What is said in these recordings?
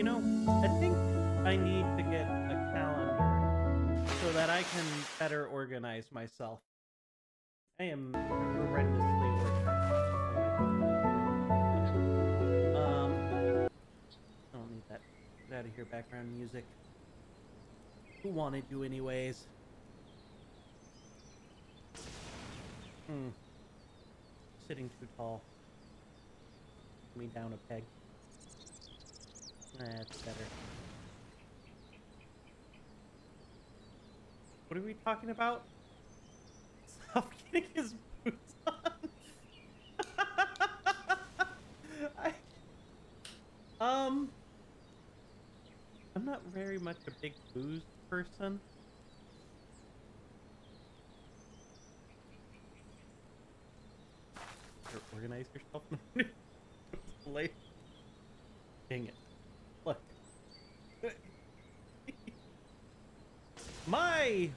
You know, I think I need to get a calendar so that I can better organize myself. I am horrendously organized. Whatever. I don't need that. Get out of here, background music. Who wanted you anyways? Hmm. Sitting too tall. Me down a peg. That's better. What are we talking about? Stop getting his boots on. I, um, I'm not very much a big booze person. Organize yourself. Late. Dang it. Look. My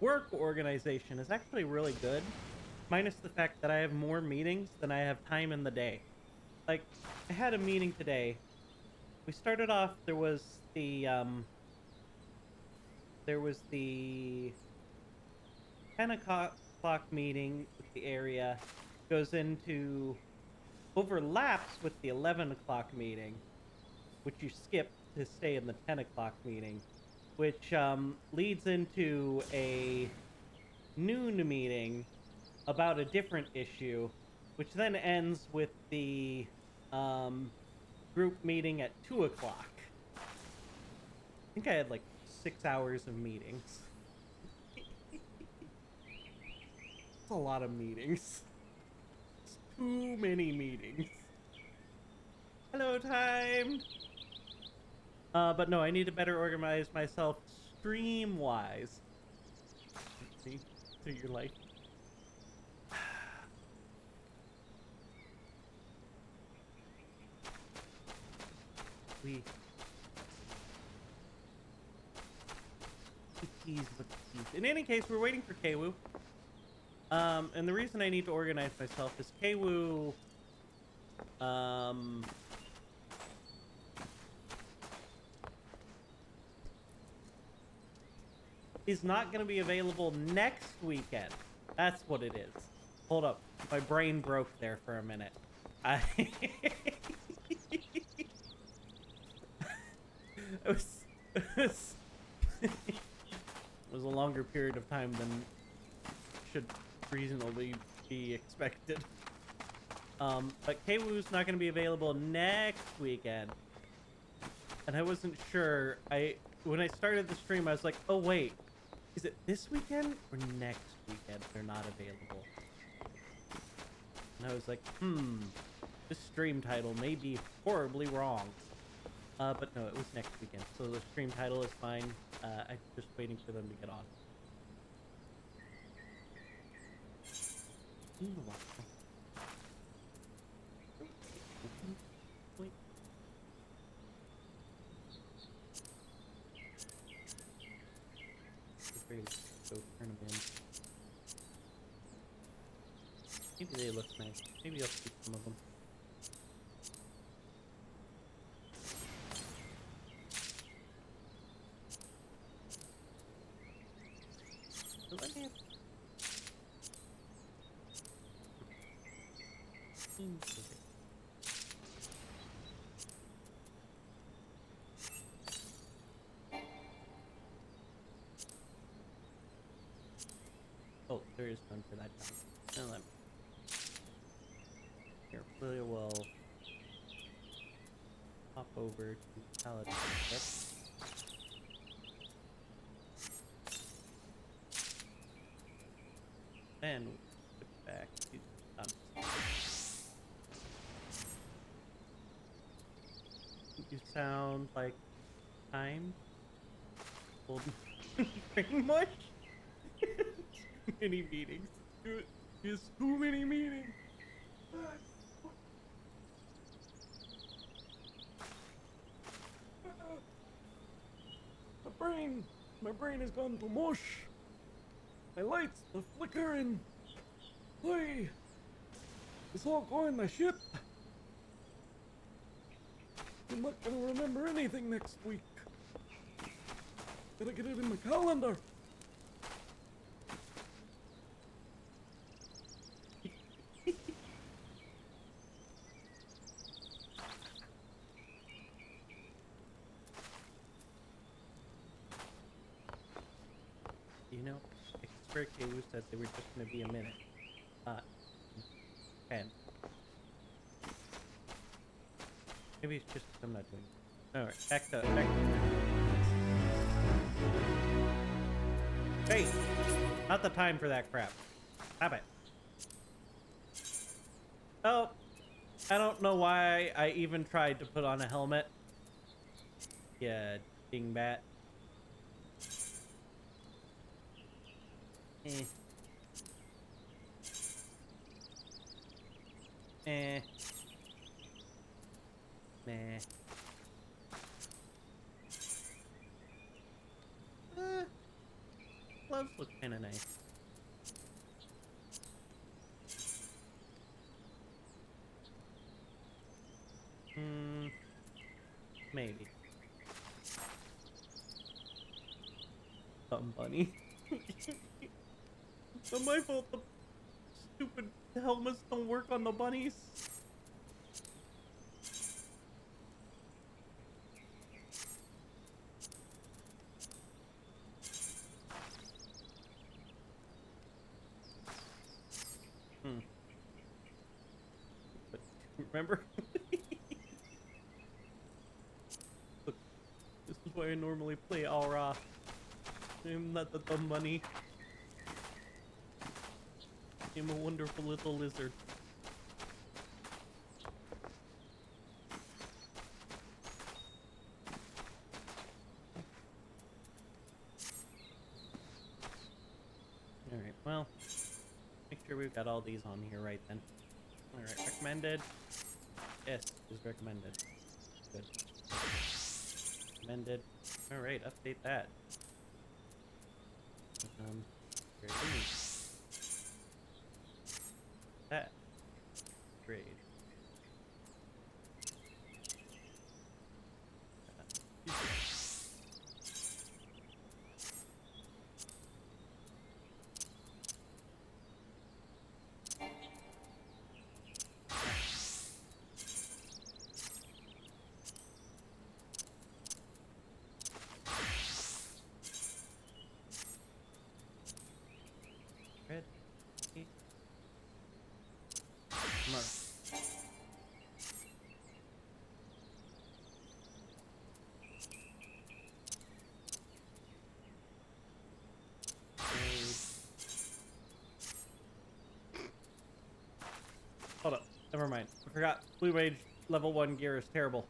work organization is actually really good, minus the fact that I have more meetings than I have time in the day. Like, I had a meeting today. We started off, there was the 10 o'clock meeting with the area, goes into, overlaps with the 11 o'clock meeting, which you skip to stay in the 10 o'clock meeting, which leads into a noon meeting about a different issue, which then ends with the um, group meeting at 2 o'clock. I think I had like 6 hours of meetings. It's a lot of meetings. It's too many meetings. Hello, time. But no, I need to better organize myself stream wise. See, so you're like, we tease with the tease. In any case, we're waiting for Kwu. And the reason I need to organize myself is Kwu, um, is not going to be available next weekend. That's what it is. Hold up. My brain broke there for a minute. I it was, it was, it was a longer period of time than should reasonably be expected. But Kwu's not going to be available next weekend. And I wasn't sure. When I started the stream, I was like, oh wait, is it this weekend or next weekend they're not available? And I was like, this stream title may be horribly wrong. But no, it was next weekend. So the stream title is fine. I'm just waiting for them to get on. Wait. Go turn them in. Maybe they look nice. Maybe I'll keep some of them. So let me have... Oh, there is none for that job. Now let me... Here, we will hop over to Paladin. And we'll flip back to you sound like time? Golden brain mush? Too many meetings. Just too many meetings. My brain has gone to mush. My lights are flickering. Hey, it's all going to shit. I'm not gonna remember anything next week. Gotta get it in my calendar. You know, Expert Kawu said they were just gonna be a minute. 10. Maybe it's just 'cause I'm not doing it. Alright, back to Hey! Not the time for that crap. Stop it. Oh, I don't know why I even tried to put on a helmet. Yeah, dingbat. Eh. Eh. Nah. Gloves look kinda nice. Maybe. Dumb bunny. It's not my fault the stupid helmets don't work on the bunnies. But remember? Look, this is why I normally play Aura. I'm not the dumb bunny. I'm a wonderful little lizard. Alright, well, make sure we've got all these on here right then. Alright, recommended. Yes, is recommended. Good. Recommended. Alright, update that. Great. That. Great. Red. Come on. Hold up. Never mind. I forgot. Blue Rage level 1 gear is terrible.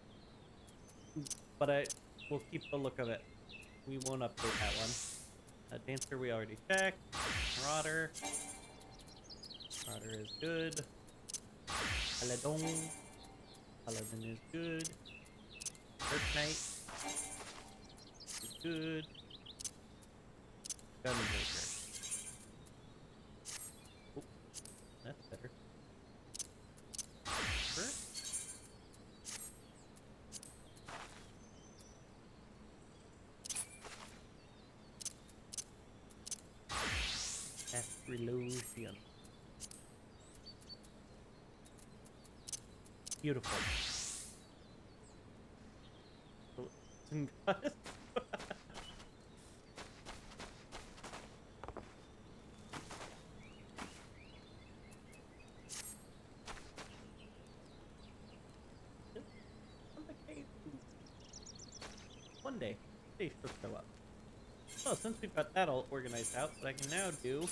But we'll keep the look of it. We won't update that one. Dancer we already checked. Marauder. Marauder is good. Paladin. Paladin is good. Earth Knight is good. Gunbreaker. Oh, that's better. Relosion. Beautiful. One day, they should show up. So since we've got that all organized out, what I can now do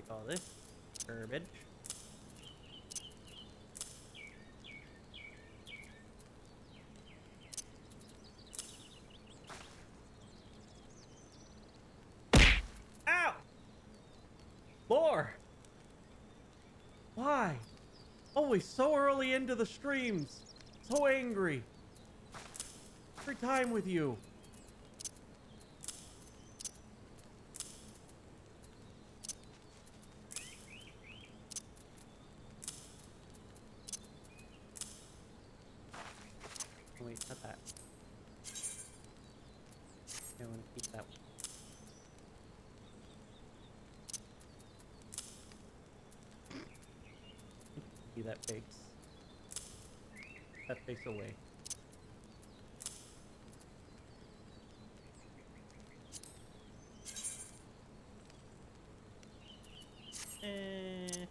all this garbage. Ow! Lore! Why? Always so early into the streams. So angry. every time with you. Oh, wait, not that. I want to keep that one. See that face. That face away. Eh.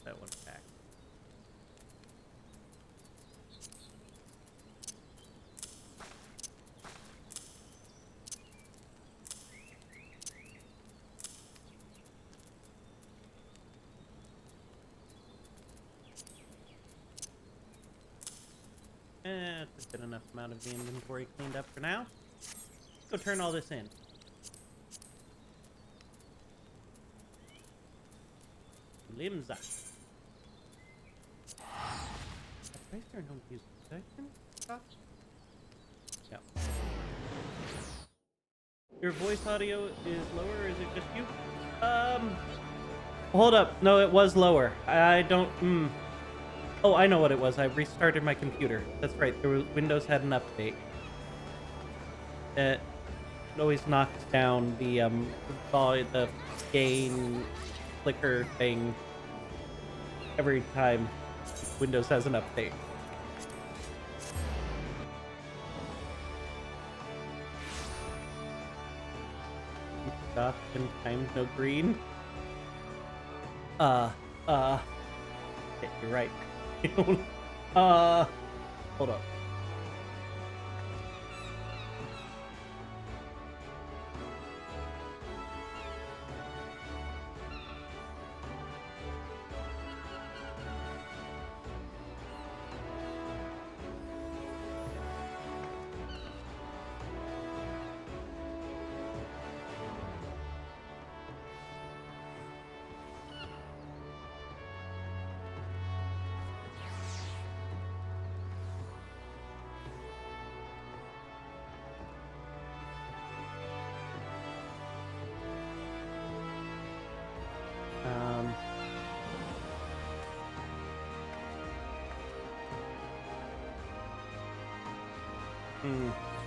That one's back. That's a good enough amount of the inventory cleaned up for now. Let's go turn all this in. Limbs up. Did I start home use protection? Yeah. Your voice audio is lower, or is it just you? Hold up. No, it was lower. I don't, Oh, I know what it was. I restarted my computer. That's right. Windows had an update. It always knocks down the gain flicker thing every time Windows has an update. Gosh, 10 times no green. Yeah, you're right. Hold up.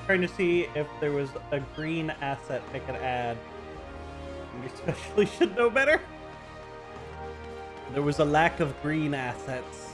Trying to see if there was a green asset I could add. You especially should know better. There was a lack of green assets.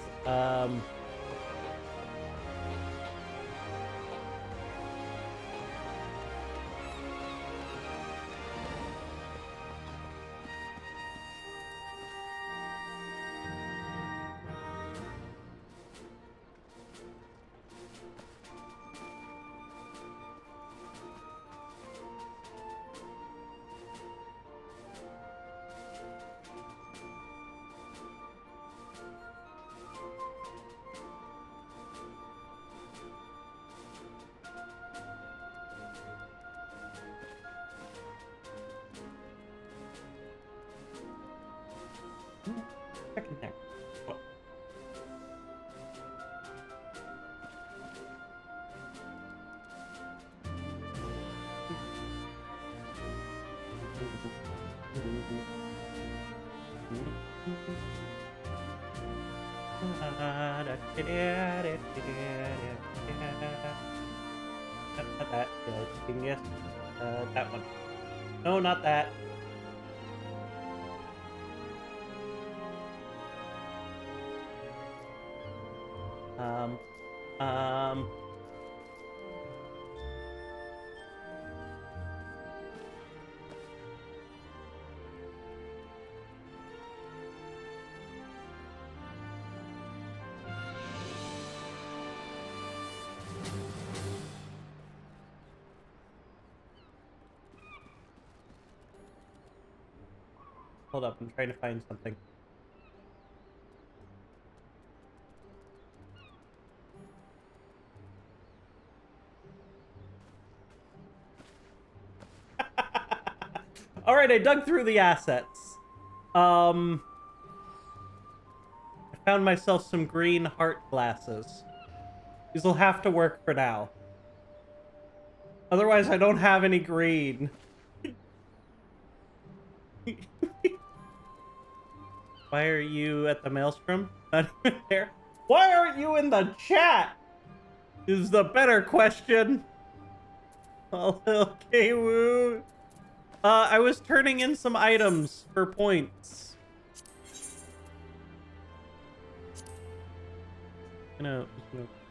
Second there. What? Not that. Yes. That one. No, not that. Um. Hold up, I'm trying to find something. All right, I dug through the assets. I found myself some green heart glasses. These will have to work for now. Otherwise, I don't have any green. Why are you at the Maelstrom? Not even there. Why aren't you in the chat? Is the better question. Oh, okay, woo. I was turning in some items for points. Gonna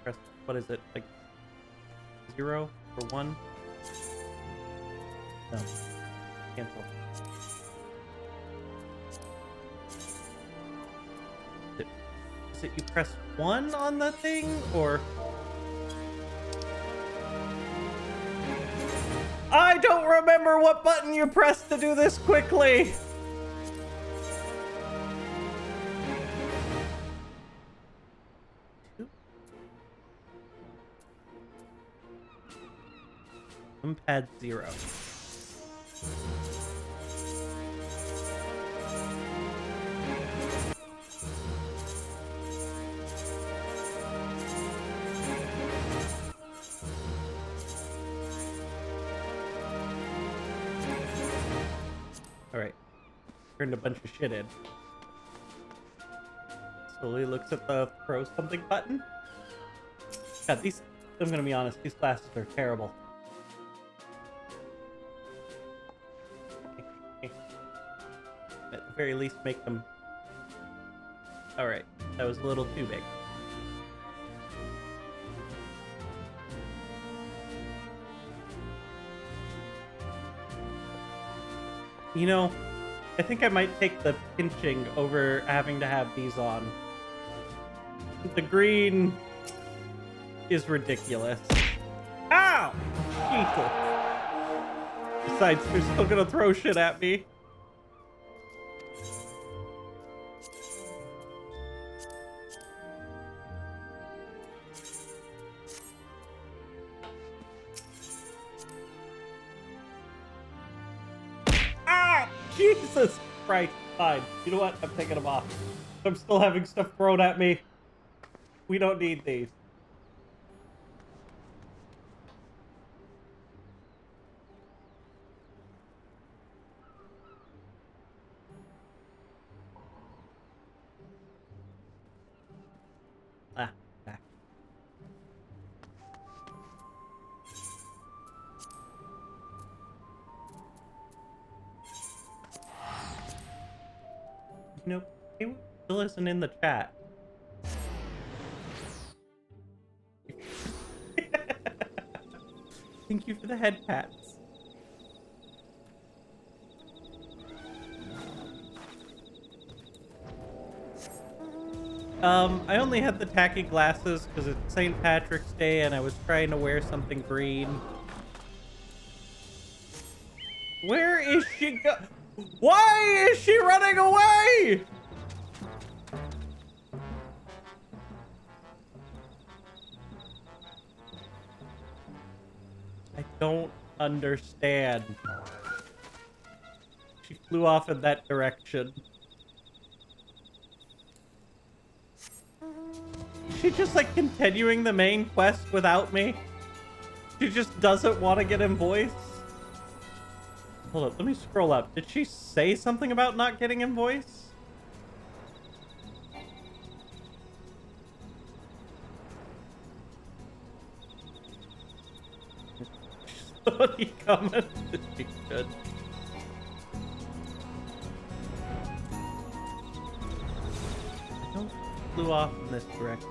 press, what is it? Like 0 or 1? No. Cancel. Is it you press 1 on the thing, or? I don't remember what button you pressed to do this quickly. Pad 0. All right. Turned a bunch of shit in. Slowly looks at the throw something button. God, these, I'm gonna be honest, these glasses are terrible. At the very least, make them... Alright, that was a little too big. You know, I think I might take the pinching over having to have these on. The green is ridiculous. Ow! Jesus. Besides, they're still gonna throw shit at me. Jesus Christ, fine. You know what? I'm taking them off. I'm still having stuff thrown at me. We don't need these. Ah, back. You know, he still isn't in the chat. Thank you for the head pats. I only had the tacky glasses because it's St. Patrick's Day and I was trying to wear something green. Where is she go? Why is she running away? I don't understand. She flew off in that direction. Is she just like continuing the main quest without me? She just doesn't want to get invoiced? Hold up, let me scroll up. Did she say something about not getting invoice? Somebody commented she should. I don't flew off in this direction.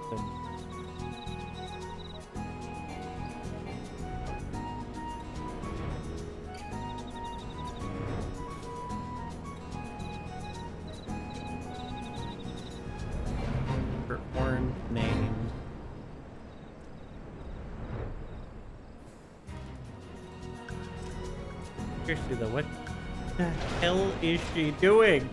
Her orange name. Seriously though, what the hell is she doing?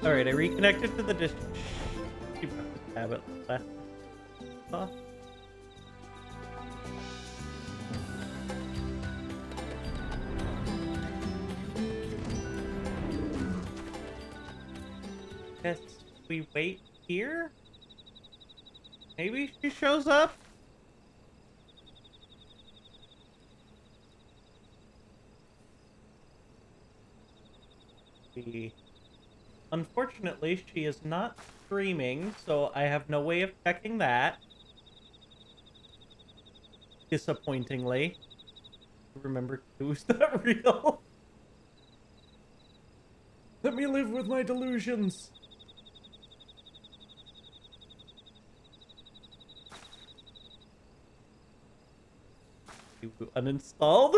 Alright, I reconnected to the dish. Have it left. Off. Guess we wait here? Maybe she shows up? Unfortunately, she is not streaming, so I have no way of checking that. Disappointingly. Remember, is that real? Let me live with my delusions. You uninstalled?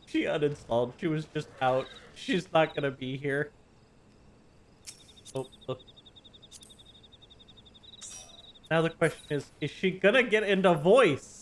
She uninstalled. She was just out. She's not gonna be here. Oh, look. Now the question is she gonna get into voice?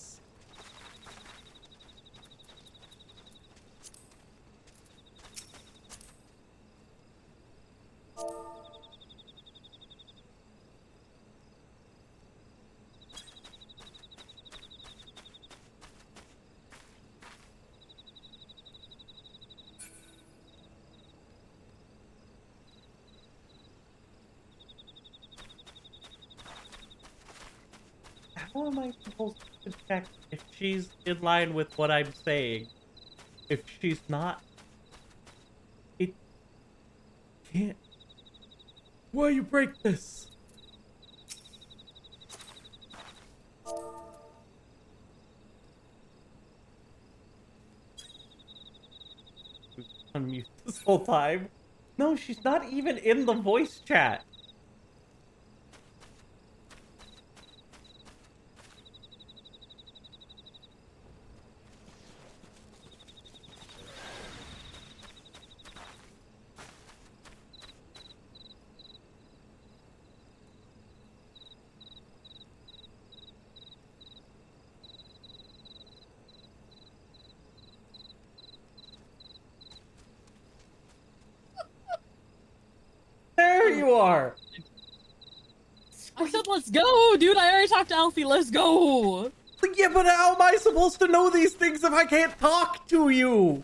How am I supposed to check if she's in line with what I'm saying? If she's not, it can't. Why you break this? Unmute this whole time. No, she's not even in the voice chat. There you are. I said, let's go, dude. I already talked to Alfie. Let's go. Yeah, but how am I supposed to know these things if I can't talk to you?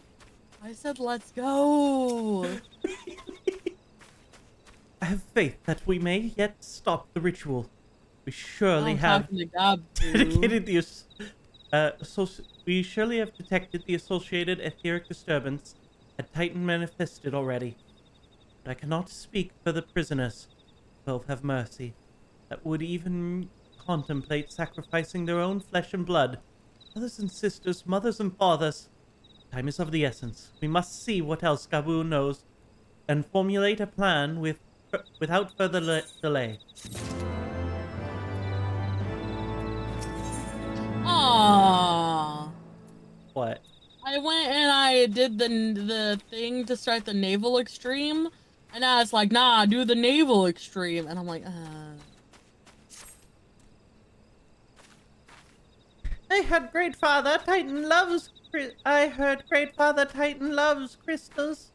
I said, let's go. I have faith that we may yet stop the ritual. We surely have dedicated the we surely have detected the associated etheric disturbance. Had Titan manifested already. But I cannot speak for the prisoners. 12 have mercy. That would even contemplate sacrificing their own flesh and blood. Brothers and sisters, mothers and fathers. Time is of the essence. We must see what else Gabu knows and formulate a plan without further delay. Aww. What? I went and I did the thing to start the naval extreme, and now it's like, nah, do the naval extreme, and I'm like, I heard Great Father Titan loves crystals.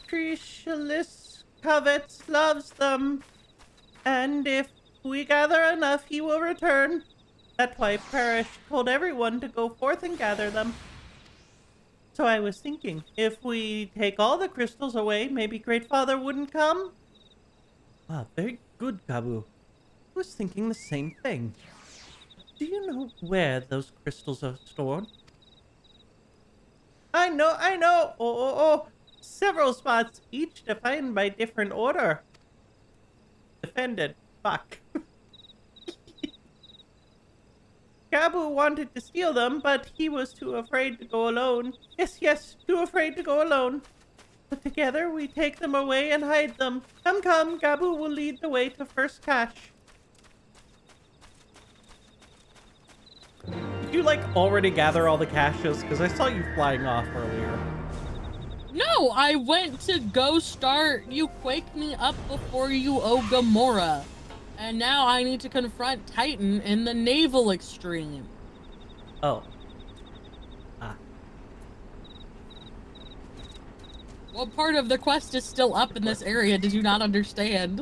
Chrysalis covets loves them. And if we gather enough, he will return. That's why Parrish told everyone to go forth and gather them. So I was thinking, if we take all the crystals away, maybe Great Father wouldn't come? Ah, very good, Gabu. I was thinking the same thing. Do you know where those crystals are stored? I know. Oh. Several spots, each defined by different order. Defended. Fuck. Gabu wanted to steal them, but he was too afraid to go alone. Yes, too afraid to go alone. But together we take them away and hide them. Come, Gabu will lead the way to first cache. Did you, like, already gather all the caches? Because I saw you flying off earlier. no, I went to go start. You quaked me up before you owe Gamora. And now I need to confront Titan in the naval extreme. Oh. What What part of the quest is still up in this area? Did you not understand?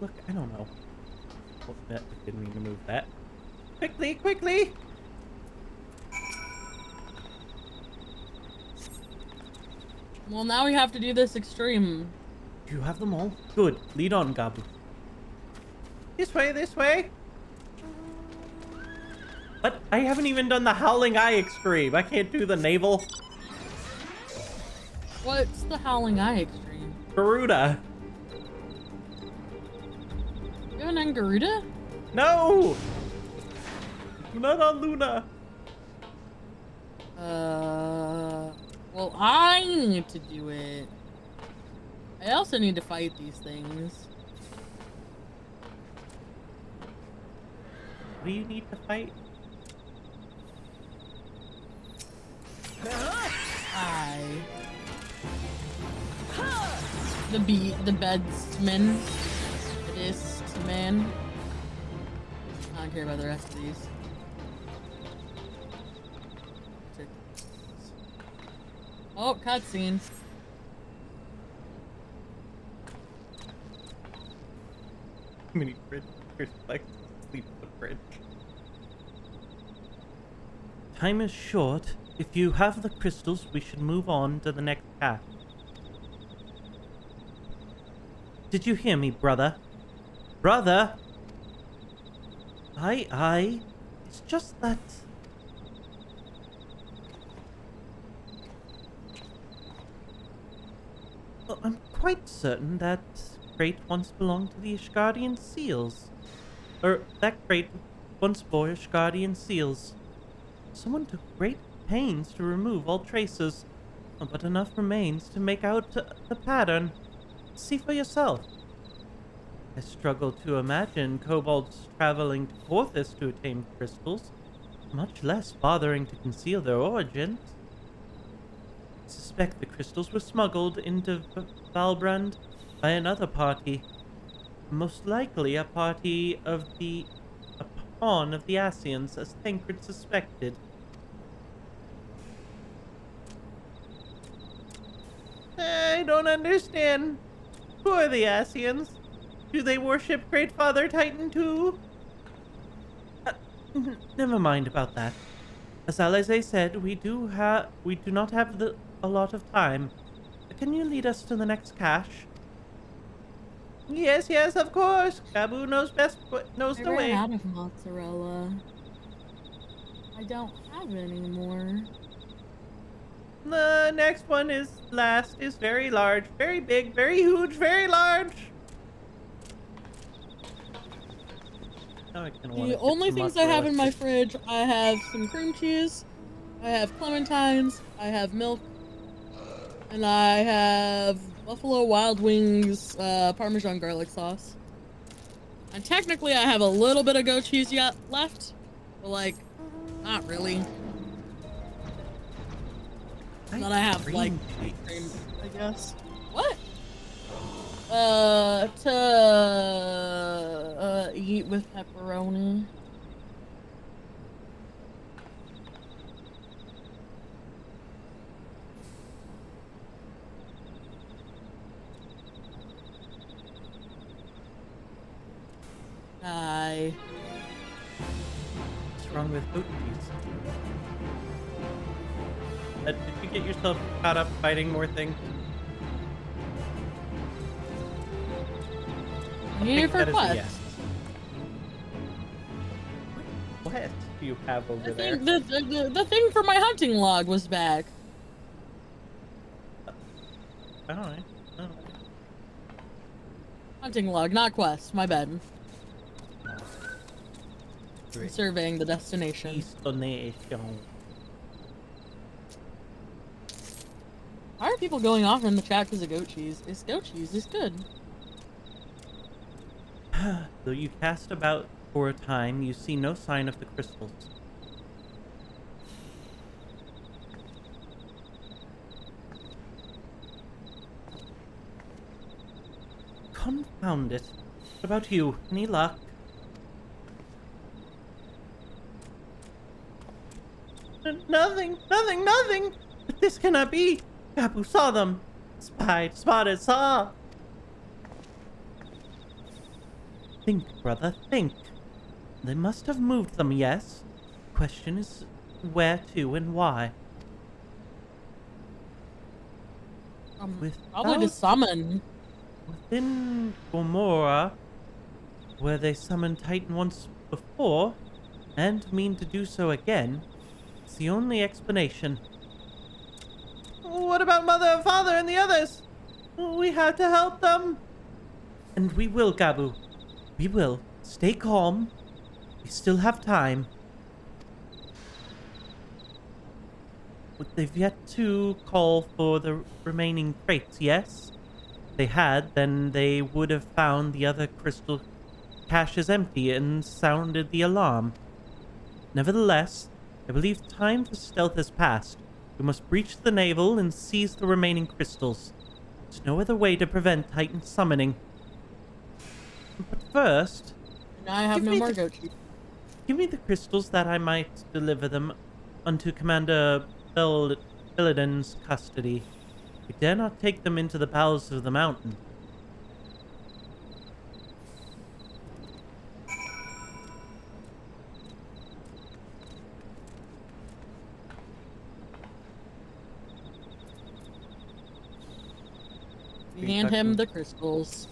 Look, I don't know. Oh, that didn't mean to move that. Quickly, quickly! Well, now we have to do this extreme. Do you have them all? Good. Lead on, Gabu. This way, this way! But I haven't even done the Howling Eye Extreme. I can't do the naval. What's the Howling Eye extreme? Garuda. You have an Garuda? No! Not on Luna. Well, I need to do it. I also need to fight these things. What do you need to fight? The bedsman. Man. I don't care about the rest of these. Oh, cutscene. Mini fridge. Here's like sleep on the fridge. Time is short. If you have the crystals, we should move on to the next path. Did you hear me, brother? Brother? Aye. It's just that... Well, I'm quite certain that crate once belonged to the Ishgardian seals. Or, that crate once bore Ishgardian seals. Someone took great pains to remove all traces, but enough remains to make out the pattern. See for yourself. I struggle to imagine kobolds traveling to Porthos to attain crystals, much less bothering to conceal their origins. I suspect the crystals were smuggled into Valbrand by another party, most likely a pawn of the Asians, as Tancred suspected. I don't understand. Who are the Asians? Do they worship Great Father Titan too? Never mind about that. As Alize said, we do not have a lot of time. Can you lead us to the next cache? Yes, of course. Gabu knows the way. I ran out of mozzarella. I don't have it anymore. The next one is very large, very big, very huge, very large. The only things I have in my fridge, I have some cream cheese, I have clementines, I have milk, and I have Buffalo Wild Wings Parmesan garlic sauce. And technically I have a little bit of goat cheese yet left, but like, not really. And then I have like cream, I guess. What? To eat with pepperoni. Hi. What's wrong with goat cheese? Did you get yourself caught up fighting more things? Here for quest. Yes. What do you have over there? The thing for my hunting log was back. Alright. Hunting log, not quest. My bad. Great. Surveying the destination. Destination. Why are people going off in the chat because of goat cheese? It's goat cheese. It's good. Though you cast about for a time, you see no sign of the crystals. Confound it. What about you? Any luck? Nothing! But this cannot be! Gabu saw them. Spotted, saw. Think, brother, think. They must have moved them, yes. Question is where to and why. Probably to summon. Within Gomorrah, where they summoned Titan once before, and mean to do so again, it's the only explanation. What about Mother and Father and the others? We have to help them. And we will, Gabu. We will. Stay calm. We still have time. But they've yet to call for the remaining crates, yes? If they had, then they would have found the other crystal caches empty and sounded the alarm. Nevertheless, I believe time for stealth has passed. We must breach the navel and seize the remaining crystals. There's no other way to prevent Titan summoning. But first... Now I have no more goat cheese. Give me the crystals that I might deliver them unto Commander Illidan's custody. We dare not take them into the bowels of the mountain. Hand him the crystals.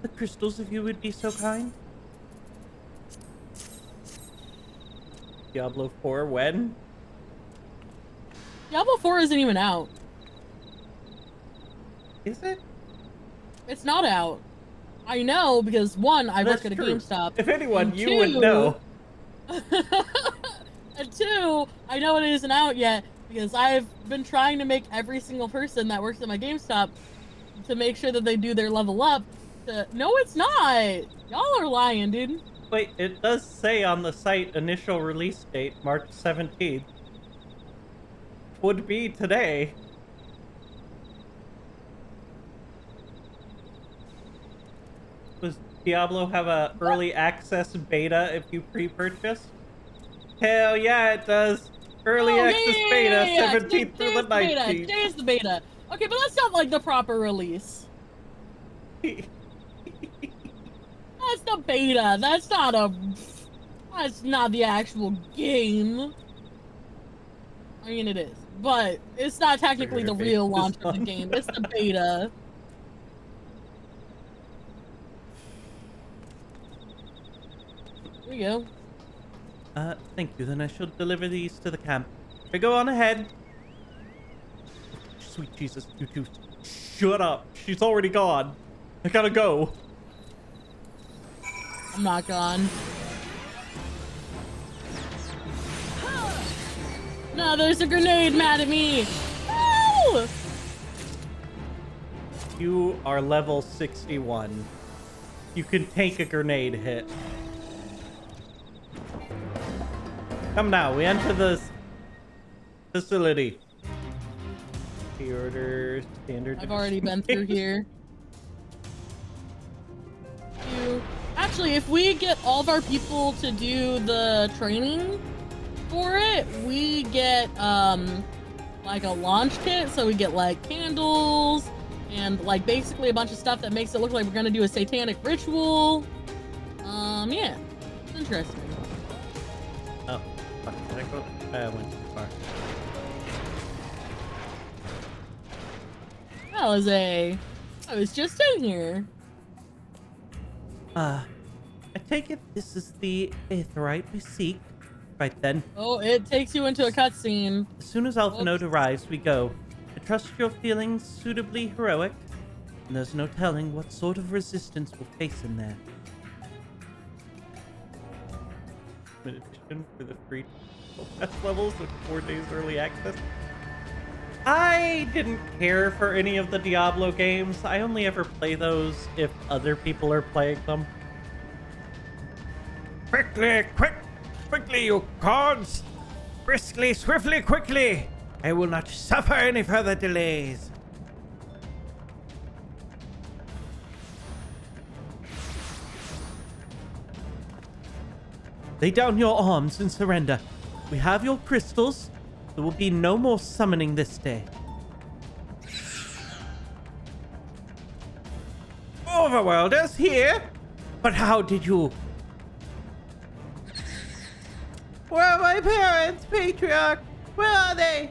The crystals, if you would be so kind. Diablo 4, when? Diablo 4 isn't even out. Is it? It's not out. I know because one, I That's work at a true. GameStop. If anyone, and you would know. And two, I know it isn't out yet because I've been trying to make every single person that works at my GameStop to make sure that they do their level up. No, it's not. Y'all are lying, dude. Wait, it does say on the site initial release date, March 17th. Would be today. Does Diablo have a early access beta if you pre-purchase? Hell yeah, it does. Early access beta, 17th through the 19th. Today's the beta. Okay, but that's not like the proper release. That's the beta. That's not the actual game. I mean, it is, but it's not technically the real launch of the game. It's the beta. Here we go. Thank you. Then I shall deliver these to the camp. I go on ahead. Sweet Jesus, you two. Shut up. She's already gone. I gotta go. I'm not gone. No, there's a grenade mad at me. No! You are level 61. You can take a grenade hit. Come now, we enter the facility. Pre-order standard. I've already been through here. Actually, if we get all of our people to do the training for it, we get like a launch kit. So we get like candles and like basically a bunch of stuff that makes it look like we're gonna do a satanic ritual. Yeah, it's interesting. Oh, fuck, did I go? I went too far. I was just in here. I take it this is the aetheryte we seek. Right then. Oh, it takes you into a cutscene. As soon as Alphanode arrives, we go. I trust you're feeling suitably heroic, and there's no telling what sort of resistance we'll face in there. Addition for the free best levels with 4 days early access. I didn't care for any of the Diablo games. I only ever play those if other people are playing them. Quickly, you cards! Briskly, swiftly, quickly! I will not suffer any further delays. Lay down your arms and surrender. We have your crystals. There will be no more summoning this day. Overworlders here? But how did you... Where are my parents, Patriarch? Where are they?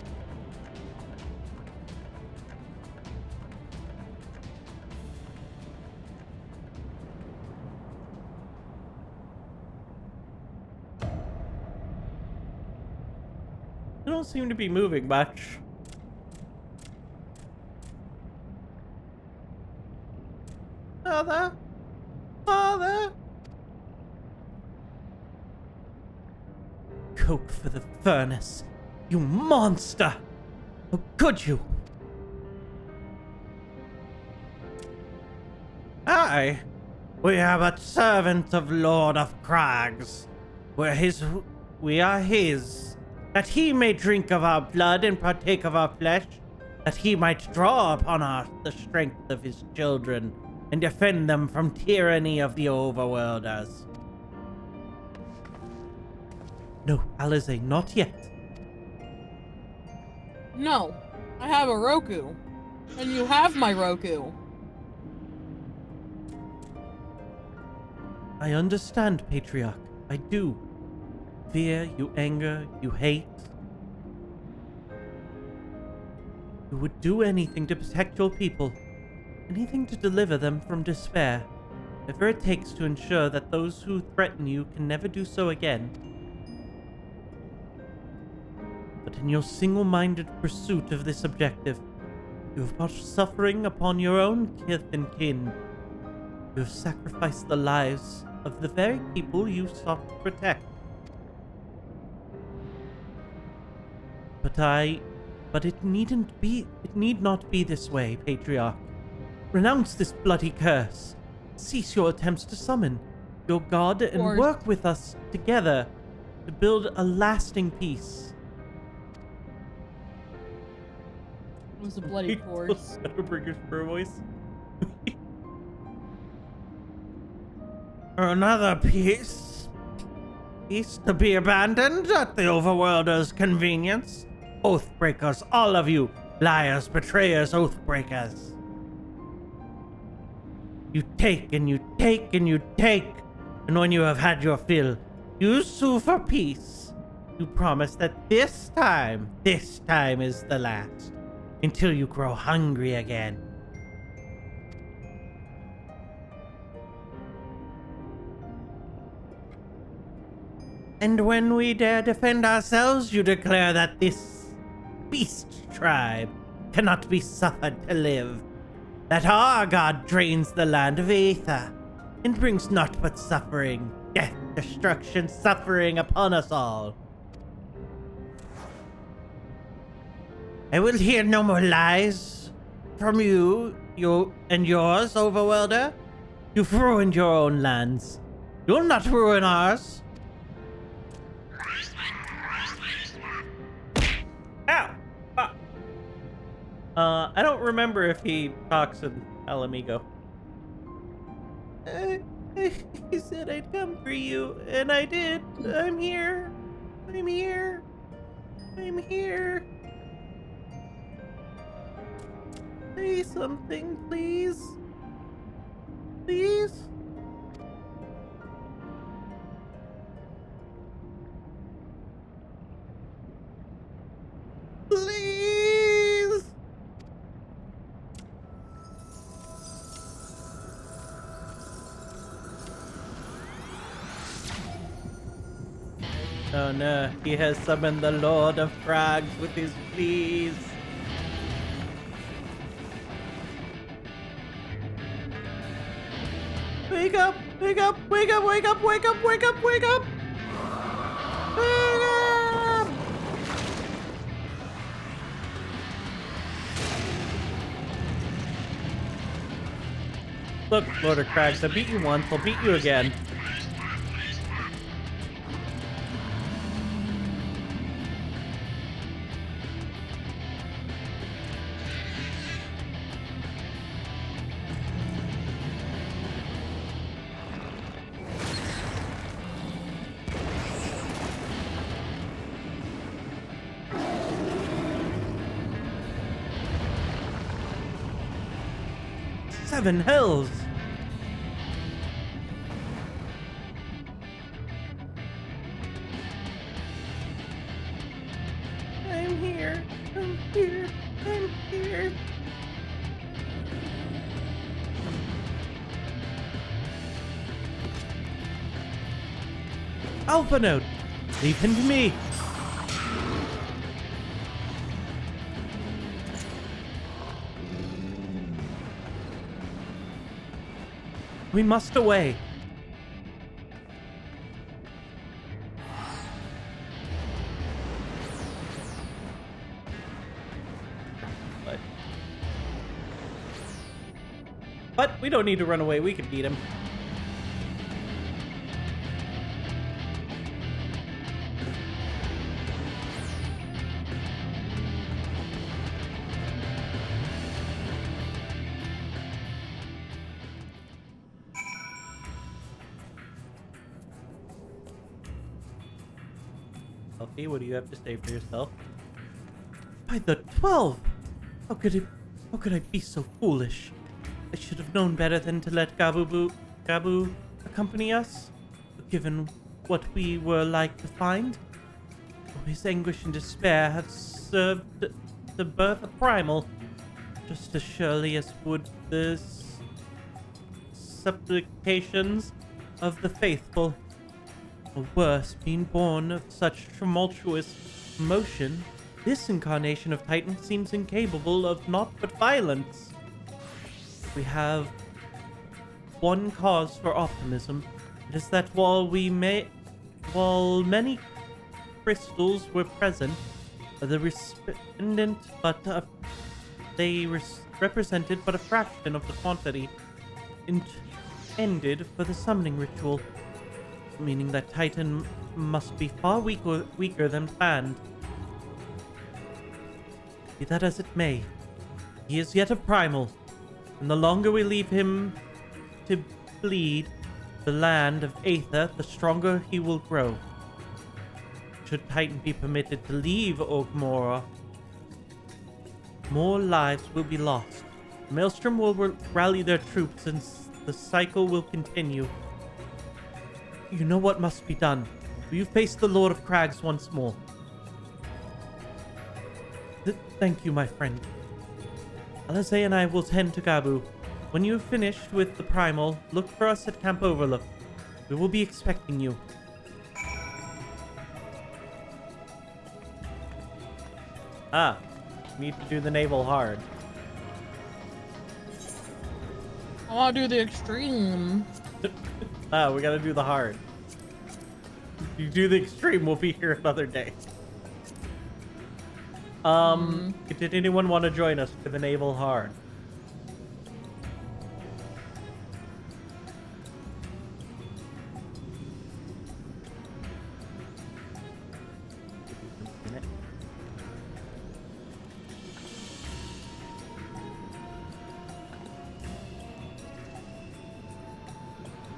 They don't seem to be moving much. Father? Father? Coke for the furnace. You monster! How could you? Aye. We are but servants of Lord of Crags. We are his, that he may drink of our blood and partake of our flesh, that he might draw upon us the strength of his children and defend them from tyranny of the overworlders. No, Alize, not yet. No, I have a Roku. And you have my Roku. I understand, Patriarch. I do. Fear, you anger, you hate. You would do anything to protect your people. Anything to deliver them from despair. Whatever it takes to ensure that those who threaten you can never do so again. But in your single-minded pursuit of this objective, you have brought suffering upon your own kith and kin. You have sacrificed the lives of the very people you sought to protect. But it need not be this way, Patriarch. Renounce this bloody curse. Cease your attempts to summon your god and work with us together to build a lasting peace. It was a bloody course. Better bring his fur voice. Another peace? Peace to be abandoned at the overworlders' convenience? Oathbreakers, all of you! Liars, betrayers, oathbreakers! You take and you take and you take, and when you have had your fill, you sue for peace. You promise that this time is the last, until you grow hungry again. And when we dare defend ourselves, you declare that this beast tribe cannot be suffered to live. That our god drains the land of Aether and brings naught but suffering, death, destruction, suffering upon us all. I will hear no more lies from you and yours, Overworlder. You've ruined your own lands. You'll not ruin ours. Ow! I don't remember if he talks in Alamigo. He said I'd come for you, and I did. I'm here. I'm here. I'm here. Say something, please. Please? Please? Oh no, he has summoned the Lord of Frogs with his pleas. Wake up! Wake up! Wake up! Wake up! Wake up! Wake up! Wake up! Wake up! Look, Lord of Crags, I beat you once, I'll beat you again. 7 hells! I'm here. I'm here. I'm here. Alpha Note, leave him to me. We must away. But we don't need to run away. We can beat him. Elfie, what do you have to say for yourself? By the 12! How could I be so foolish? I should have known better than to let Gabu accompany us. But given what we were like to find, his anguish and despair have served to birth a primal, just as surely as would the supplications of the faithful. Or worse, being born of such tumultuous emotion, this incarnation of Titan seems incapable of naught but violence. We have one cause for optimism. It is that while many crystals were present, the resplendent, they represented but a fraction of the quantity intended for the summoning ritual, meaning that Titan must be far weaker than planned. Be that as it may, he is yet a primal, and the longer we leave him to bleed the land of Aether, the stronger he will grow. Should Titan be permitted to leave Ogmora, more lives will be lost. Maelstrom will rally their troops and the cycle will continue. You know what must be done. Will you face the Lord of Crags once more? Thank you, my friend. Alizé and I will tend to Gabu. When you have finished with the primal, look for us at Camp Overlook. We will be expecting you. Need to do the naval hard. I want to do the extreme. We gotta do the hard. If you do the extreme, we'll be here another day. Did anyone want to join us for the naval hard?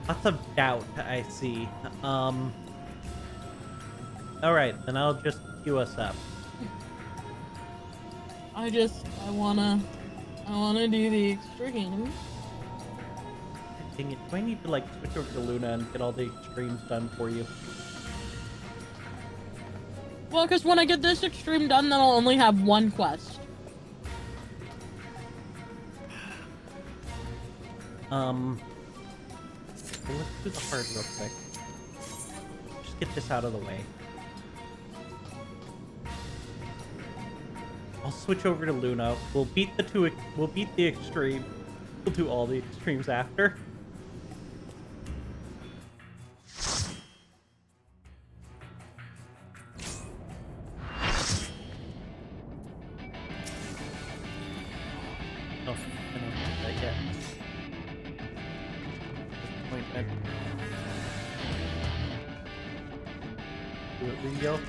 Lots of doubt, I see. Alright, then I'll just queue us up. I wanna do the extreme. Dang it, do I need to like switch over to Luna and get all the extremes done for you? Well, because when I get this extreme done, then I'll only have one quest. Let's do the hard real quick. Just get this out of the way. I'll switch over to Luna. We'll beat the extreme. We'll do all the extremes after. Oh, I don't have that yet. Disappointment. Do it, Ringo.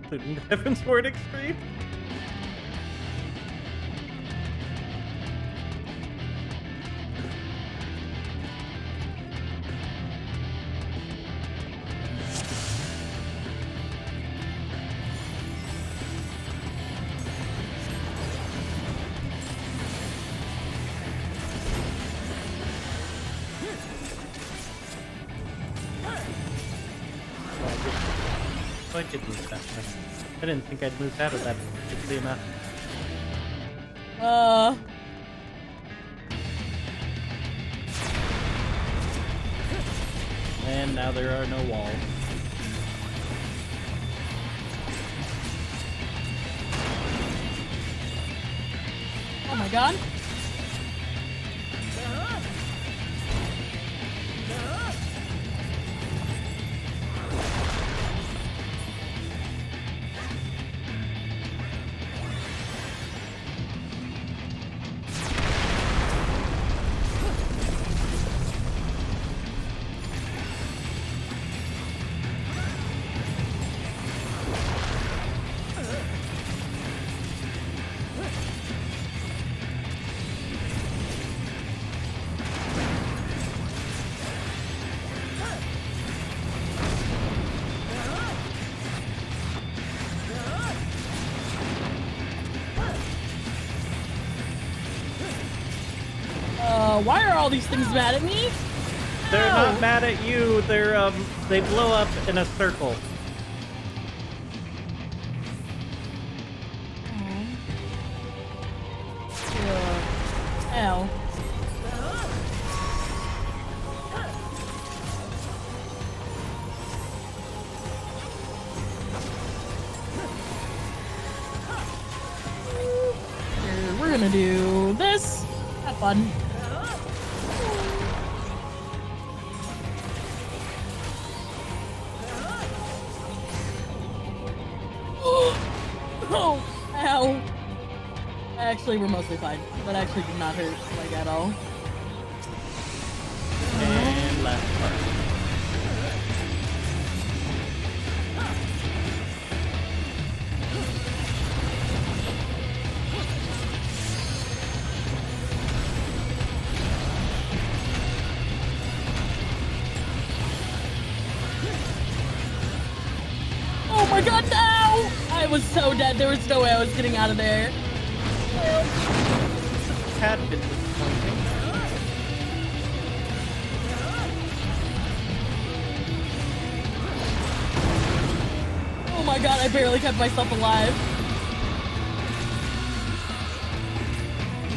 Including the Heavensward extreme. I did move that. I didn't think I'd moved out of that quickly enough. And now there are no walls. Oh my god. Why are all these things mad at me? They're Ow. not mad at you. They're they blow up in a circle. Ow. Here, we're gonna do this. Have fun. Oh, ow. Actually, we're mostly fine. That actually did not hurt, like, at all. And last part. Oh my god, no! I was so dead. There was no way I was getting out of there. Had been disappointing. Oh my god, I barely kept myself alive.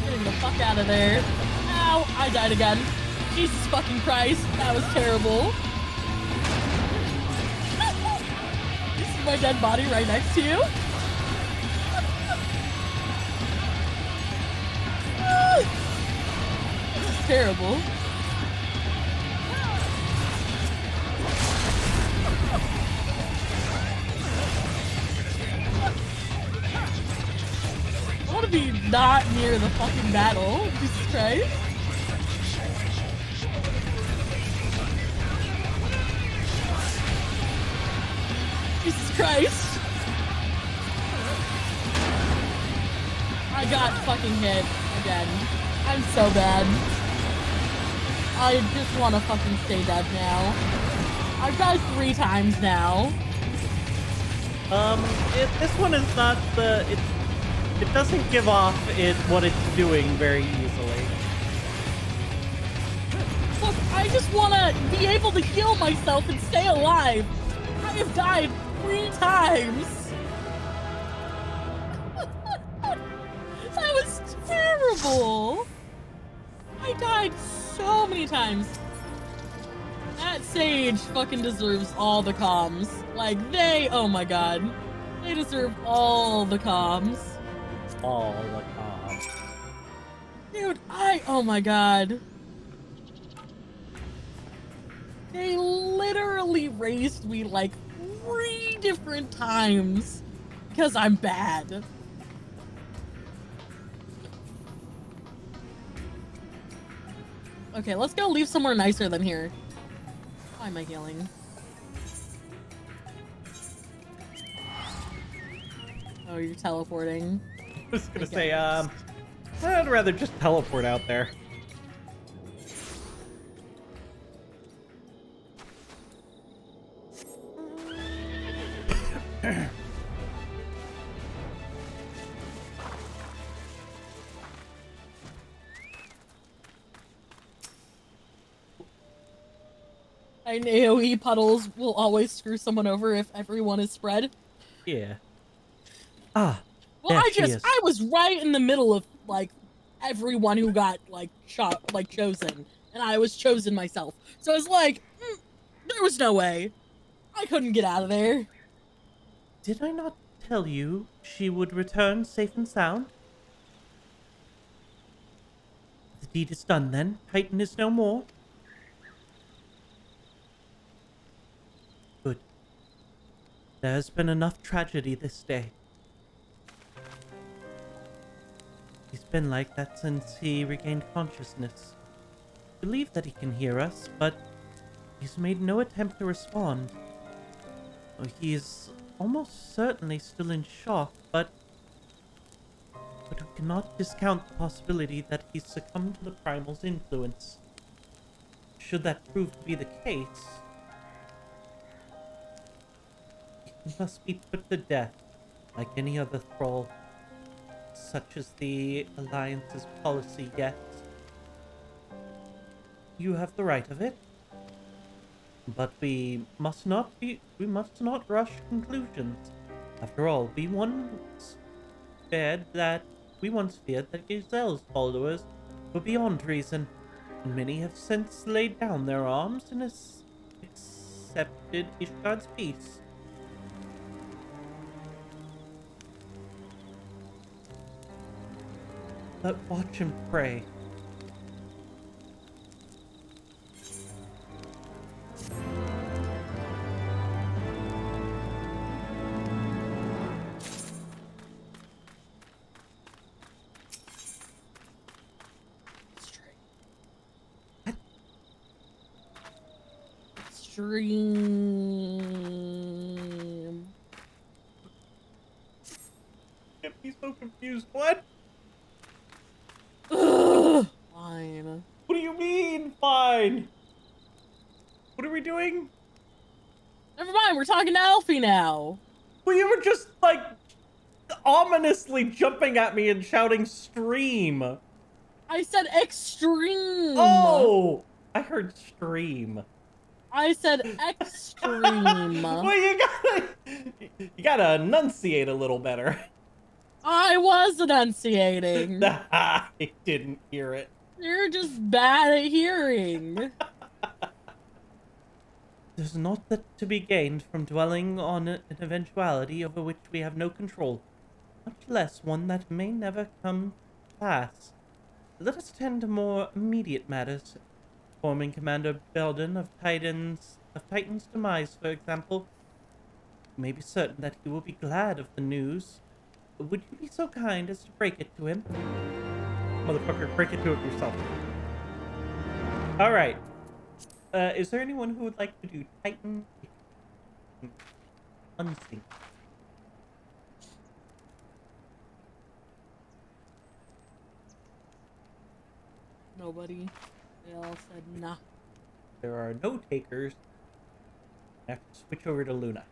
Getting the fuck out of there. Ow, I died again. Jesus fucking Christ, that was terrible. You see my dead body right next to you? This is terrible. I want to be not near the fucking battle. Jesus Christ. Jesus Christ. I got fucking hit again. I'm so bad. I just want to fucking stay dead now. I've died 3 times now. This one is not the. It doesn't give off what it's doing very easily. Look, I just want to be able to heal myself and stay alive. I have died 3 times. That was terrible. I died so many times. That sage fucking deserves all the comms. Like, oh my god. They deserve all the comms. All the comms. Dude, oh my god. They literally raised me like 3 different times because I'm bad. Okay, let's go leave somewhere nicer than here. Why am I healing? Oh, you're teleporting. I was gonna Okay. say, I'd rather just teleport out there. And AoE puddles will always screw someone over if everyone is spread. Yeah. Ah, Well, there she is. I was right in the middle of, like, everyone who got, like, chosen. And I was chosen myself. So it's like, there was no way. I couldn't get out of there. Did I not tell you she would return safe and sound? The deed is done then. Titan is no more. Good. There has been enough tragedy this day. He's been like that since he regained consciousness. I believe that he can hear us, but he's made no attempt to respond. He is almost certainly still in shock, but we cannot discount the possibility that he's succumbed to the primal's influence. Should that prove to be the case, he must be put to death like any other thrall, such as the Alliance's policy yet. You have the right of it, but we must not rush conclusions. After all, we once feared that Giselle's followers were beyond reason, and many have since laid down their arms and accepted Ishgard's peace. But watch and pray. Stream. Get me so confused. What? Ugh, fine. What do you mean, fine? What are we doing? Never mind, we're talking to Elfie now. Well, you were just, like, ominously jumping at me and shouting stream. I said extreme. Oh! I heard stream. I said extreme. Well, you gotta enunciate a little better. I was enunciating. I didn't hear it. You're just bad at hearing. There's naught that to be gained from dwelling on an eventuality over which we have no control, much less one that may never come to pass. Let us tend to more immediate matters. Informing Commander Belden of Titan's demise, for example. You may be certain that he will be glad of the news. Would you be so kind as to break it to him? Motherfucker, break it to it yourself. Alright. Is there anyone who would like to do Titan unsync? Nobody. They all said nah. There are no takers. I have to switch over to Luna.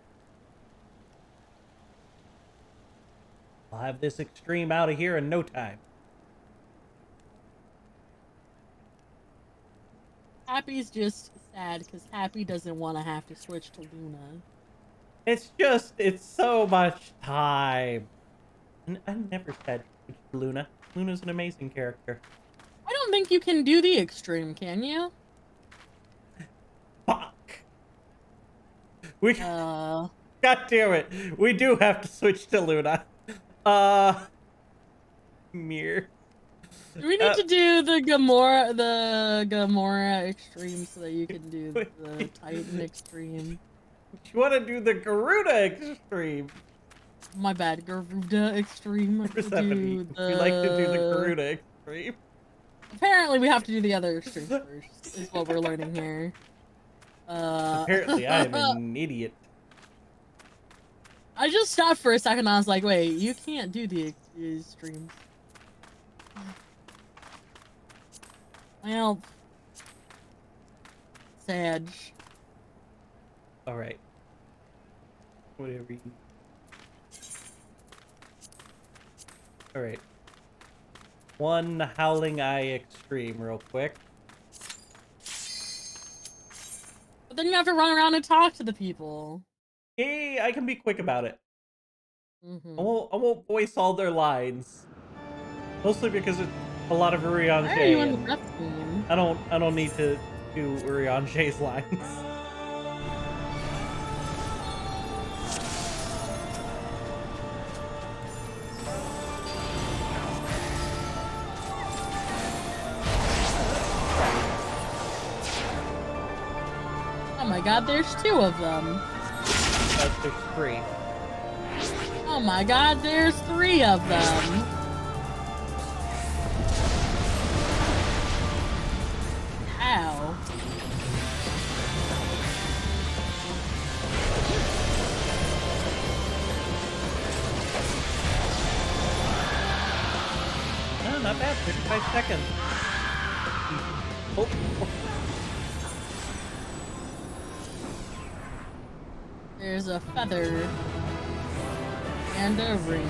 I'll have this extreme out of here in no time. Happy's just sad because Happy doesn't want to have to switch to Luna. It's so much time. And I never said switch to Luna. Luna's an amazing character. I don't think you can do the extreme, can you? Fuck. We God damn it. We do have to switch to Luna. Mirror. Do we need to do the Gamora extreme so that you can do the Titan extreme? You want to do the Garuda extreme? My bad, Garuda extreme. Persephone, you like to do the Garuda extreme? Apparently, we have to do the other extreme first. Is what we're learning here. Apparently, I am an idiot. I just stopped for a second. And I was like, "Wait, you can't do the extremes." Well, sad. All right. Whatever. All right. One Howling Eye extreme, real quick. But then you have to run around and talk to the people. Hey, I can be quick about it. Mm-hmm. I won't voice all their lines. Mostly because it's a lot of Urianger. Why are you in the breath scene? I don't need to do Urianger's lines. Oh my god, there's 2 of them. There's 3. Oh my god, there's 3 of them. Ow. No, not bad. 55 seconds. Oh. There's a feather. And a ring.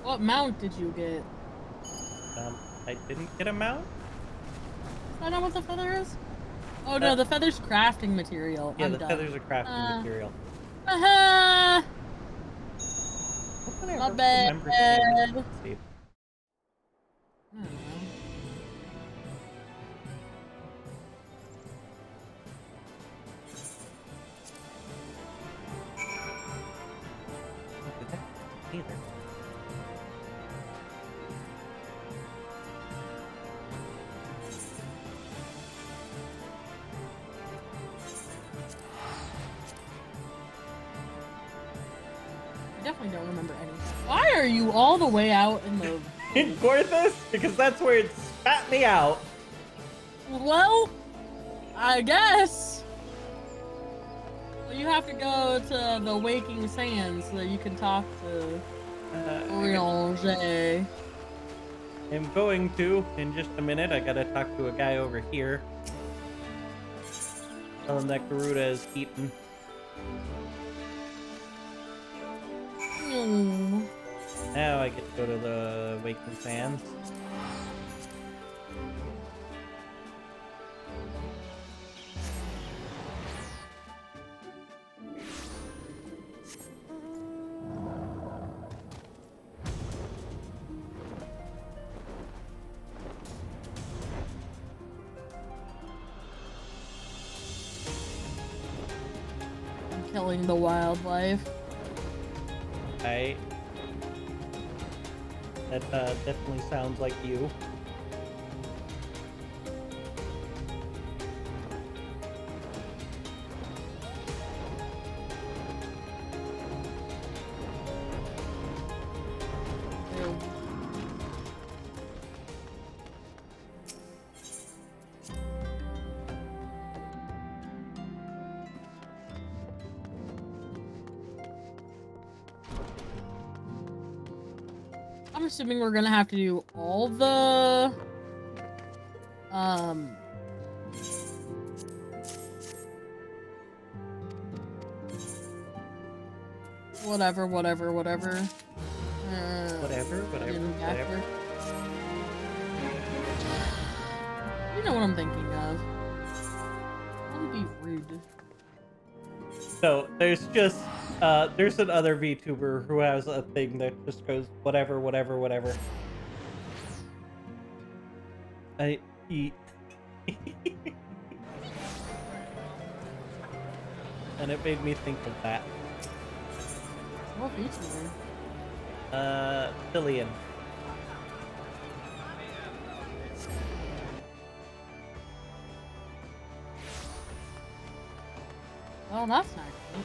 What mount did you get? I didn't get a mount? Is that not what the feather is? Oh no, Uh, the feather's crafting material. Yeah, I'm the done. feather's a crafting material. Aha! Hopefully I Not remember bad. seeing this. Let's see. I don't know. Did that either? I definitely don't remember anything. Why are you all the way out in the... In Gorthus? Because that's where it spat me out. Well, I guess. Well, you have to go to the Waking Sands so that you can talk to Urianger. I'm going to in just a minute. I gotta talk to a guy over here. Tell him that Garuda is eaten. Hmm. Now I get to go to the Waking Sands. I'm killing the wildlife. Right. That definitely sounds like you. Ew. I'm assuming we're gonna have to do all the whatever. Whatever. Getting backward. You know what I'm thinking of. Don't be rude. So there's just there's another VTuber who has a thing that just goes whatever. I eat. And it made me think of that. What VTuber? Billion. Oh, that's not good.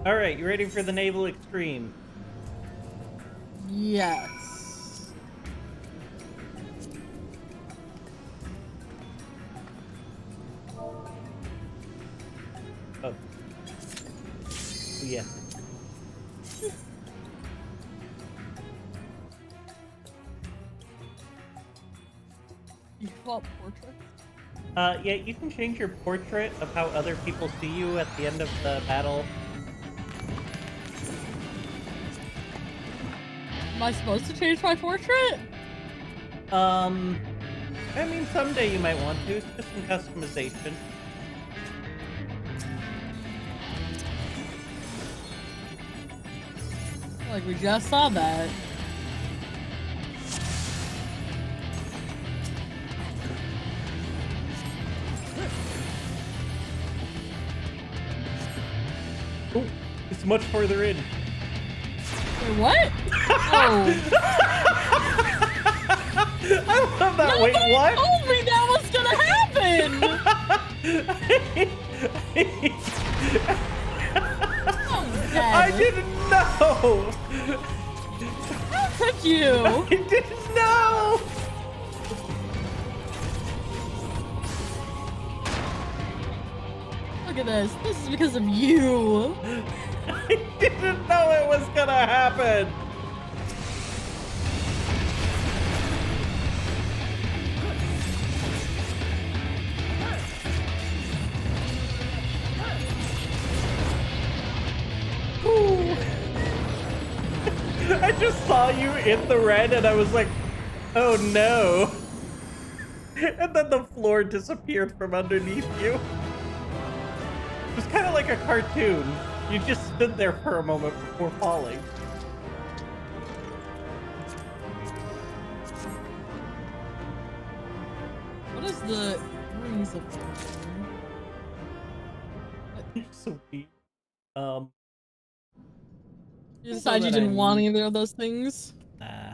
All right, you ready for the naval extreme? Yes. Oh. Yes. You want portrait? Yeah, you can change your portrait of how other people see you at the end of the battle. Am I supposed to change my portrait? I mean, someday you might want to. It's just some customization. Like we just saw that. Oh, it's much further in. Wait, what? Oh. I love that. Wait, Nobody what? told me that was gonna happen! Oh, Dad. I didn't know. How could you? I didn't know. Look at this. This is because of you. I didn't know it was gonna happen. Ooh. I just saw you in the red and I was like, oh no. And then the floor disappeared from underneath you. It was kind of like a cartoon. You just stood there for a moment before falling. What is the rings of You're so weak. You decided you didn't want either of those things? Nah.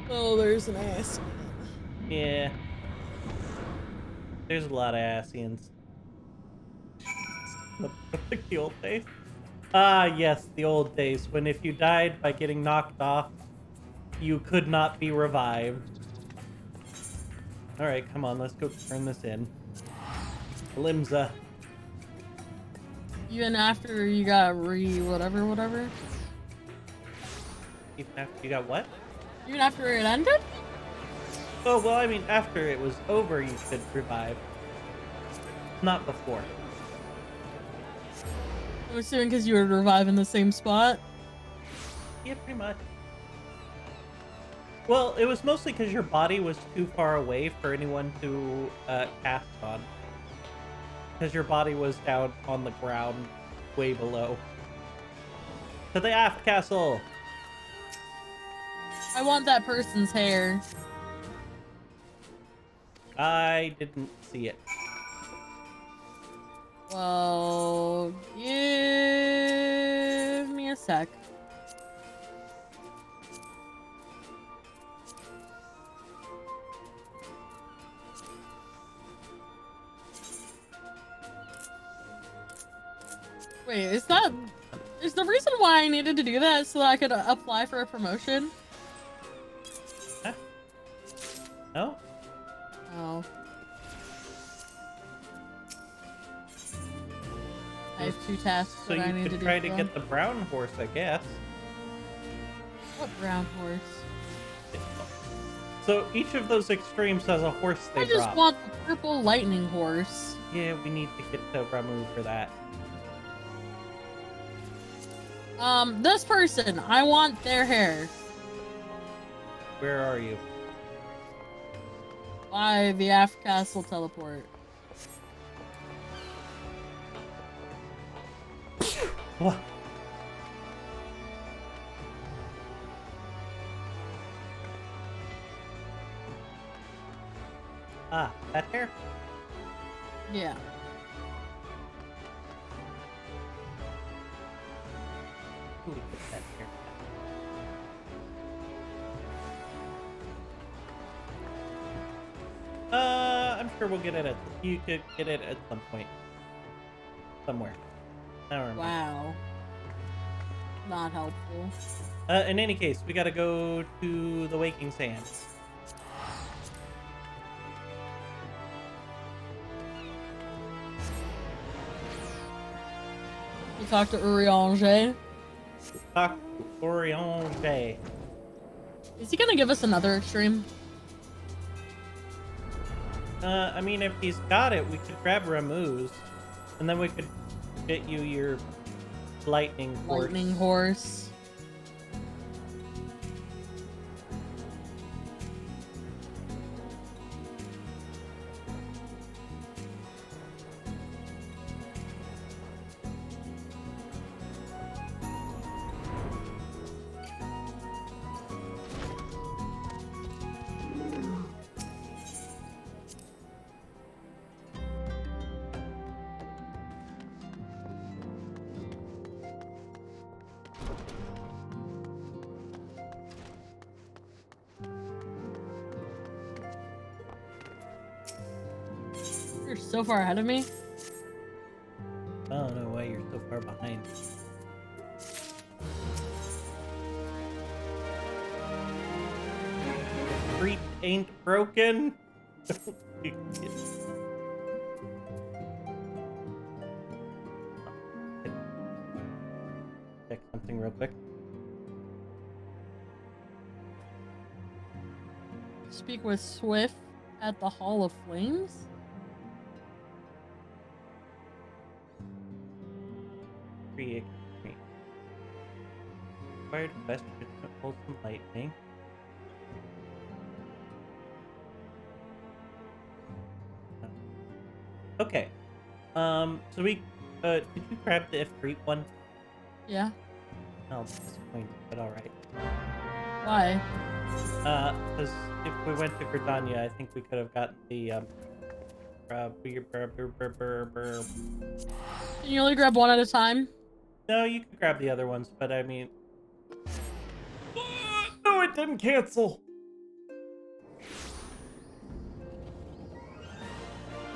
Oh, there's an ass. Yeah. There's a lot of Asians. Like the old days. Ah, yes, the old days, when if you died by getting knocked off, you could not be revived. Alright, come on, let's go turn this in. Limza. Even after you got whatever? Even after you got what? Even after it ended? Oh, well, I mean, after it was over, you could revive. Not before. I'm assuming because you were reviving the same spot? Yeah, pretty much. Well, it was mostly because your body was too far away for anyone to cast on. Because your body was down on the ground, way below. To the aft castle! I want that person's hair. I didn't see it. Well, give me a sec. Wait, is the reason why I needed to do that so that I could apply for a promotion? Huh? No? Oh. I have 2 tasks So that I you need to could do. try for to them. get the brown horse, I guess. What brown horse? So each of those extremes has a horse they I just drop. want the purple lightning horse. Yeah, we need to get to Ramu for that. This person, I want their hair. Where are you? By the aft castle teleport. What? Ah, that hair? Yeah. Ooh, get that hair. I'm sure we'll get it you could get it at some point. somewhere. I don't remember. Wow. Not helpful. In any case, we gotta go to the Waking Sands. You talk to Urianger. Talk to Orion. Is he gonna give us another extreme? I mean, if he's got it, we could grab Ramuz, and then we could get you your lightning horse. Lightning horse. You're so far ahead of me. I don't know why you're so far behind. Street ain't broken. Check something real quick. Speak with Swift at the Hall of Flames. Required best judgment, hold some lightning. Okay. So we did you grab the F3 one? Yeah. No, it's disappointing, but alright. Why? Because if we went to Gridania, I think we could have gotten the Can you only grab one at a time? No, you could grab the other ones, but I mean... No, it didn't cancel!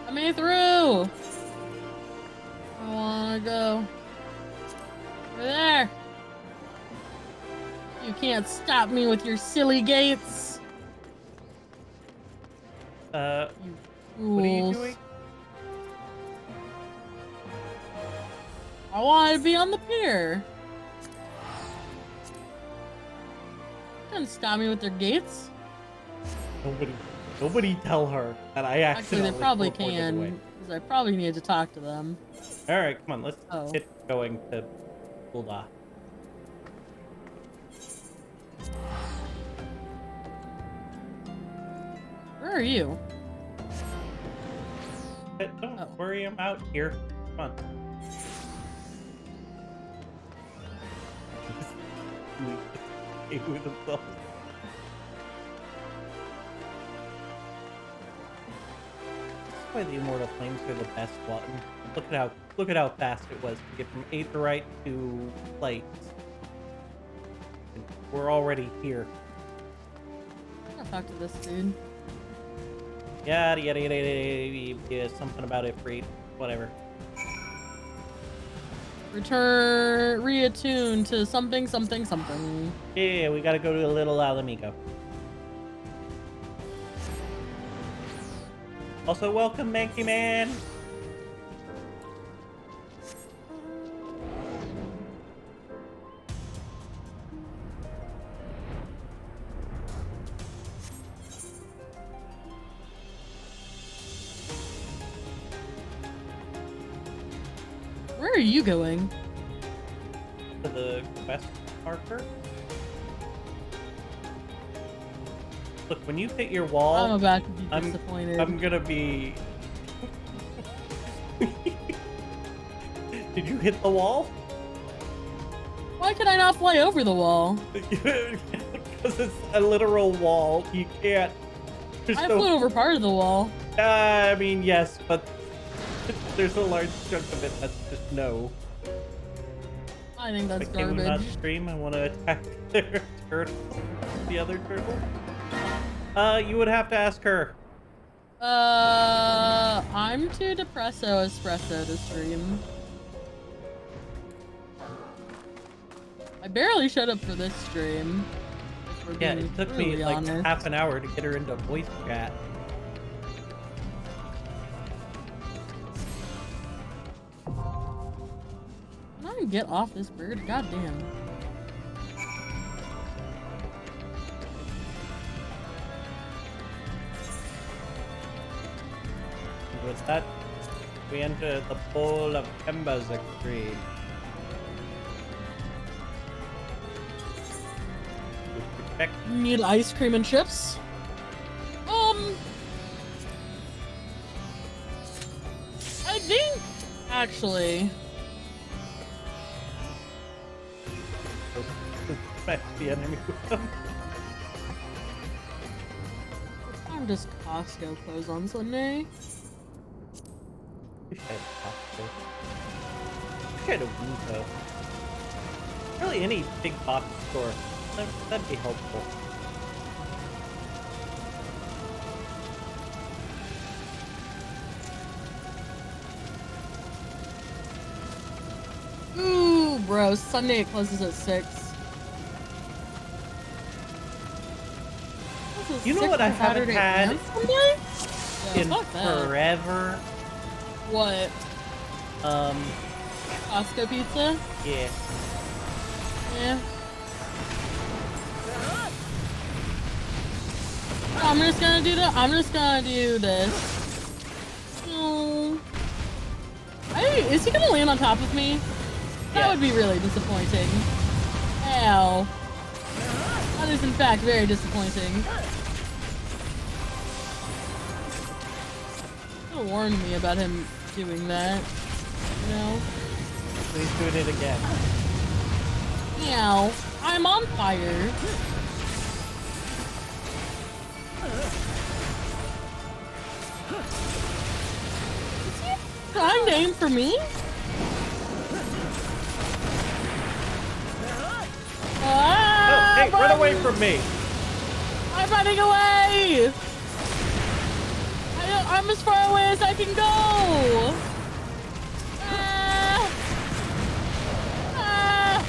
Let me through! I wanna go. Over there! You can't stop me with your silly gates! You fools. What are you doing? I wanted to be on the pier. Couldn't stop me with their gates. Nobody tell her that I Actually, accidentally they probably teleported away. can, because I probably need to talk to them. Alright, come on, let's Oh. get going to Ulda. Where are you? Don't Oh. worry, I'm out here. Come on. With himself. That's why the Immortal Flames are the best one. Look at how fast it was to get from Aetheryte to Light. And we're already here. I'm gonna talk to this dude. Yada yada yada yada, yeah, something about it free. Whatever. Reattune to something, something, something. Yeah, we gotta go to a little Alamigo. Also, welcome, Manky Man. Where are you going? To the quest marker. Look, when you hit your wall, I'm about to be disappointed. I'm gonna be. Did you hit the wall? Why could I not fly over the wall? Because it's a literal wall. You can't. There's I no. flew over part of the wall. I mean, yes, but there's a large chunk of it that's just no. I think that's Like, can we not garbage. stream? I want to attack their turtle. The other turtle. You would have to ask her. I'm too depresso espresso to stream. I barely showed up for this stream. If we're Yeah, being it took me brutally like honest. half an hour to get her into voice chat. Can I get off this bird? God damn. With that, we enter the bowl of Ember's Extreme. Need ice cream and chips? I think, actually, Smash the enemy with them. what time does Costco close on Sunday? Wish I had Costco. Wish I had a Winco. Really, any big box store. That'd be helpful. Ooh, bro, Sunday it closes at 6. This is You know 6 what I on haven't Saturday had and Sunday? Yeah, in fuck that. forever? What? Costco pizza? Yeah. Yeah. I'm just gonna do that. I'm just gonna do this. Oh. Hey, is he gonna land on top of me? That Yes. would be really disappointing. Ow. That is in fact very disappointing. Should have warned me about him doing that. You know? Please do it again. Ow. I'm on fire. Time to aim for me? Oh, hey, run away from me! I'm running away! I'm as far away as I can go! Ah! Ah!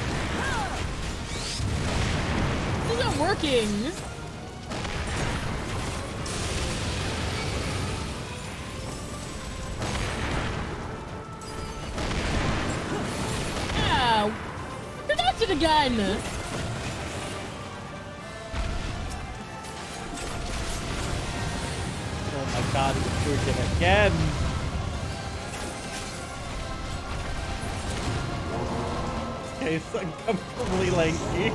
This isn't working! Ow! You're not it again! Oh my god, he's doing it again! Okay, it's uncomfortably lanky.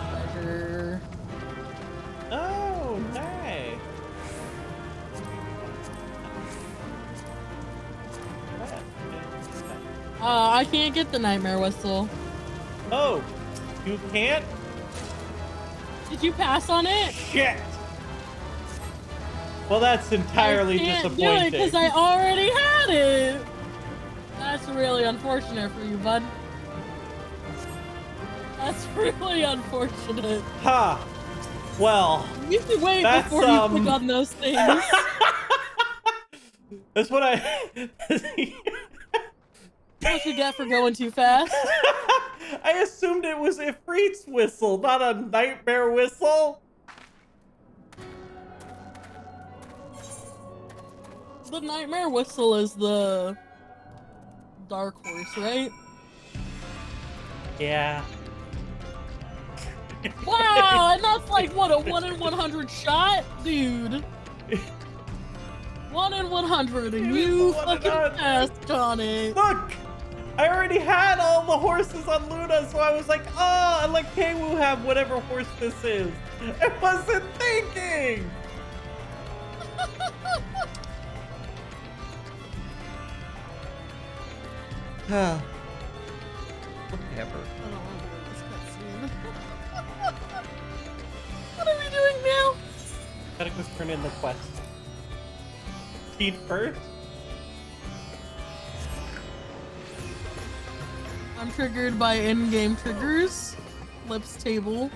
Pleasure. Oh, nice! I can't get the nightmare whistle. Oh, you can't? Did you pass on it? Shit! Well, that's entirely I can't disappointing. do it because I already had it. That's really unfortunate for you, bud. That's really unfortunate. Ha! Well, You should wait That's, before you click on those things. that's what I... What you get for going too fast? I assumed it was Ifrit's whistle, not a nightmare whistle. The nightmare whistle is the dark horse, right? Yeah. Wow, and that's like what, a 1 in 100 shot, dude. 1 in 100, and It is you the 1 in fucking 100. passed on it. Look! I already had all the horses on Luna, so I was like, oh, I let Kwu have whatever horse this is. I wasn't thinking! Whatever. I don't want to do this cutscene. What are we doing now? Gotta go turn in the quest. Feed first? I'm triggered by in-game triggers. Lips table.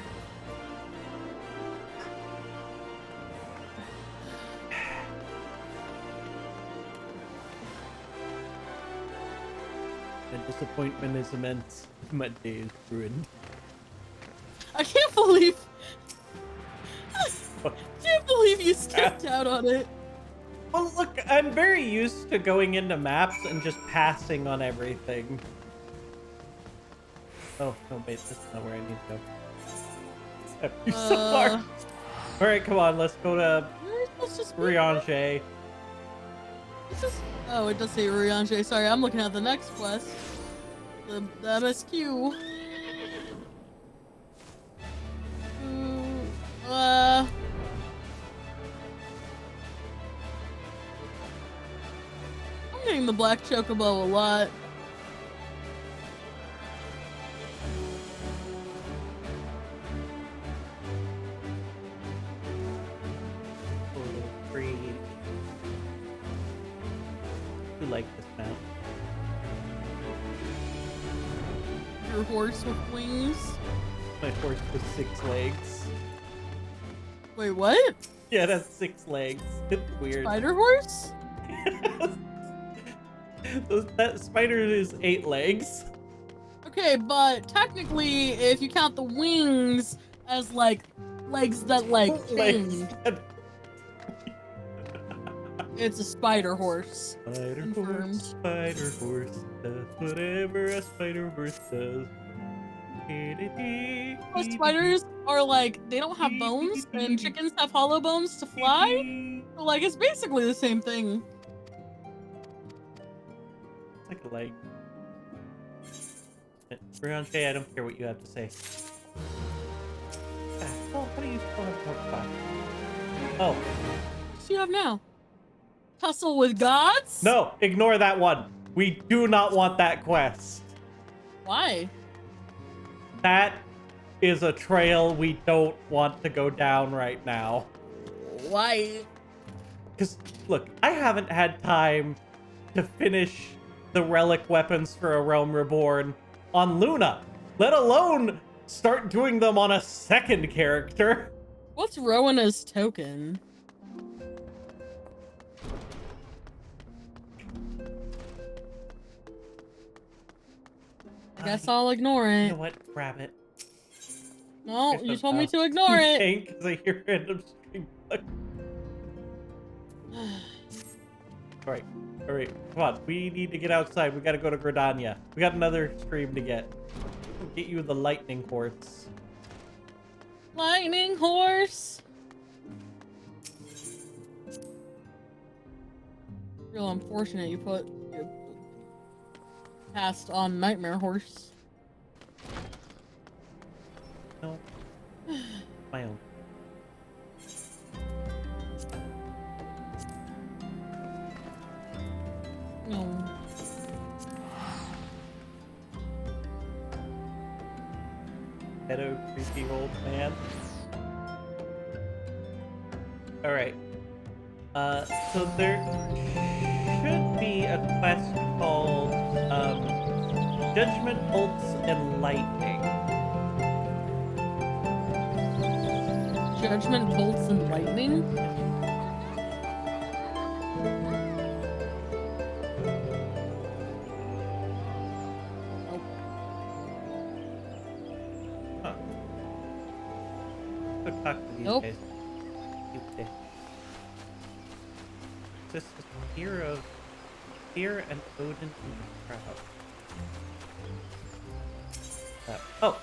My disappointment is immense. My day is ruined. I can't believe. Can't believe you skipped out on it. Well, look, I'm very used to going into maps and just passing on everything. Oh, no, wait, that's not where I need to go. You're so far. Alright, come on, let's go to Riange. Oh, it does say Riange. Sorry, I'm looking at the next quest. The MSQ. I'm getting the black chocobo a lot. Free. You like this map? Your horse with wings. My horse with 6 legs. Wait, what? Yeah, it has 6 legs. It's weird. Spider horse? That spider is 8 legs. Okay, but technically, if you count the wings as like legs that like Legs. thing, it's a spider horse. Spider Confirmed. horse, spider horse does whatever a spider horse does. Most spiders are like, they don't have bones, and chickens have hollow bones to fly. So, like, it's basically the same thing. It's like a leg. Rianche, I don't care what you have to say. Oh, what do you still have more fun? Oh. What do you have now? Tussle with gods? No, ignore that one. We do not want that quest. Why? That is a trail we don't want to go down right now. Why? Because, look, I haven't had time to finish the relic weapons for A Realm Reborn on Luna, let alone start doing them on a second character. What's Rowena's token? I guess I'll ignore You it. know what? Grab it. No, you told me to ignore it. Because I hear random stream. Alright, alright. Come on, we need to get outside. We gotta go to Gridania. We got another stream to get. We'll get you the lightning quartz. Lightning horse. Real unfortunate you put your cast on Nightmare Horse. No. My own. No. Pedo creepy old man. Alright. So there should be a quest called Judgment Bolts and Lightning. Judgment bolts and lightning? Nope. Huh. Go talk to these Nope. guys. You bitch. This is Fear and Odin in the crowd. Oh!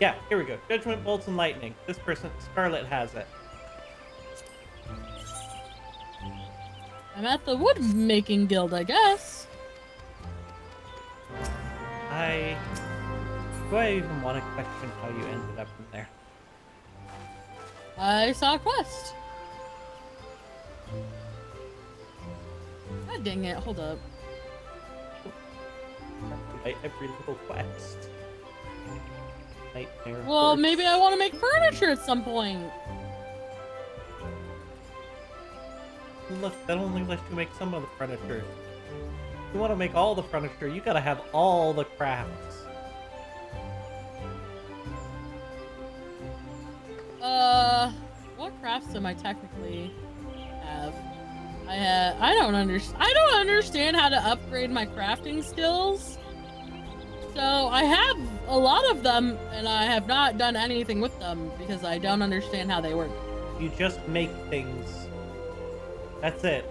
Yeah, here we go. Judgment Bolts and Lightning. This person, Scarlet, has it. I'm at the wood making guild, I guess. Do I even want to question how you ended up in there? I saw a quest. God dang it, hold up. Every little quest. Nightmare. Well, horse. maybe I want to make furniture at some point. Look, that only lets you make some of the furniture. If you want to make all the furniture, you gotta have all the crafts. What crafts am I technically have? I don't understand how to upgrade my crafting skills. So I have a lot of them, and I have not done anything with them because I don't understand how they work. You just make things. That's it.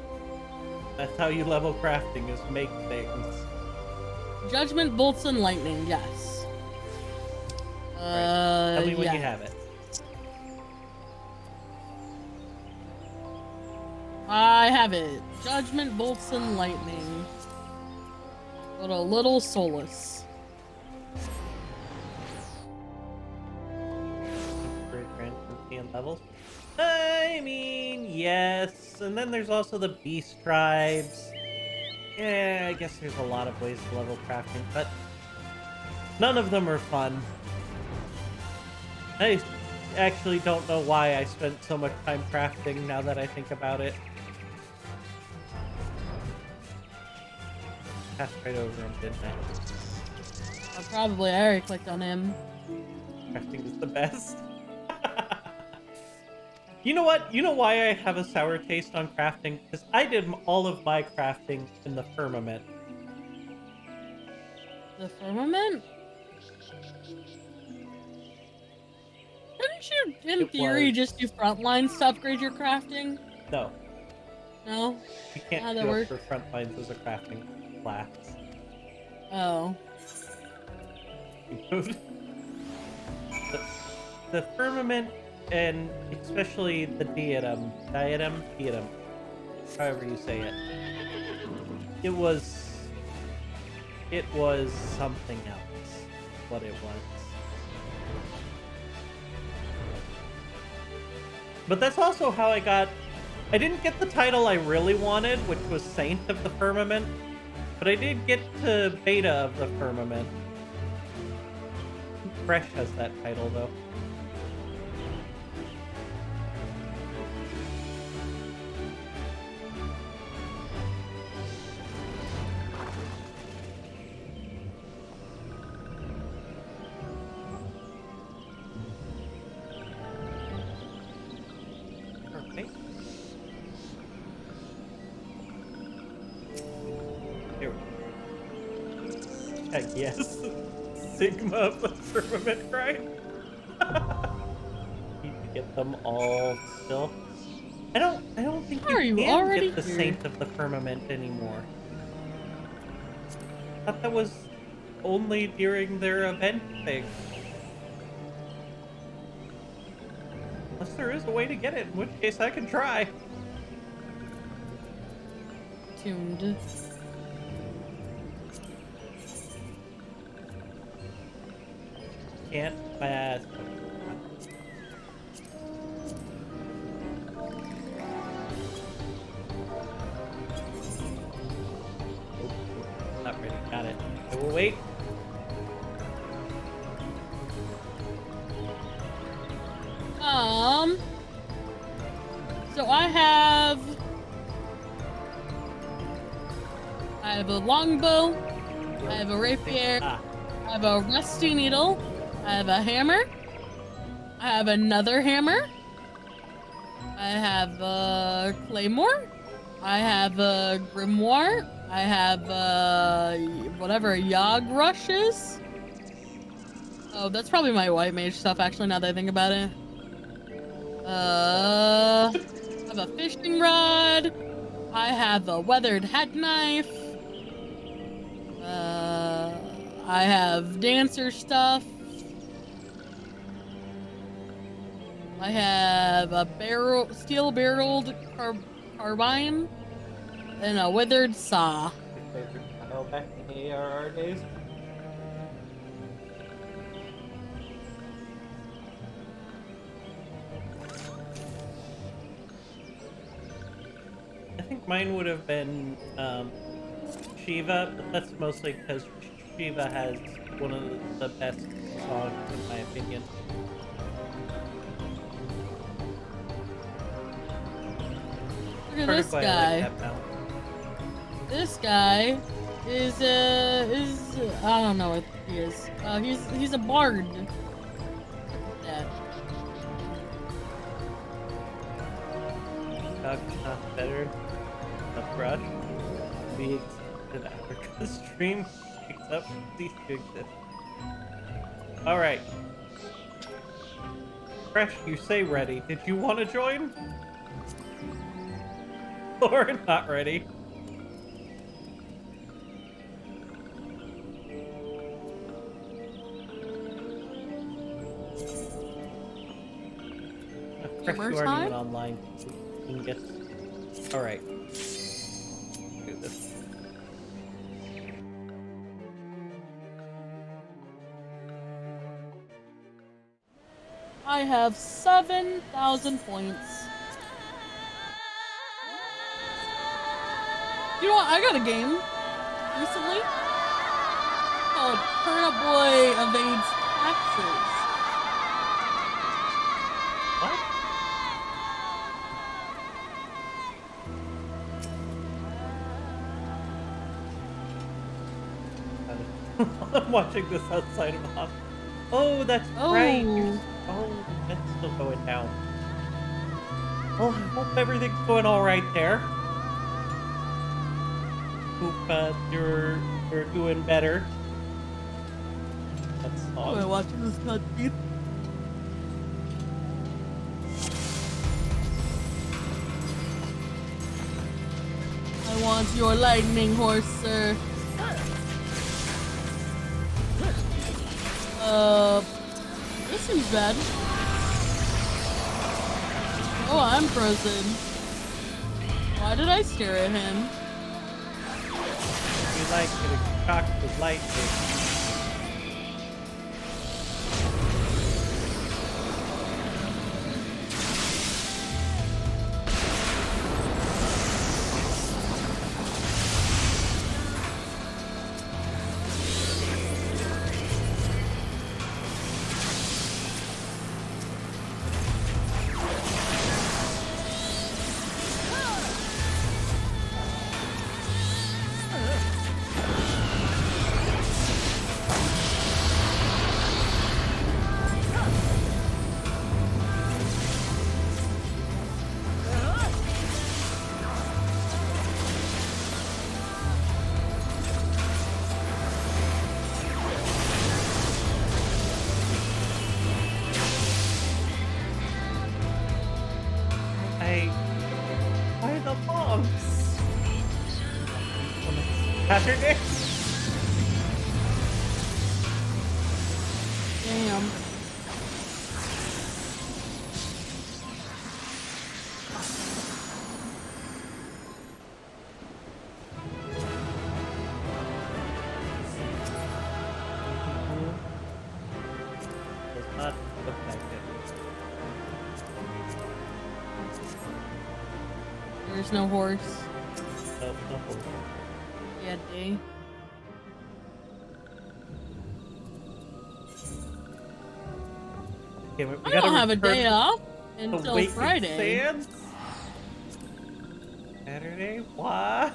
That's how you level crafting, is make things. Judgment, bolts, and lightning, yes. Right. Tell me when yeah. you have it. I have it. Judgment, bolts, and lightning. But a little solace. And levels. I mean, yes. And then there's also the beast tribes. Yeah, I guess there's a lot of ways to level crafting, but none of them are fun. I actually don't know why I spent so much time crafting now that I think about it. Passed right over him, didn't I? I already clicked on him. Crafting is the best. You know what? You know why I have a sour taste on crafting? Because I did all of my crafting in the firmament. The firmament? Couldn't you, in theory, just do frontlines to upgrade your crafting? No. No? You can't How'd that do it work? for front lines as a crafting class. Oh. The firmament, and especially the diadem, however you say it. It was something else, what it was. But that's also how I didn't get the title I really wanted, which was Saint of the Firmament, but I did get to Beta of the Firmament. Fresh has that title, though. Okay. Here we go. Heck yes. Sigma of the Firmament Grind. Need to get them all still. I don't think Are you you can already get the here? Saint of the Firmament anymore. I thought that was only during their event thing. Unless there is a way to get it, in which case I can try. Tuned. Can't. My ass. Not ready. Got it. I will wait. So I have a longbow, I have a rapier, Ah, I have a rusty needle, I have a hammer, I have another hammer, I have a claymore, I have a grimoire, I have whatever a yog rush is. Oh, that's probably my white mage stuff, actually, now that I think about it. I have a fishing rod. I have a weathered head knife. I have dancer stuff. I have a steel-barreled carbine and a withered saw. my favorite style back in the ARR days. I think mine would have been Shiva, but that's mostly because Shiva has one of the best songs, in my opinion. Look at Sort this of why I guy. like that balance. This guy is I don't know what he is. He's a bard. Look at that. Dog's not better. rush. We existed after the stream picks up cease to exist. Alright. Fresh, you say ready. Did you want to join? Or not ready? Fresh, you Gamer aren't time? even online. You can get... Alright. Do this. I have 7,000 points. You know what? I got a game recently called Perna Boy Evades Taxes. What? I'm watching this outside of the hospital. Oh, that's right. Oh, that's still going down. Well, I hope everything's going all right there. Hope you're doing better. That's Oh, am I watching this cutscene? I want your lightning horse, sir. This seems bad. Oh, I'm frozen. Why did I stare at him? You like getting shocked with lightning. Why the bombs? Saturday? Damn. Does not look like it. There's no horse. No horse. Yeah, day. Okay, we I gotta don't have a return day off to until Waking Friday. Sands? Saturday? What?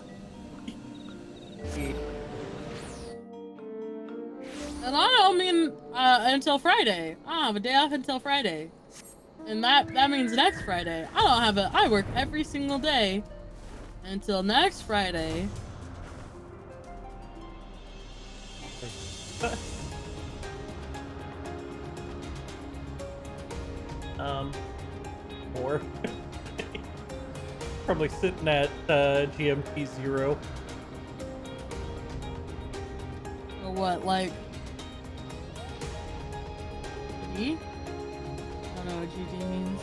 And I don't mean until Friday. I don't have a day off until Friday. And that means next Friday. I work every single day until next Friday. Or probably sitting at GMT 0. Or what, like GD? I don't know what GD means.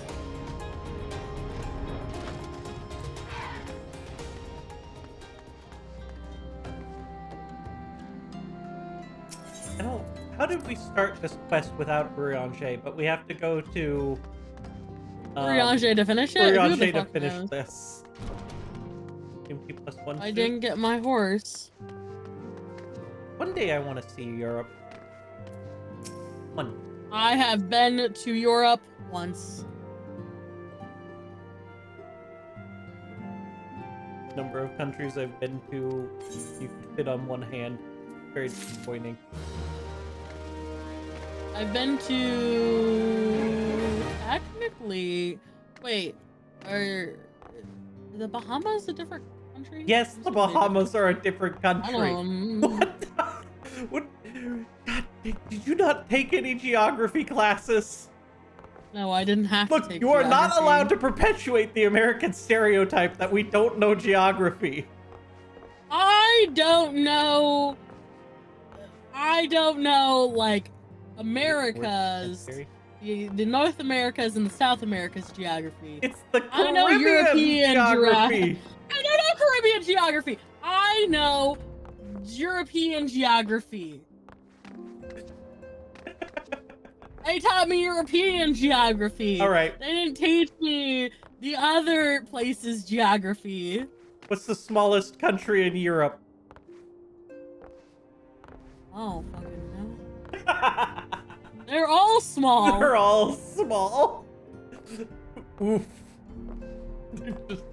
I don't. How did we start this quest without Urianger? But we have to go to Urianger to finish it? Who the Urianger to fuck finish knows? this. GMT +1. I didn't get my horse. One day I want to see Europe. One. I have been to Europe once. Number of countries I've been to, you could fit on one hand. Very disappointing. I've been to technically. Wait, are the Bahamas a different country? Yes, the Bahamas are a different country. What? What? God, did you not take any geography classes? No, I didn't have to Look, take you are not geography. allowed to perpetuate the American stereotype that we don't know geography. I don't know, like, America's, the North America's and the South America's geography. It's the I know Caribbean European geography. I don't know Caribbean geography. I know European geography. They taught me European geography. All right. They didn't teach me the other places' geography. What's the smallest country in Europe? Oh, fucking no. They're all small. They're all small. Oof.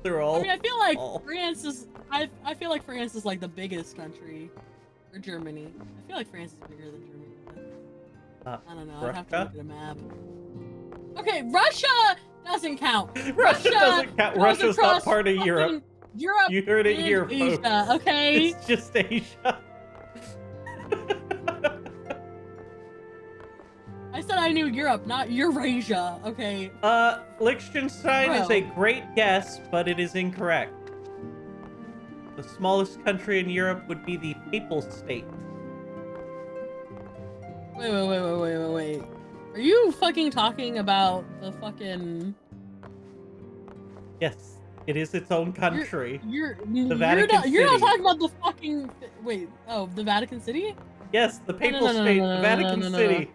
They're all. I mean, I feel like small. France is. I feel like France is like the biggest country, or Germany. I feel like France is bigger than Germany. But I don't know. I'd have to look at a map. Okay, Russia doesn't count. Russia doesn't count. goes Russia's not across part of Europe. fucking Europe. You heard it and here, Asia, folks. okay. It's just Asia. I said I knew Europe, not Eurasia. Okay. Liechtenstein is a great guess, but it is incorrect. The smallest country in Europe would be the Papal State. Wait. Are you fucking talking about the fucking... Yes, it is its own country. You're Vatican not City. talking about the fucking... Wait, oh, the Vatican City? Yes, the Papal State, the Vatican City.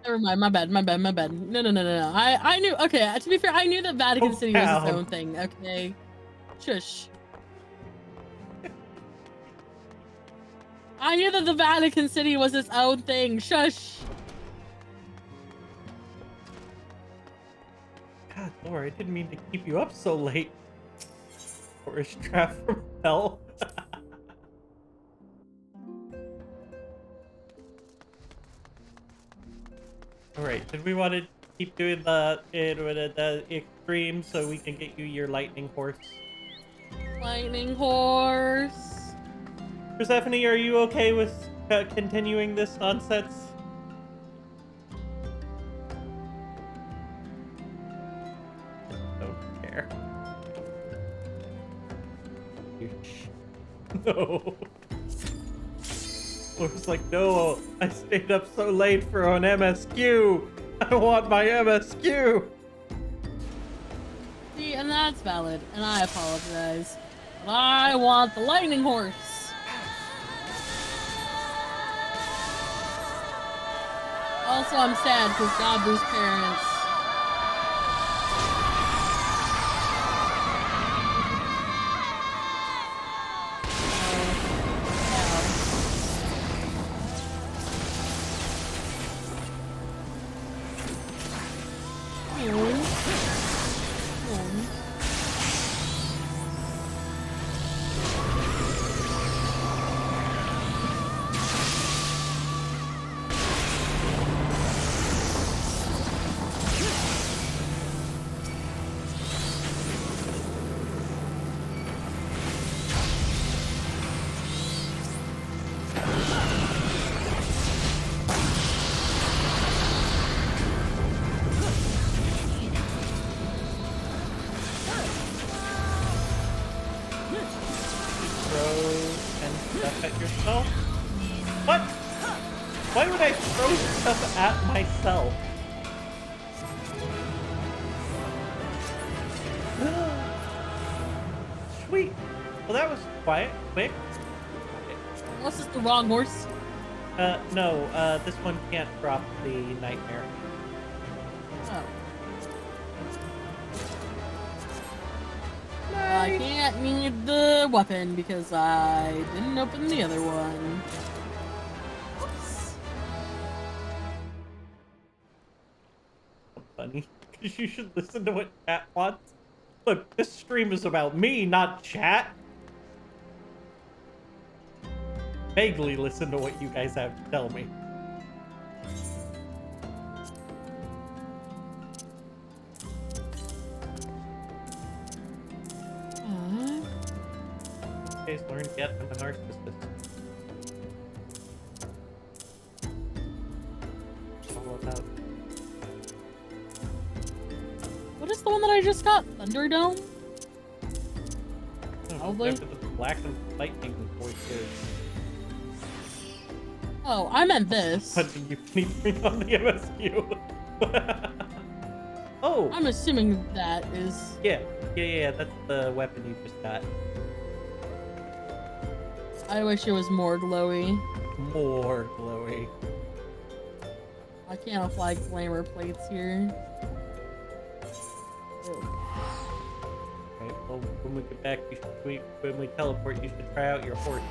Never mind, my bad. No. I knew, okay, to be fair, I knew that Vatican City was its own thing, okay? Shush. I knew that the Vatican City was its own thing, shush. God, Laura, I didn't mean to keep you up so late. Tourist trap from hell. Alright, did we want to keep doing the extreme so we can get you your lightning horse? Lightning horse. Persephone, are you okay with continuing this nonsense? Don't care. No. Laura's like, no, I stayed up so late for an MSQ. I want my MSQ. See, and that's valid, and I apologize. But I want the lightning horse. Also, I'm sad because Gabu's parents. What? Why would I throw stuff at myself? Sweet. Well, that was quick. Unless it's the wrong horse. No, this one can't drop the nightmare. Oh. I can't need the weapon because I didn't open the other one. Oops. Funny, because you should listen to what chat wants. Look, this stream is about me, not chat. Vaguely listen to what you guys have to tell me. out. What is the one that I just got? Thunderdome? Probably. Whatever the black and lightning voice is. Oh, I meant this. Punching you bring on the MSQ. Oh! I'm assuming that is... Yeah, that's the weapon you just got. I wish it was more glowy. More glowy. I can't apply glamour plates here. Ew. Right, well, when we get back, when we teleport, you should try out your horse.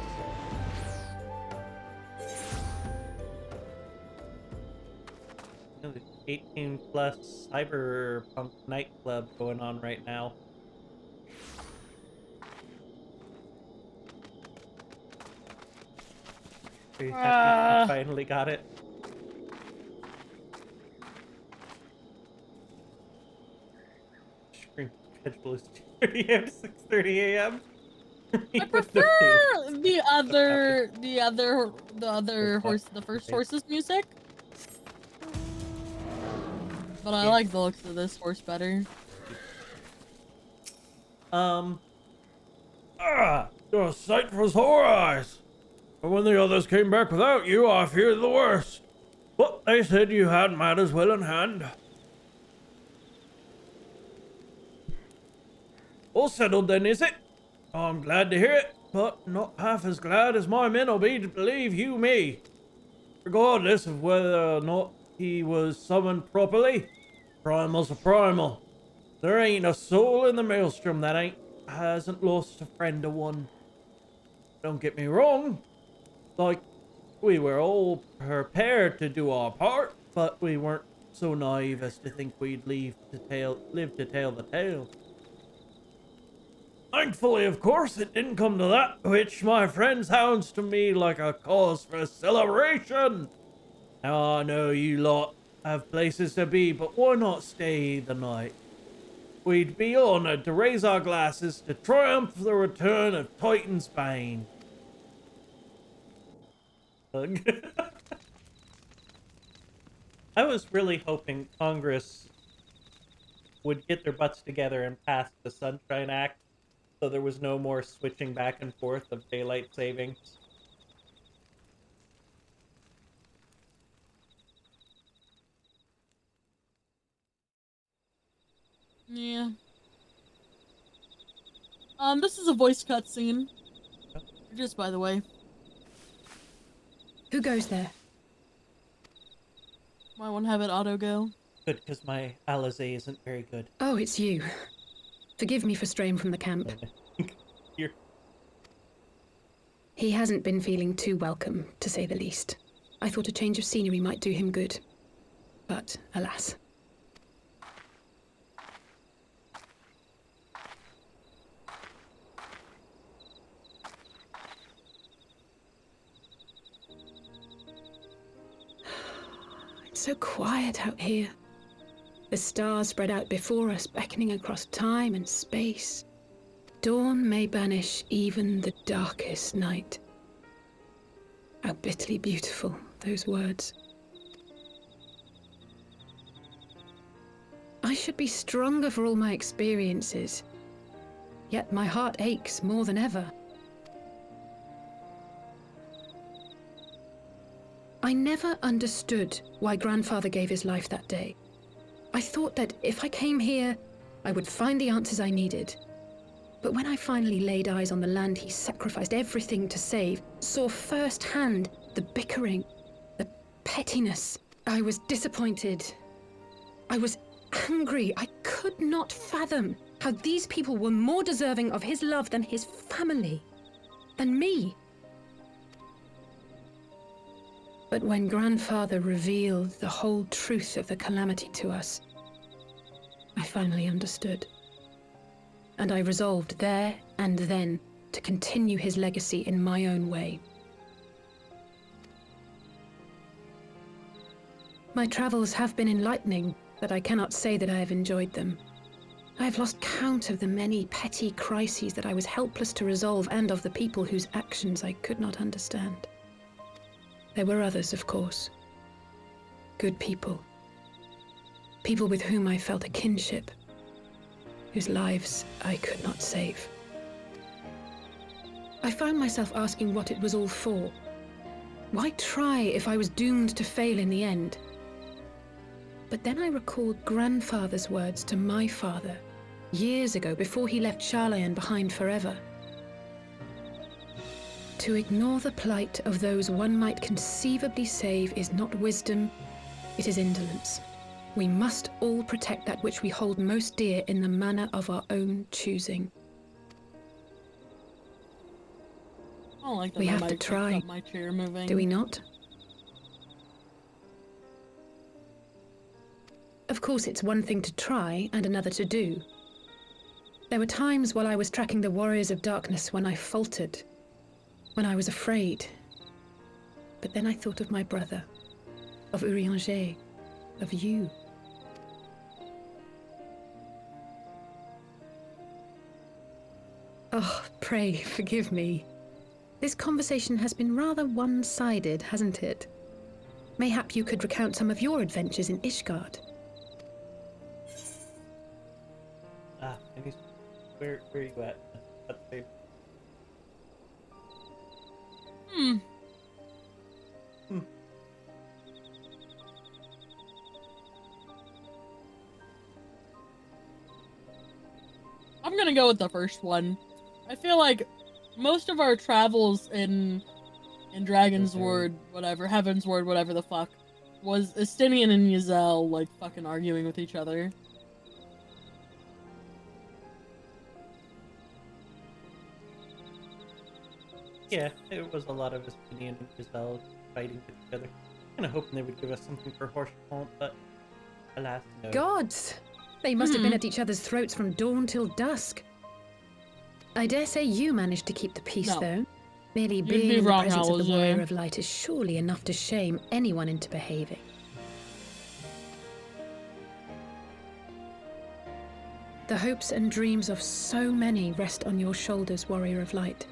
There's 18 plus cyberpunk nightclub going on right now. Are you happy you finally got it? Screen schedule is 2:30 a.m. to 6:30 a.m. I prefer the first horse's music. But I like the looks of this horse better. You're a sight for sore eyes. But when the others came back without you, I feared the worst. But they said you had matters well in hand. All settled then, is it? I'm glad to hear it, but not half as glad as my men will be to believe you me. Regardless of whether or not he was summoned properly, primal's a primal. There ain't a soul in the maelstrom that hasn't lost a friend or one. Don't get me wrong. Like, we were all prepared to do our part, but we weren't so naive as to think we'd live to tell the tale. Thankfully, of course, it didn't come to that, which my friend sounds to me like a cause for celebration. Now, I know you lot have places to be, but why not stay the night? We'd be honored to raise our glasses to triumph the return of Titan's Bane. I was really hoping Congress would get their butts together and pass the Sunshine Act so there was no more switching back and forth of daylight savings. Yeah. This is a voice cutscene. Just by the way. Who goes there? Might want to have it auto go. Good, because my Alizé isn't very good. Oh, it's you. Forgive me for straying from the camp. Here. He hasn't been feeling too welcome, to say the least. I thought a change of scenery might do him good. But, alas. It's so quiet out here. The stars spread out before us, beckoning across time and space. Dawn may banish even the darkest night. How bitterly beautiful, those words. I should be stronger for all my experiences, yet my heart aches more than ever. I never understood why Grandfather gave his life that day. I thought that if I came here, I would find the answers I needed. But when I finally laid eyes on the land he sacrificed everything to save, saw firsthand the bickering, the pettiness, I was disappointed. I was angry. I could not fathom how these people were more deserving of his love than his family, than me. But when Grandfather revealed the whole truth of the calamity to us, I finally understood. And I resolved there and then to continue his legacy in my own way. My travels have been enlightening, but I cannot say that I have enjoyed them. I have lost count of the many petty crises that I was helpless to resolve and of the people whose actions I could not understand. There were others, of course. good people. People with whom I felt a kinship, whose lives I could not save. I found myself asking what it was all for. Why try if I was doomed to fail in the end? But then I recalled grandfather's words to my father, years ago before he left Charlayan behind forever. To ignore the plight of those one might conceivably save is not wisdom, it is indolence. We must all protect that which we hold most dear in the manner of our own choosing. I don't like that We my have to mic picks try. up my chair moving. Do we not? Of course, it's one thing to try and another to do. There were times while I was tracking the Warriors of Darkness when I faltered, when I was afraid. But then I thought of my brother, of Urianger, of you. Oh, pray forgive me. This conversation has been rather one-sided, hasn't it? Mayhap you could recount some of your adventures in Ishgard. And he's, where are you at? At the I'm gonna go with the first one. I feel like most of our travels in Dragonsward, whatever, Heavensward, whatever the fuck, was Estinian and Yazel, like, fucking arguing with each other. Yeah, it was a lot of Estinian and Giselle fighting with each other. Kind of hoping they would give us something for Horsefront, but alas, no. Gods! They must have been at each other's throats from dawn till dusk. I dare say you managed to keep the peace, No. though. Merely You'd being be in the wrong, presence of the Warrior Howzer. of Light is surely enough to shame anyone into behaving. The hopes and dreams of so many rest on your shoulders, Warrior of Light.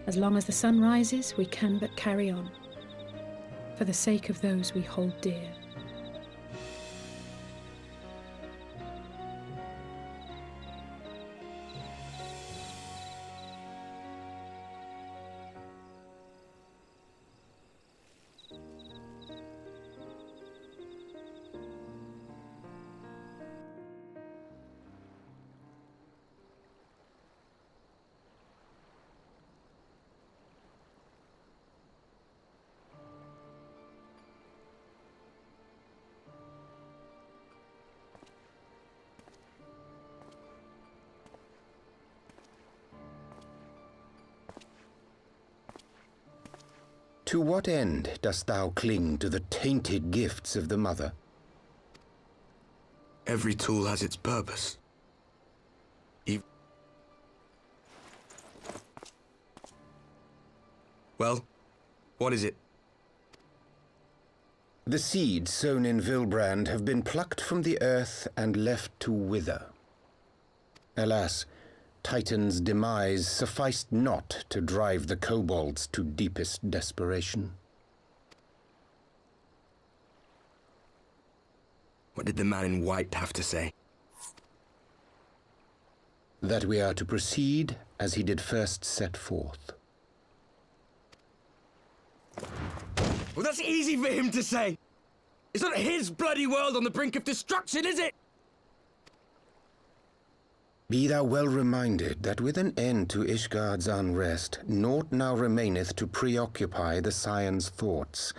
As long as the sun rises, we can but carry on, for the sake of those we hold dear. To what end dost thou cling to the tainted gifts of the Mother? Every tool has its purpose. Well, what is it? The seeds sown in Vilbrand have been plucked from the earth and left to wither. Alas, Titan's demise sufficed not to drive the kobolds to deepest desperation. What did the man in white have to say? That we are to proceed as he did first set forth. Well, that's easy for him to say! It's not his bloody world on the brink of destruction, is it? Be thou well reminded that with an end to Ishgard's unrest, naught now remaineth to preoccupy the Scion's thoughts,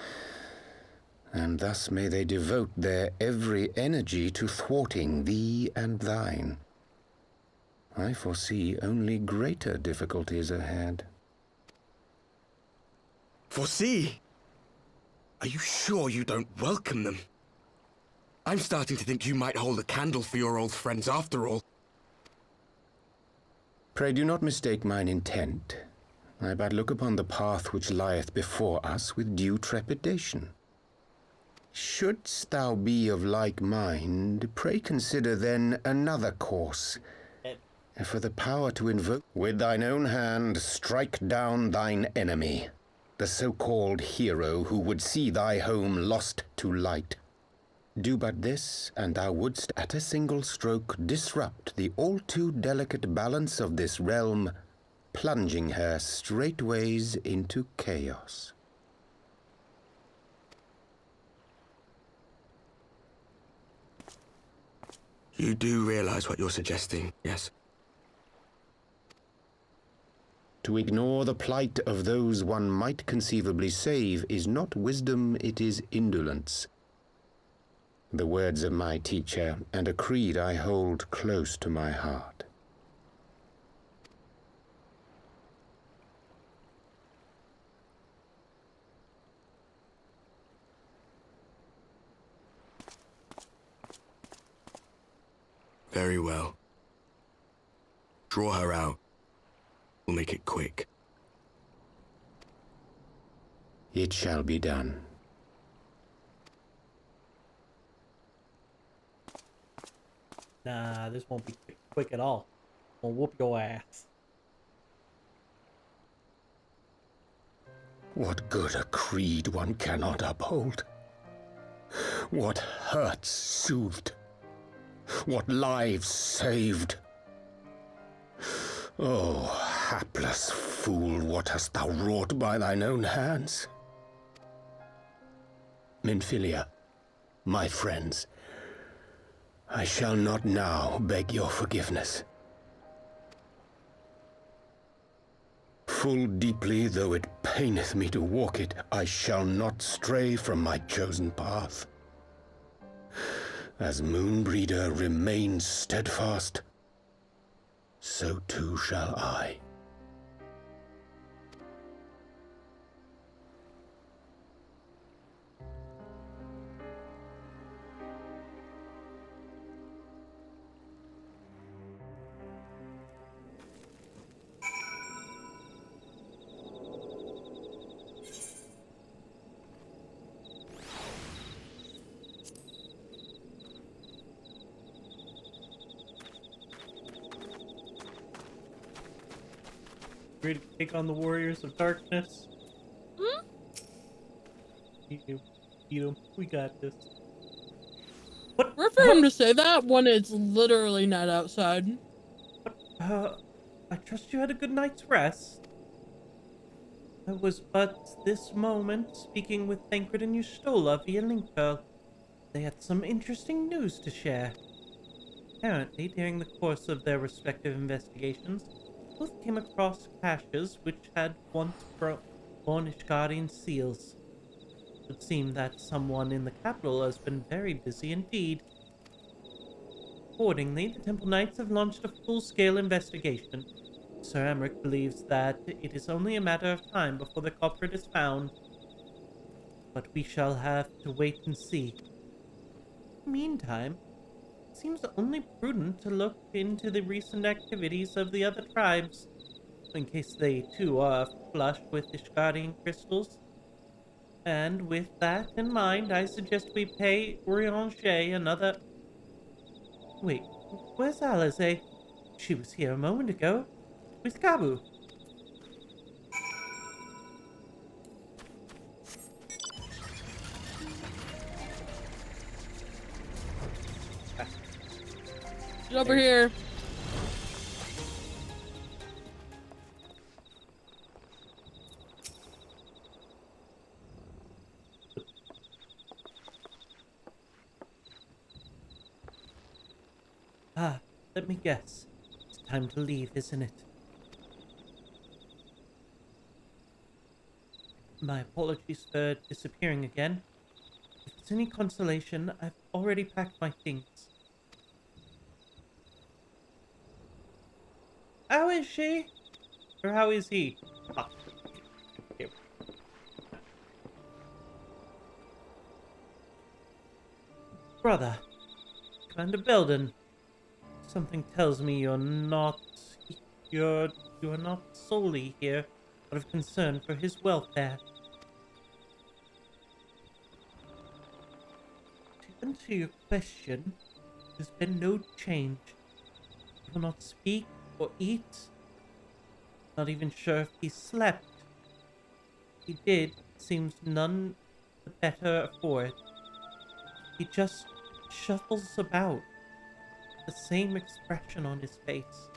and thus may they devote their every energy to thwarting thee and thine. I foresee only greater difficulties ahead. Foresee? Are you sure you don't welcome them? I'm starting to think you might hold a candle for your old friends after all. Pray do not mistake mine intent. I but look upon the path which lieth before us with due trepidation. Shouldst thou be of like mind, pray consider then another course. For the power to invoke with thine own hand, strike down thine enemy, the so-called hero who would see thy home lost to light. Do but this, and thou wouldst at a single stroke disrupt the all-too-delicate balance of this realm, plunging her straightways into chaos. You do realize what you're suggesting, yes? To ignore the plight of those one might conceivably save is not wisdom, it is indolence. The words of my teacher, and a creed I hold close to my heart. Very well. Draw her out. We'll make it quick. It shall be done. Nah, this won't be quick at all. I'll whoop your ass. What good a creed one cannot uphold? What hurts soothed? What lives saved? Oh, hapless fool, what hast thou wrought by thine own hands? Minfilia, my friends, I shall not now beg your forgiveness. Full deeply though it paineth me to walk it, I shall not stray from my chosen path. As Moonbreeder remains steadfast, so too shall I. Ready to take on the Warriors of Darkness? Hmm? You, we got this. We're for him to say that when it's literally not outside. I trust you had a good night's rest. I was but this moment speaking with Thancred and Yustola via link pearl. They had some interesting news to share. Apparently, during the course of their respective investigations, both came across caches which had once borne Ishgarian seals. It would seem that someone in the capital has been very busy indeed. Accordingly, the Temple Knights have launched a full-scale investigation. Sir Emmerich believes that it is only a matter of time before the culprit is found. But we shall have to wait and see. In the meantime, it seems only prudent to look into the recent activities of the other tribes, in case they too are flush with Ishgarian crystals. And with that in mind, I suggest we pay Urianger another... Wait, where's Alize? She was here a moment ago, with Gabu. Get over here. Let me guess. It's time to leave, isn't it? My apologies for disappearing again. If it's any consolation, I've already packed my things. How is she? Or how is he? Ah. Here. Brother, Commander Belden. Something tells me you're not solely here out of concern for his welfare. To answer your question, there's been no change. He will not speak or eat. Not even sure if he slept. he did seems none the better for it. He just shuffles about, the same expression on his face.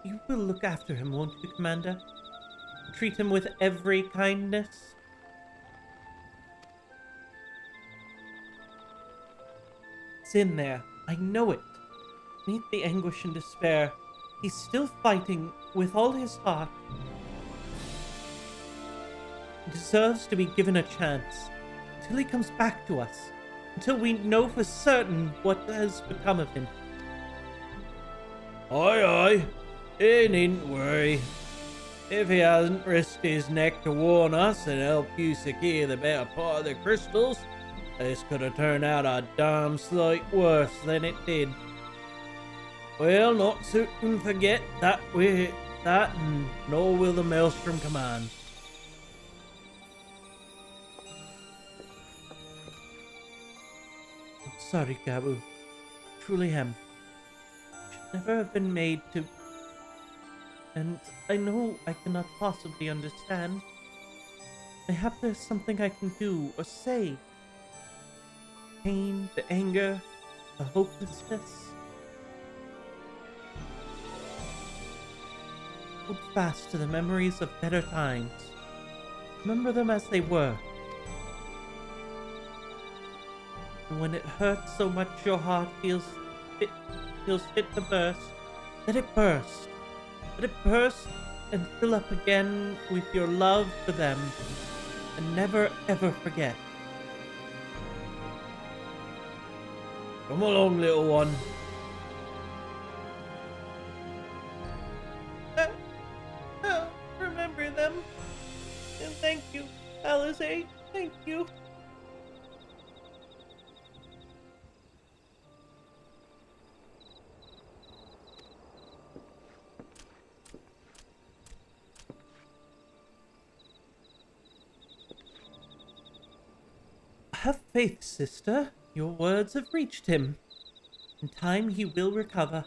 You will look after him, won't you, Commander? Treat him with every kindness? It's in there. I know it. Meet the anguish and despair. He's still fighting with all his heart. He deserves to be given a chance. Until he comes back to us. Until we know for certain what has become of him. Aye, aye. You needn't worry. If he hasn't risked his neck to warn us and help you secure the better part of the crystals, this could have turned out a damn sight worse than it did. We'll not soon forget that and nor will the Maelstrom Command. I'm sorry, Gabu. Truly am. Should never have been made to... And I know I cannot possibly understand. Mayhap there's something I can do or say. Pain, the anger, the hopelessness. Hold fast to the memories of better times. Remember them as they were. And when it hurts so much your heart feels fit to burst, let it burst. Let it burst and fill up again with your love for them, and never ever forget. Come along, little one. I'll remember them. And thank you, Alize. Thank you. Have faith, sister. Your words have reached him. In time he will recover.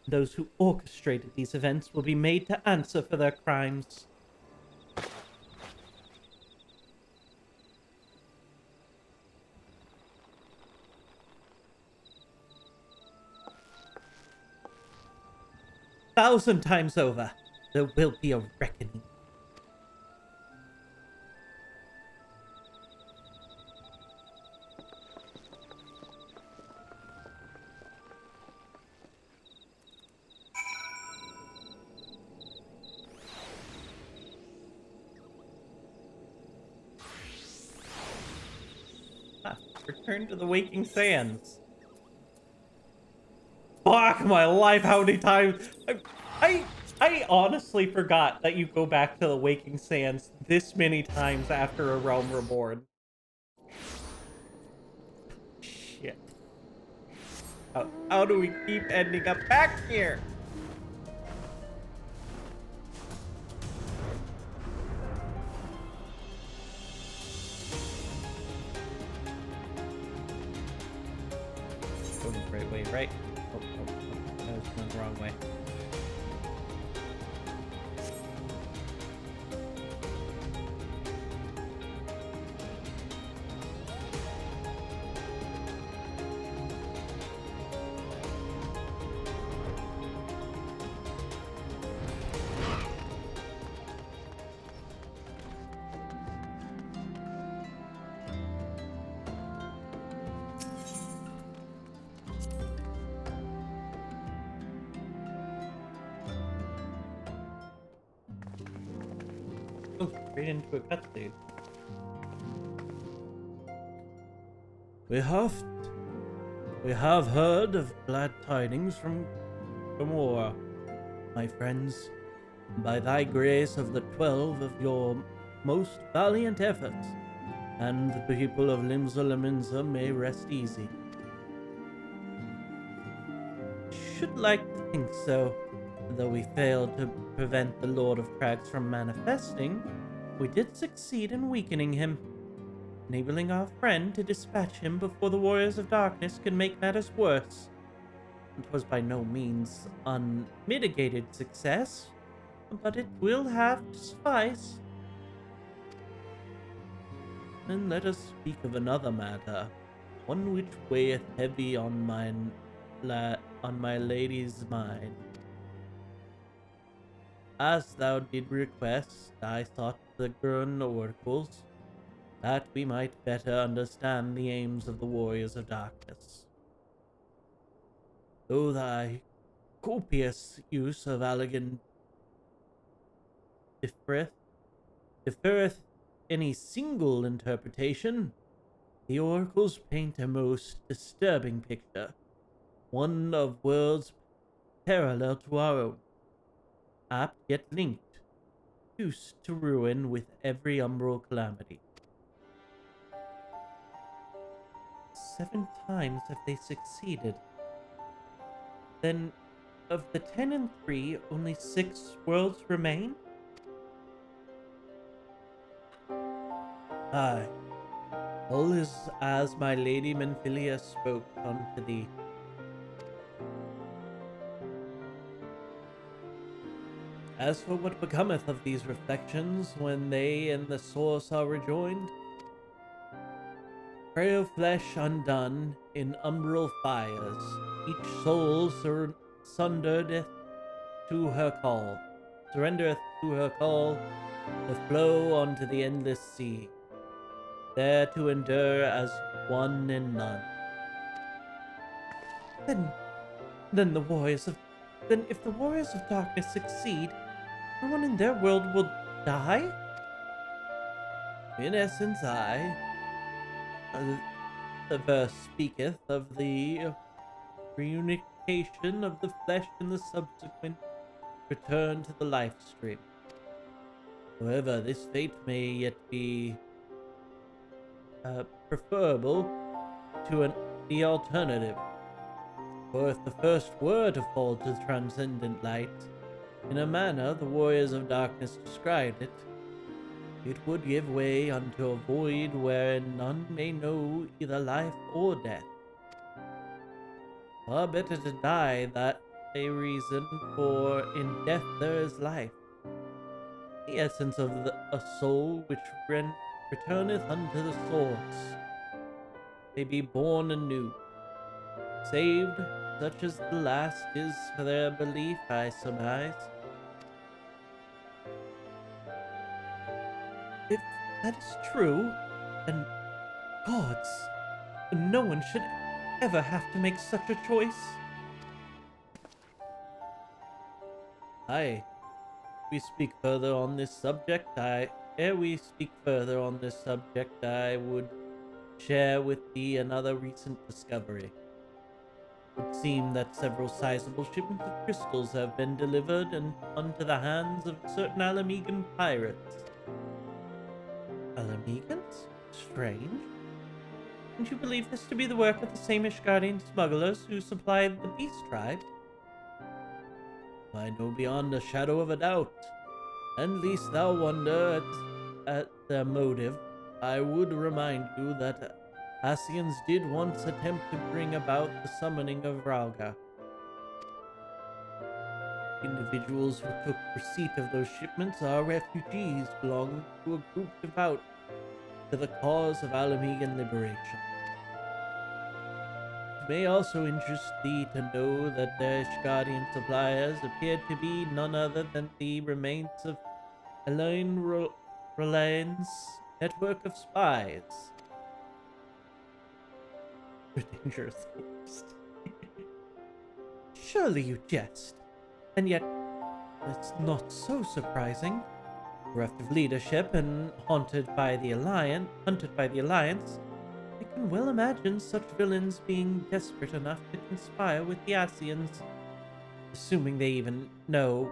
Those who orchestrated these events will be made to answer for their crimes. Thousand times over, there will be a reckoning. Return to the Waking Sands. Fuck my life, how many times... I honestly forgot that you go back to the Waking Sands this many times after A Realm Reborn. Shit. How do we keep ending up back here? Going the right way, right? Oh, I was going the wrong way. Oh, straight into a cutscene. We have heard of glad tidings from Gamora, my friends. By thy grace of the 12 of your most valiant efforts, and the people of Limsa Laminsa may rest easy. Should like to think so. Though we failed to prevent the Lord of Crags from manifesting, we did succeed in weakening him. enabling our friend to dispatch him before the Warriors of Darkness could make matters worse. It was by no means unmitigated success, but it will have to suffice. And let us speak of another matter, one which weigheth heavy on my lady's mind. As thou did request, I sought the Gurn oracles, that we might better understand the aims of the Warriors of Darkness. Though thy copious use of Allegan deferreth any single interpretation, the oracles paint a most disturbing picture, one of worlds parallel to our own, apt yet linked, used to ruin with every umbral calamity. 7 times have they succeeded. Then, of the 10 and 3, only 6 worlds remain? Aye. All is as my lady Menphilia spoke unto thee. As for what becometh of these reflections when they and the source are rejoined, frail flesh undone in umbral fires, each soul surrendereth to her call, to flow onto the endless sea, there to endure as one and none. Then if the warriors of darkness succeed, everyone in their world will die? In essence, the verse speaketh of the reunification of the flesh and the subsequent return to the life stream. However, this fate may yet be preferable to the alternative. For if the first were to fall to transcendent light, in a manner the warriors of darkness described it, it would give way unto a void wherein none may know either life or death. Far better to die that a reason, for in death there is life. The essence of a soul which returneth unto the source may be born anew, saved, such as the last is for their belief, I surmise. If that is true, then gods, no one should ever have to make such a choice. Aye. We speak further on this subject, ere we speak further on this subject, I would share with thee another recent discovery. It would seem that several sizable shipments of crystals have been delivered unto the hands of certain Alamegan pirates. Alamegans? Strange. Don't you believe this to be the work of the same Ishgardian smugglers who supplied the Beast Tribe? I know beyond a shadow of a doubt. And least thou wonder at their motive, I would remind you that Ascians did once attempt to bring about the summoning of Rauga. Individuals who took receipt of those shipments are refugees belonging to a group devout to the cause of Alamegan liberation. It may also interest thee to know that their Ishgardian suppliers appeared to be none other than the remains of Elaine Relane's network of spies. A dangerous host. Surely you jest. And yet, it's not so surprising. Bereft of leadership and hunted by the Alliance, I can well imagine such villains being desperate enough to conspire with the Ascians, assuming they even know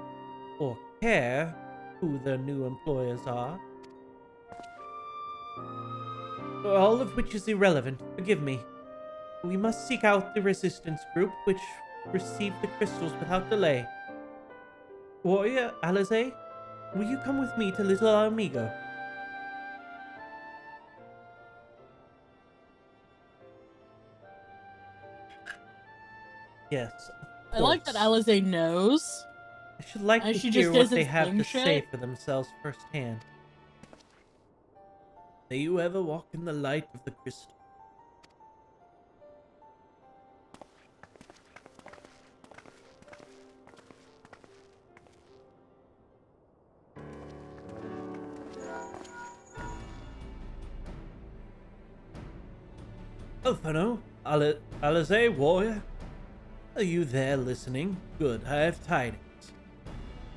or care who their new employers are. All of which is irrelevant, forgive me. We must seek out the resistance group which received the crystals without delay. Warrior Alize, will you come with me to Little Amigo? Yes, I like that Alize knows. I should like And to she hear just what does they its have to thing say shit. for themselves firsthand. May you ever walk in the light of the crystal. Alphano, Alize, warrior. Are you there listening? Good, I have tidings.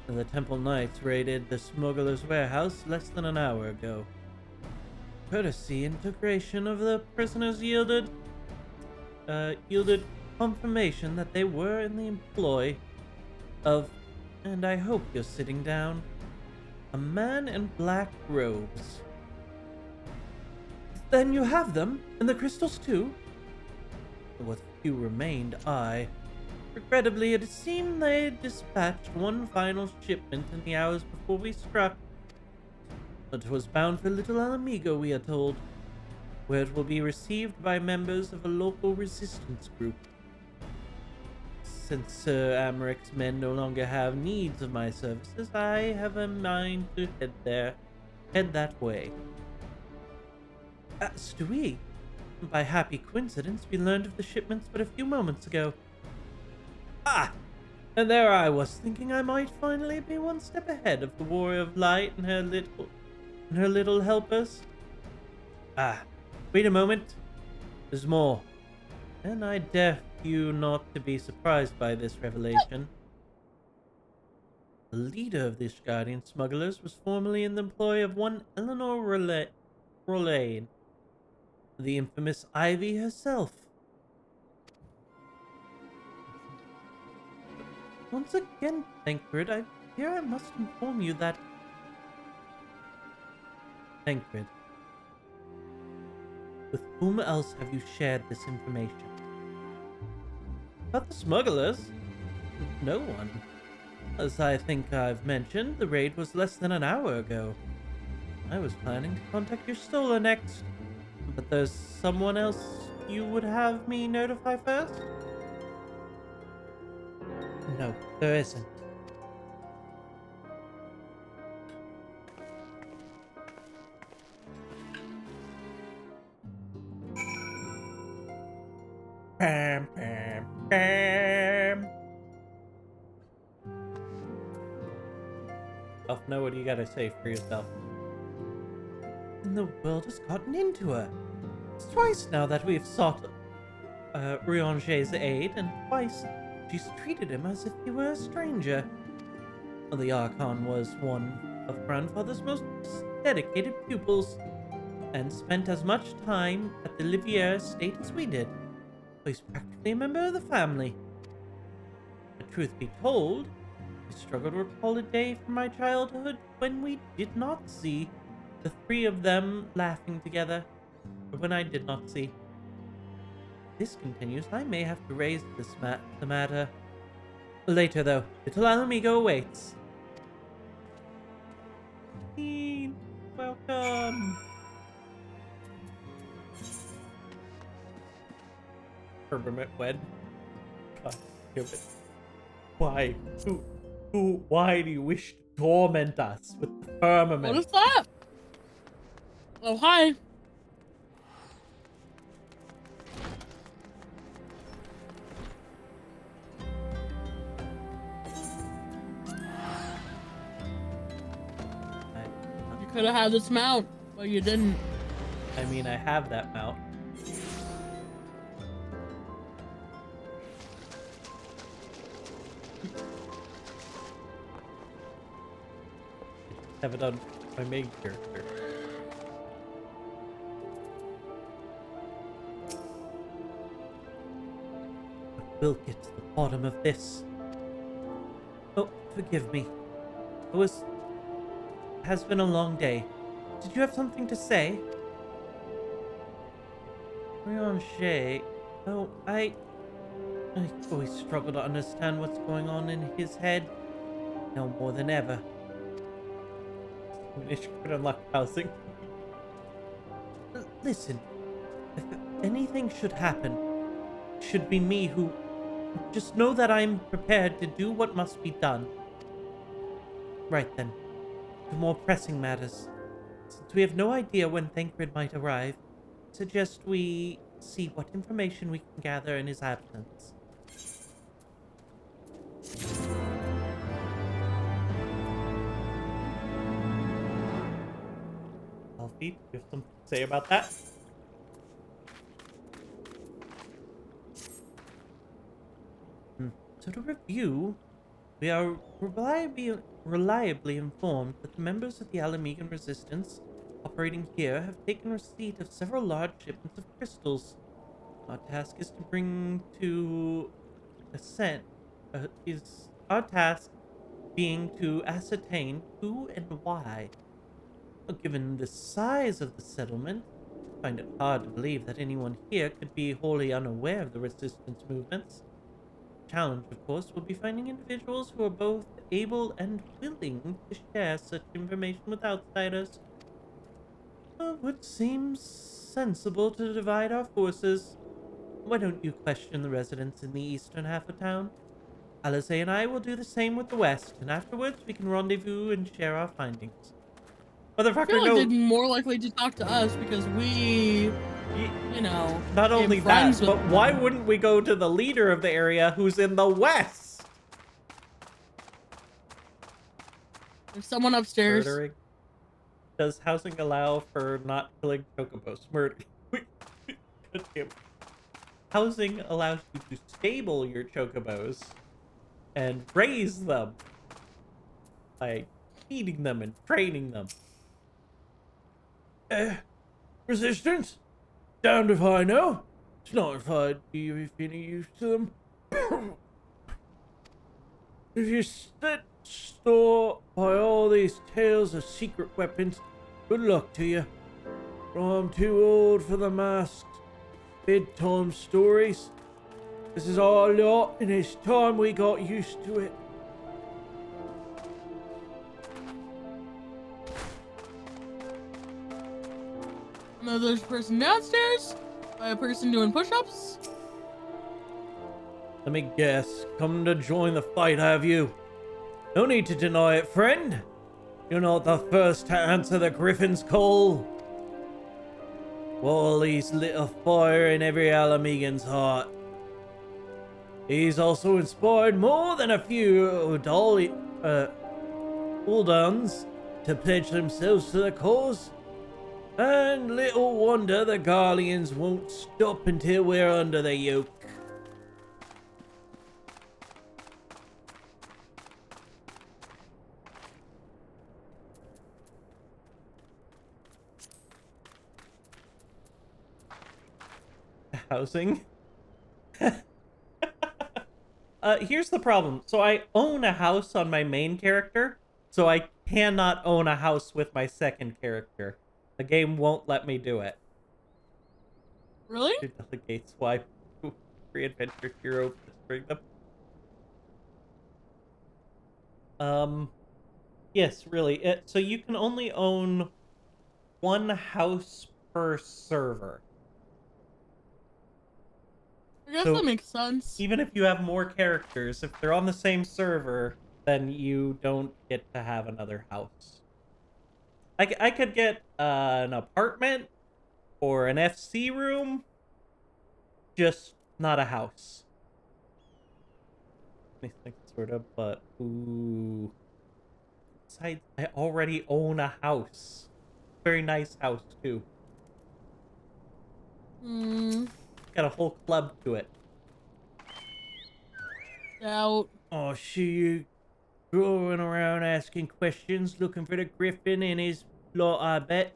The Temple Knights raided the smuggler's warehouse less than an hour ago. Courtesy integration of the prisoners yielded confirmation that they were in the employ of, and I hope you're sitting down, a man in black robes. Then you have them, and the crystals too? What few remained, regrettably, it seemed they had dispatched one final shipment in the hours before we struck. It was bound for Little Alamigo, we are told, where it will be received by members of a local resistance group. Since Sir Amaric's men no longer have needs of my services, I have a mind to head that way. As do we. By happy coincidence, we learned of the shipments but a few moments ago. Ah! And there I was, thinking I might finally be one step ahead of the Warrior of Light and her little helpers. Ah, wait a moment. There's more. And I dare you not to be surprised by this revelation. The leader of the Ishgardian smugglers was formerly in the employ of one Eleanor Rolane, the infamous Ivy herself. Once again, Tancred, I fear I must inform you that... Tancred, with whom else have you shared this information? About the smugglers? No one. As I think I've mentioned, the raid was less than an hour ago. I was planning to contact your stoler next, but there's someone else you would have me notify first? No, there isn't. Pam, pam, pam. Now what do you gotta say for yourself? And the world has gotten into her. It's twice now that we've sought Rianger's aid, and twice she's treated him as if he were a stranger. The Archon was one of Grandfather's most dedicated pupils, and spent as much time at the Liviere estate as we did. So he's practically a member of the family. But truth be told, I struggle to recall a day from my childhood when we did not see the three of them laughing together, or when I did not see. If this continues, I may have to raise the matter. Later, though. Little Alamigo awaits. Welcome. Firmament wed. God damn it. Why? Why do you wish to torment us with the firmament? What is that? Oh, hi. You could have had this mount, but you didn't. I mean, I have that mount. Have it on my main character. But we'll get to the bottom of this. Oh, forgive me. It has been a long day. Did you have something to say? Rianger. Oh, I always struggle to understand what's going on in his head. Now more than ever. She could unlock housing. Listen, if anything should happen, it should be me who Just know that I'm prepared to do what must be done. Right then, to more pressing matters. Since we have no idea when Thancred might arrive, I suggest we see what information we can gather in his absence. Alfie, do you have something to say about that? So to review, we are reliably informed that the members of the Alamegan Resistance operating here have taken receipt of several large shipments of crystals. Our task is to bring to our task being to ascertain who and why. Given the size of the settlement, I find it hard to believe that anyone here could be wholly unaware of the resistance movements. The challenge, of course, will be finding individuals who are both able and willing to share such information with outsiders. It seems sensible to divide our forces. Why don't you question the residents in the eastern half of town? Alice and I will do the same with the west, and afterwards we can rendezvous and share our findings. Motherfucker, I feel like no. they'd be more likely to talk to us because we, you know, Not only became that, friends with but them. why wouldn't we go to the leader of the area who's in the west? There's someone upstairs. Murdering. Does housing allow for not killing chocobos? Murdering. God damn. Housing allows you to stable your chocobos and raise them by feeding them and training them. Resistance? Damned if I know. It's not if I'd be of any use to them. If you set store by all these tales of secret weapons, good luck to you. I'm too old for the masked bedtime stories. This is our lot, and it's time we got used to it. No, there's a person downstairs. A person doing push-ups. Let me guess, come to join the fight, have you? No need to deny it, friend. You're not the first to answer the Griffin's call. Wally's lit a fire in every Alamegan's heart. He's also inspired more than a few Uldans to pledge themselves to the cause. And little wonder the Garleans won't stop until we're under the yoke. Housing. Here's the problem. So I own a house on my main character, so I cannot own a house with my second character. The game won't let me do it. Really? It delegates why free adventure hero bring them. Yes, really. So you can only own one house per server. I guess So, that makes sense. Even if you have more characters, if they're on the same server, then you don't get to have another house. I could get an apartment or an FC room, just not a house. I think sort of, but ooh. Besides, I already own a house. Very nice house too. Got a whole club to it. Out. Oh, see you going around asking questions, looking for the Griffin and his lot, I bet.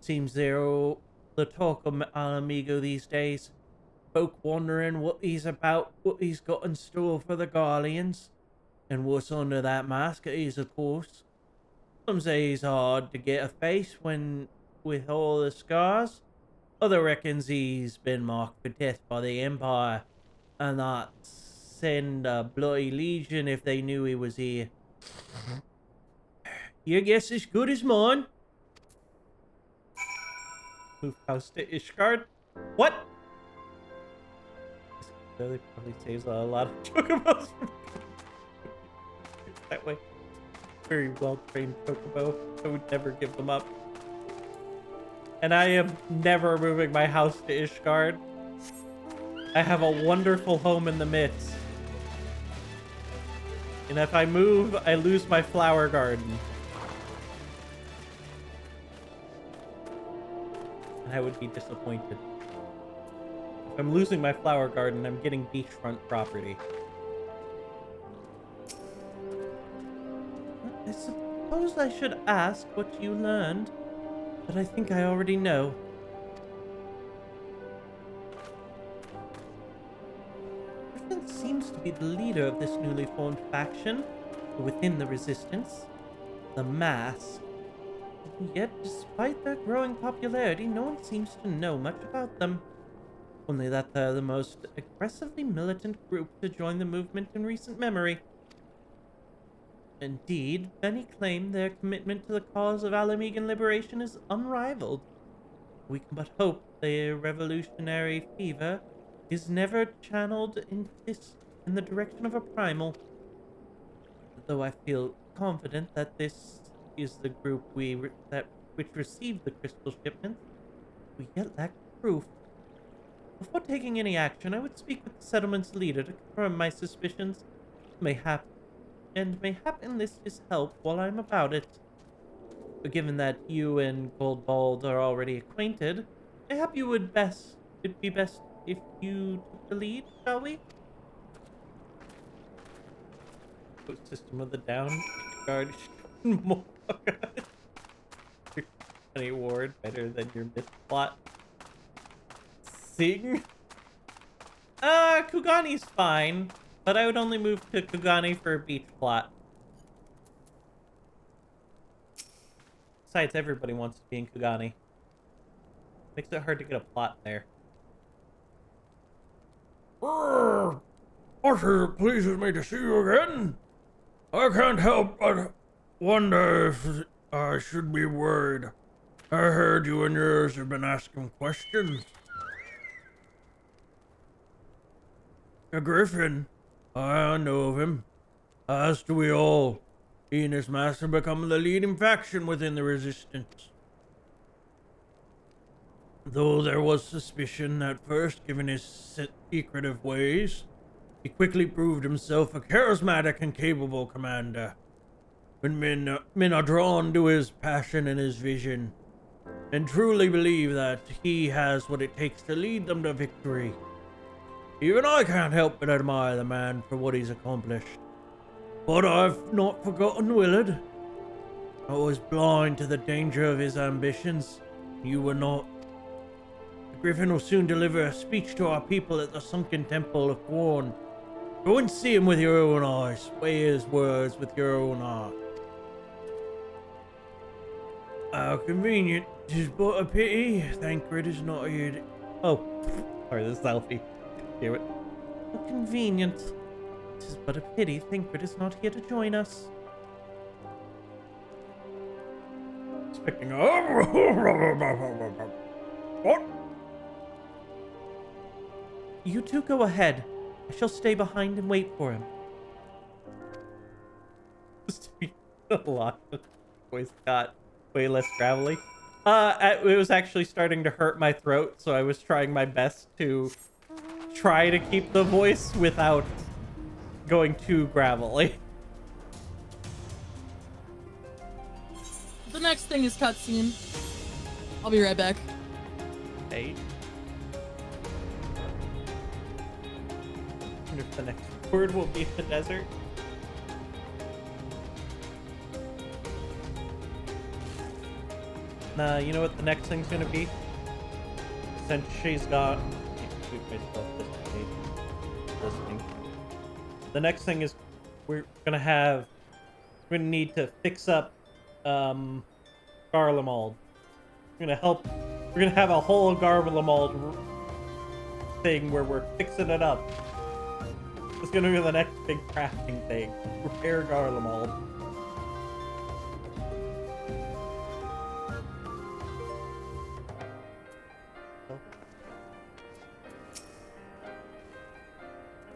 Seems they're all the talk of Alamigo these days. Folk wondering what he's about, what he's got in store for the Garleans, and what's under that mask of his, of course. Some say he's hard to get a face when with all the scars. Other reckons he's been marked for death by the Empire, and that send a bloody legion if they knew he was here. Your guess is good as mine. Move house to Ishgard. What? though. They probably saves a lot of chocobos from that way. Very well-trained chocobo. I would never give them up. And I am never moving my house to Ishgard. I have a wonderful home in the midst. And if I move, I lose my flower garden. And I would be disappointed. If I'm losing my flower garden, I'm getting beachfront property. I suppose I should ask what you learned, but I think I already know. Griffin seems to be the leader of this newly formed faction within the Resistance, the Mask. And yet, despite their growing popularity, no one seems to know much about them. Only that they're the most aggressively militant group to join the movement in recent memory. Indeed, many claim their commitment to the cause of Alamegan liberation is unrivaled. We can but hope their revolutionary fever is never channeled in the direction of a primal. Though I feel confident that this is the group which received the crystal shipment, we yet lack proof. Before taking any action, I would speak with the settlement's leader to confirm my suspicions. Mayhap enlist his help while I'm about it. But given that you and Goldbald are already acquainted, mayhap it'd be best if you took the lead, shall we? System of the Down Guard more. Any ward better than your myth plot. Sing? Kugani's fine, but I would only move to Kugani for a beach plot. Besides, everybody wants to be in Kugani. Makes it hard to get a plot there. It pleases me to see you again. I can't help but wonder if I should be worried. I heard you and yours have been asking questions. A Griffin, I know of him. As do we all. He and his master become the leading faction within the Resistance. Though there was suspicion at first, given his secretive ways, he quickly proved himself a charismatic and capable commander. When men are drawn to his passion and his vision, and truly believe that he has what it takes to lead them to victory. Even I can't help but admire the man for what he's accomplished. But I've not forgotten Willard. I was blind to the danger of his ambitions. You were not. The Griffin will soon deliver a speech to our people at the sunken temple of Gorn. Go and see him with your own eyes. Weigh his words with your own heart. How convenient. 'Tis but a pity Thancred is not here. Oh, sorry, this is Alfie. Damn it. How convenient. 'Tis but a pity Thancred is not here to join us. Speaking of... What? You two go ahead. I shall stay behind and wait for him. A lot. Voice got way less gravelly. It was actually starting to hurt my throat, so I was trying my best to try to keep the voice without going too gravelly. The next thing is cutscene. I'll be right back. Hey. I wonder if the next word will be the desert. Nah, you know what the next thing's gonna be? Since she's gone. I can't shoot myself this page. Listening. The next thing is we're gonna need to fix up Garlemald. We're gonna have a whole Garlemald thing where we're fixing it up. It's gonna be the next big crafting thing. Repair Garlemald.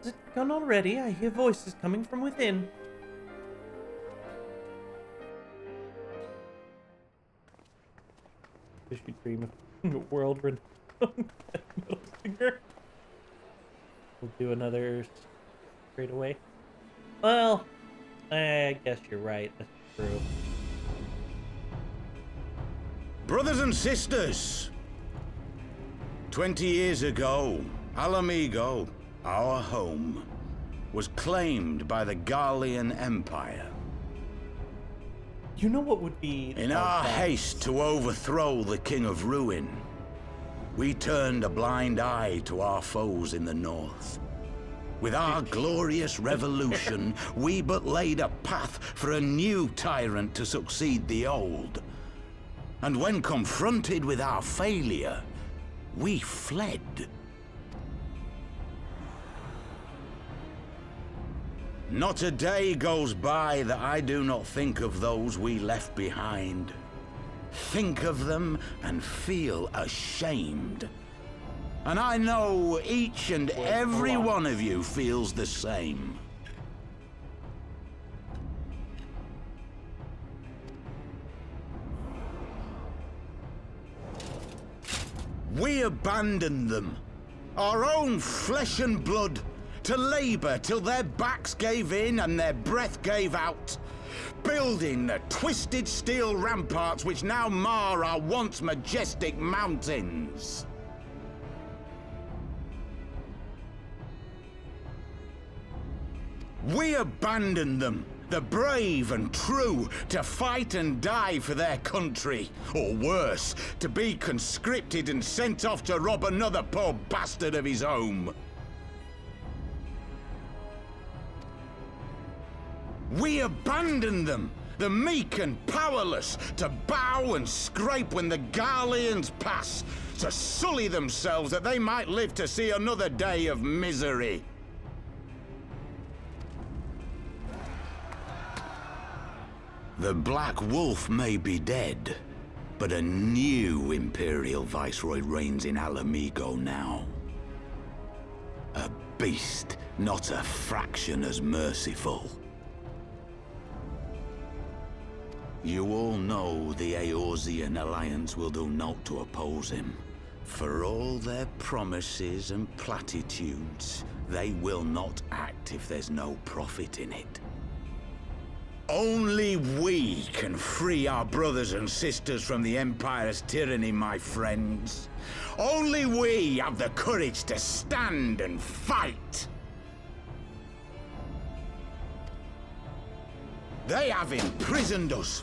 Has it begun already? I hear voices coming from within. Wish you dream of a world renowned metal singer. We'll do another straight away. Well, I guess you're right. That's true. Brothers and sisters, 20 years ago, Alamigo, our home, was claimed by the Garlean Empire. You know what would be... In our haste to overthrow the King of Ruin, we turned a blind eye to our foes in the north. With our glorious revolution, we but laid a path for a new tyrant to succeed the old. And when confronted with our failure, we fled. Not a day goes by that I do not think of those we left behind. Think of them and feel ashamed. And I know each and every one of you feels the same. We abandoned them, our own flesh and blood, to labor till their backs gave in and their breath gave out, building the twisted steel ramparts which now mar our once majestic mountains. We abandoned them, the brave and true, to fight and die for their country, or worse, to be conscripted and sent off to rob another poor bastard of his home. We abandoned them, the meek and powerless, to bow and scrape when the Garleans pass, to sully themselves that they might live to see another day of misery. The Black Wolf may be dead, but a new Imperial Viceroy reigns in Alamigo now. A beast, not a fraction as merciful. You all know the Eorzean Alliance will do naught to oppose him. For all their promises and platitudes, they will not act if there's no profit in it. Only we can free our brothers and sisters from the Empire's tyranny, my friends. Only we have the courage to stand and fight. They have imprisoned us.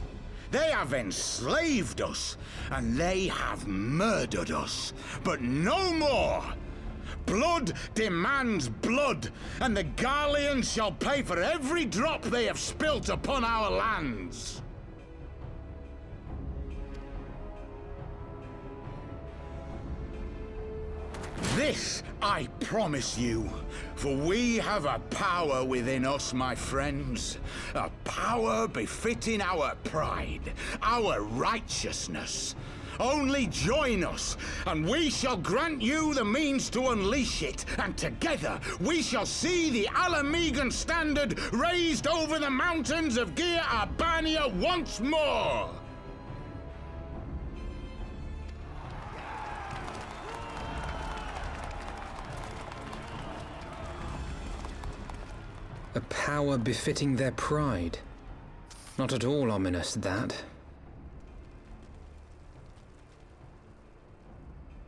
They have enslaved us. And they have murdered us. But no more! Blood demands blood, and the Garleans shall pay for every drop they have spilt upon our lands. This I promise you, for we have a power within us, my friends. A power befitting our pride, our righteousness. Only join us, and we shall grant you the means to unleash it, and together we shall see the Alamigan standard raised over the mountains of Gia Arbania once more! A power befitting their pride. Not at all ominous, that.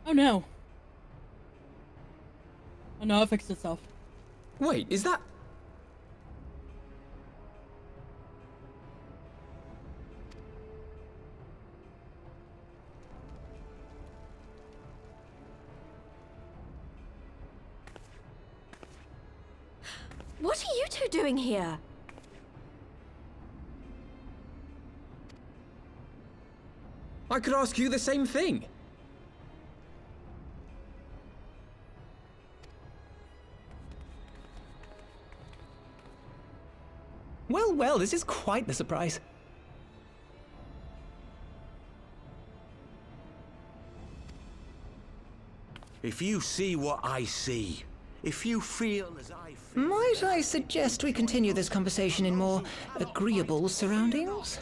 Oh no. Oh no, it fixed itself. Wait, is that... What are you two doing here? I could ask you the same thing. Well, this is quite the surprise. If you see what I see, If you feel as I feel... Might I suggest we continue this conversation in more agreeable surroundings?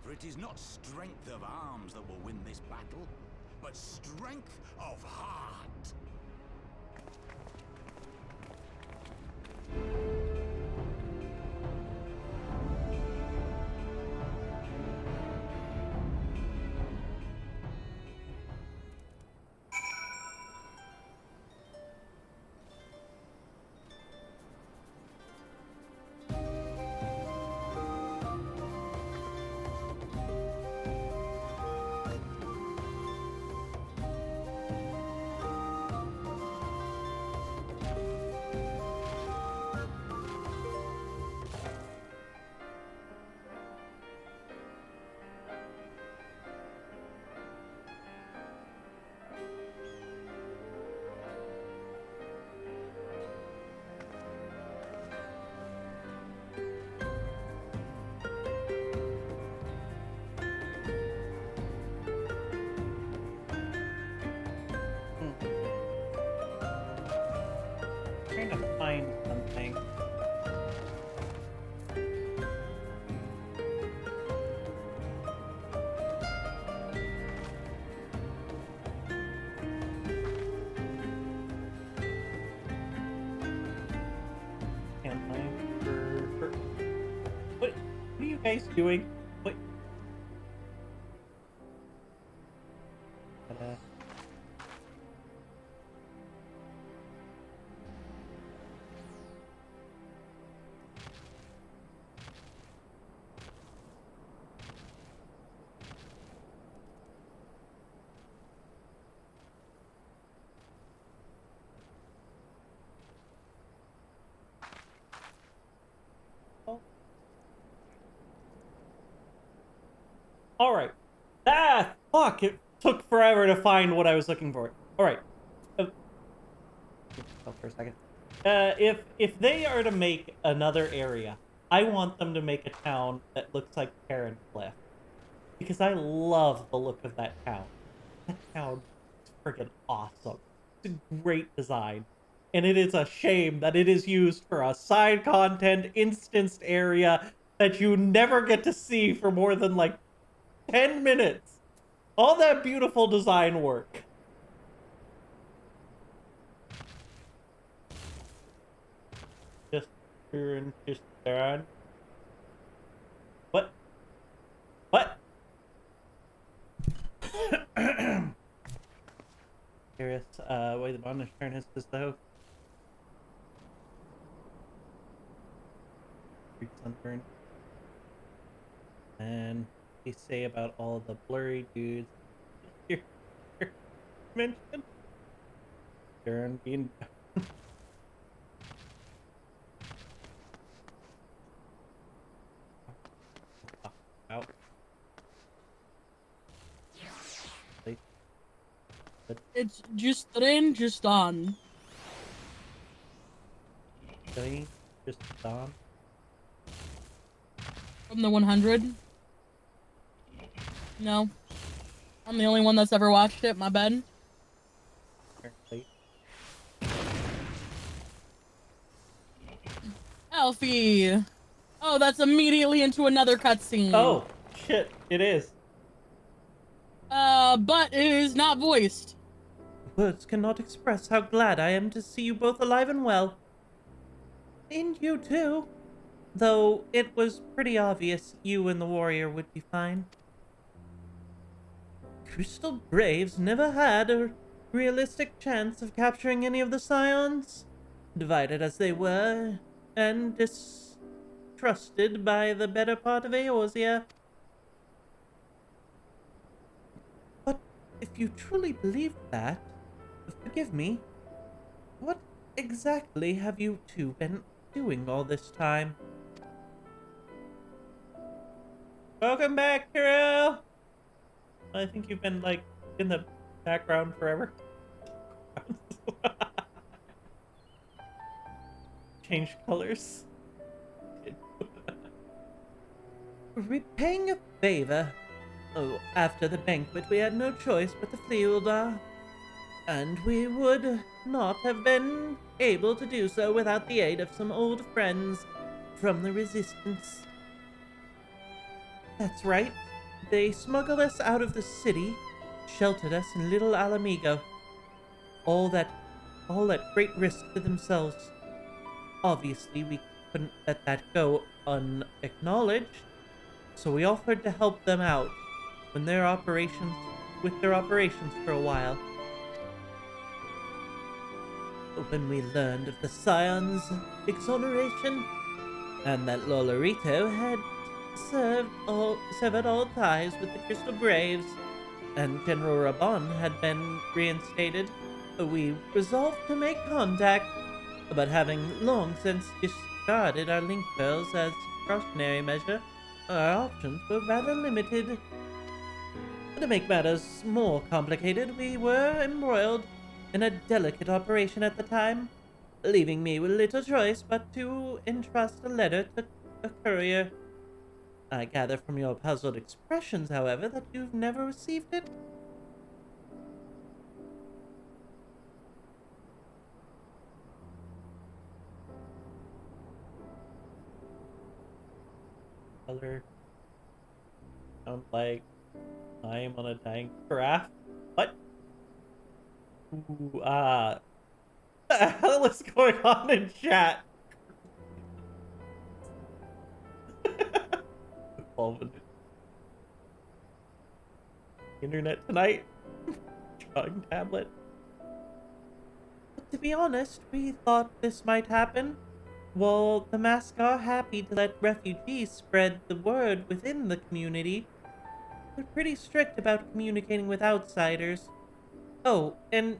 For it is not strength of arms that will win this battle, but strength of heart. Trying to find something. Can't find for... What are you guys doing? What? All right. Ah, fuck! It took forever to find what I was looking for. All right. For a second. If they are to make another area, I want them to make a town that looks like Karen Cliff, because I love the look of that town. That town is freaking awesome. It's a great design, and it is a shame that it is used for a side content instanced area that you never get to see for more than like 10 minutes. All that beautiful design work. Just turn, just turn. What? What? Curious, way the bonus turn is as though. Sunburn. And they say about all the blurry dudes here mentioned. Darren being out. It's just in, just on. Just on. From the 100. No. I'm the only one that's ever watched it, my bad. Apparently. Alfie! Oh, that's immediately into another cutscene. Oh, shit, it is. But it is not voiced. Words cannot express how glad I am to see you both alive and well. And you too. Though it was pretty obvious you and the warrior would be fine. Crystal Braves never had a realistic chance of capturing any of the Scions, divided as they were, and distrusted by the better part of Eorzea. But if you truly believed that, forgive me, what exactly have you two been doing all this time? Welcome back, hero! I think you've been, like, in the background forever. Change colors. Repaying a favor. After the banquet, we had no choice but to flee Uldar. And we would not have been able to do so without the aid of some old friends from the Resistance. That's right. They smuggled us out of the city, sheltered us in Little Alamigo. All at great risk to themselves. Obviously, we couldn't let that go unacknowledged, so we offered to help them out with their operations for a while. But when we learned of the Scion's exoneration, and that Lolorito had severed all ties with the Crystal Braves, and General Raban had been reinstated, we resolved to make contact, but having long since discarded our link bells as a precautionary measure, our options were rather limited. To make matters more complicated, we were embroiled in a delicate operation at the time, leaving me with little choice but to entrust a letter to a courier. I gather from your puzzled expressions, however, that you've never received it? Color. Sounds like I'm on a dying craft. What? Ooh, what the hell is going on in chat? 12 minutes. Internet tonight. Drawing tablet. But to be honest, we thought this might happen. Well, the Mask are happy to let refugees spread the word within the community. They're pretty strict about communicating with outsiders. Oh, and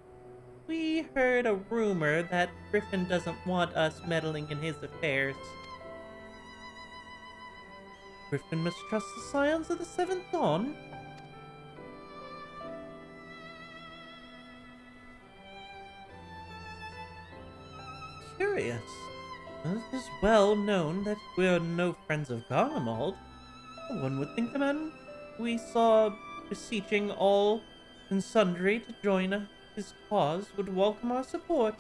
we heard a rumor that Griffin doesn't want us meddling in his affairs. Griffin must trust the scions of the Seventh Dawn? Curious. It is well known that we're no friends of Garlemald. One would think the man we saw beseeching all and sundry to join his cause would welcome our support.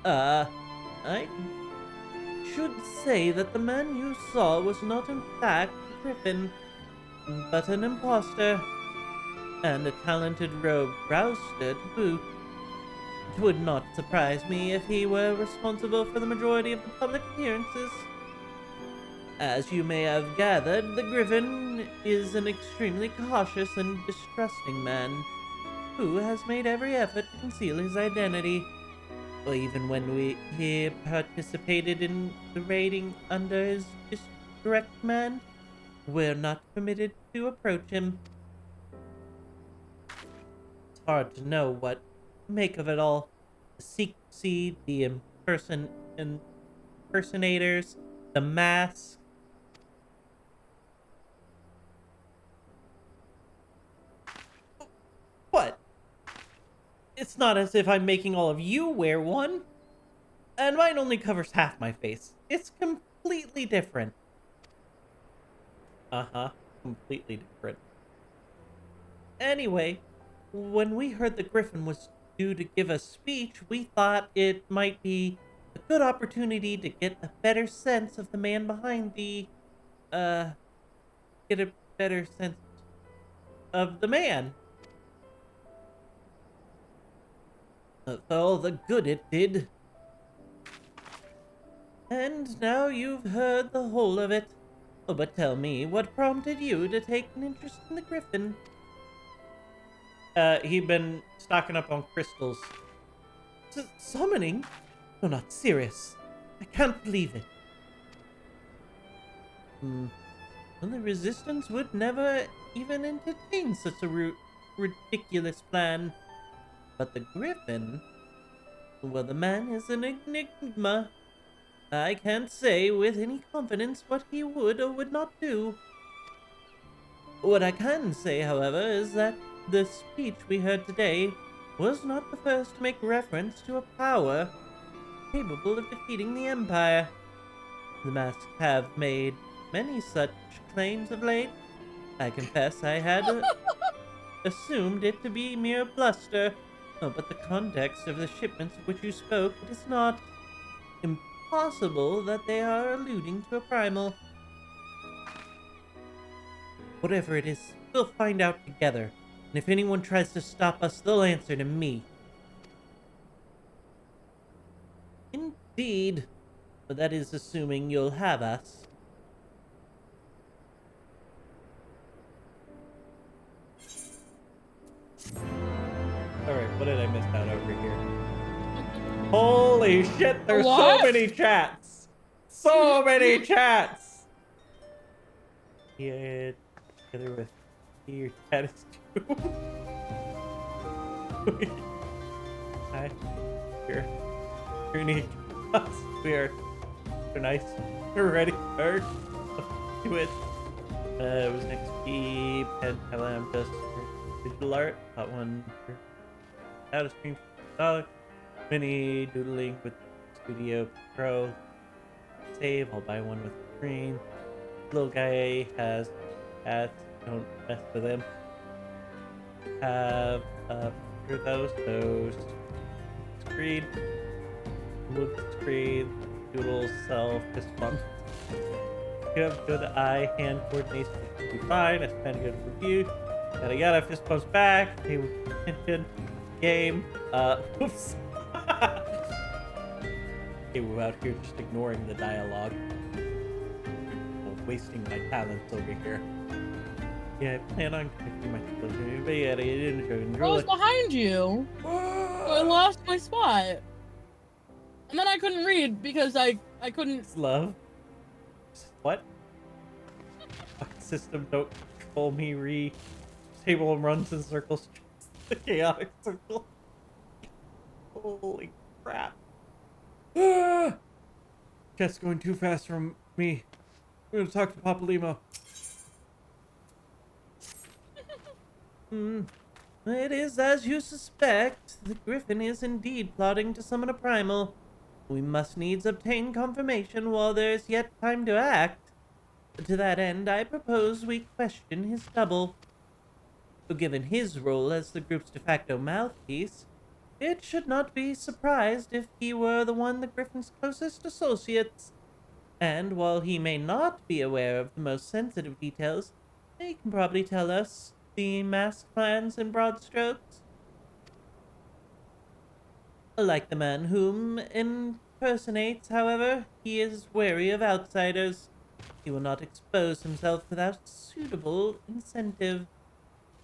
I should say that the man you saw was not in fact Griffin, but an impostor, and a talented rogue rouster to boot. It would not surprise me if he were responsible for the majority of the public appearances. As you may have gathered, the Griffin is an extremely cautious and distrusting man, who has made every effort to conceal his identity. Even when he participated in the raiding under his direct command, we're not permitted to approach him. It's hard to know what to make of it all. The secrecy, the impersonators, the mask. What? It's not as if I'm making all of you wear one. And mine only covers half my face. It's completely different. Completely different. Anyway, when we heard the Griffin was due to give a speech, we thought it might be a good opportunity to get a better sense of the man behind the, get a better sense of the man. For all the good it did. And now you've heard the whole of it. Oh, but tell me, what prompted you to take an interest in the Griffin? He'd been stocking up on crystals. Summoning? No, not serious. I can't believe it. Well, the Resistance would never even entertain such a ridiculous plan. But the Griffin? Well, the man is an enigma. I can't say with any confidence what he would or would not do. What I can say, however, is that the speech we heard today was not the first to make reference to a power capable of defeating the Empire. The Masks have made many such claims of late. I confess I had assumed it to be mere bluster, Oh, but the context of the shipments of which you spoke, it is not impossible that they are alluding to a primal. Whatever it is, we'll find out together. And if anyone tries to stop us, they'll answer to me. Indeed. But that is assuming you'll have us. Alright, what did I miss out over here? Holy shit, there's so many chats! So many chats! Yeah, together with your chat is too. Hi. Here. Unique. We are nice. We're ready. Let's do it. It was next week. And I'm just digital art. Got one for out of stream $1. Mini doodling with Studio Pro. Save. I'll buy one with screen. Little guy has cats. Don't mess with him. Have for those screen. Look screen. Doodle self this month. You have good eye-hand coordination, which should be fine. I spent a good review. Yada yada, fist bumps back. Hey, attention. Game. Oops. Hey, we're out here just ignoring the dialogue. Wasting my talents over here. Yeah, I plan on connecting my children. But yeah, they didn't enjoy I was behind you. So I lost my spot. And then I couldn't read because I couldn't. Love. What? System don't control me. Table runs in circles. The chaotic circle. Holy crap. Chat's going too fast for me. I'm gonna talk to Papa Limo. It is as you suspect. The Griffin is indeed plotting to summon a primal. We must needs obtain confirmation while there is yet time to act. To that end, I propose we question his double. So given his role as the group's de facto mouthpiece, it should not be surprised if he were the one the Griffin's closest associates. And while he may not be aware of the most sensitive details, he can probably tell us the masked plans in broad strokes. Like the man whom impersonates, however, he is wary of outsiders. He will not expose himself without suitable incentive.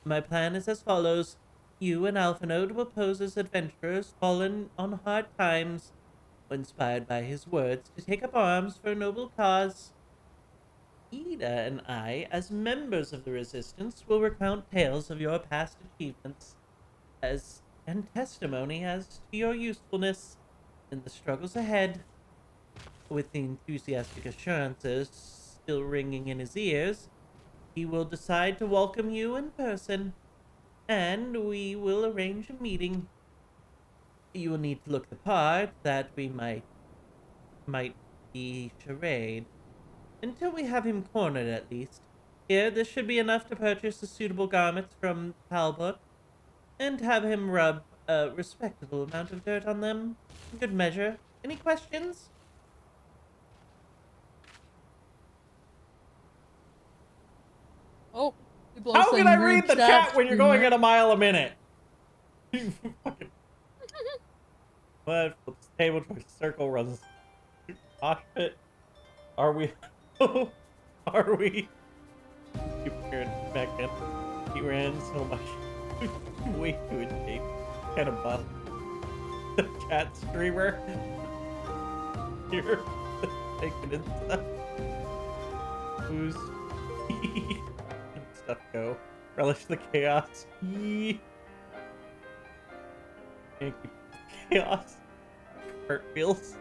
My plan is as follows. You and Alphanode will pose as adventurers fallen on hard times, inspired by his words to take up arms for a noble cause. Ida and I, as members of the Resistance, will recount tales of your past achievements and testimony as to your usefulness in the struggles ahead. With the enthusiastic assurances still ringing in his ears, he will decide to welcome you in person, and we will arrange a meeting. You will need to look the part, that we might be charade. Until we have him cornered, at least. Here, this should be enough to purchase the suitable garments from Talbot, and have him rub a respectable amount of dirt on them. In good measure. Any questions? Oh, people How can I read the chat when you're going at a mile a minute? What? Flips the table towards the circle, runs off it. Are we? Are we? Keep hearing back in. He ran so much. Way too in shape. Kind of buff. The chat streamer. You're taking it stuff. Who's stuff go? Relish the chaos. Thank you. Chaos. Hurt feels.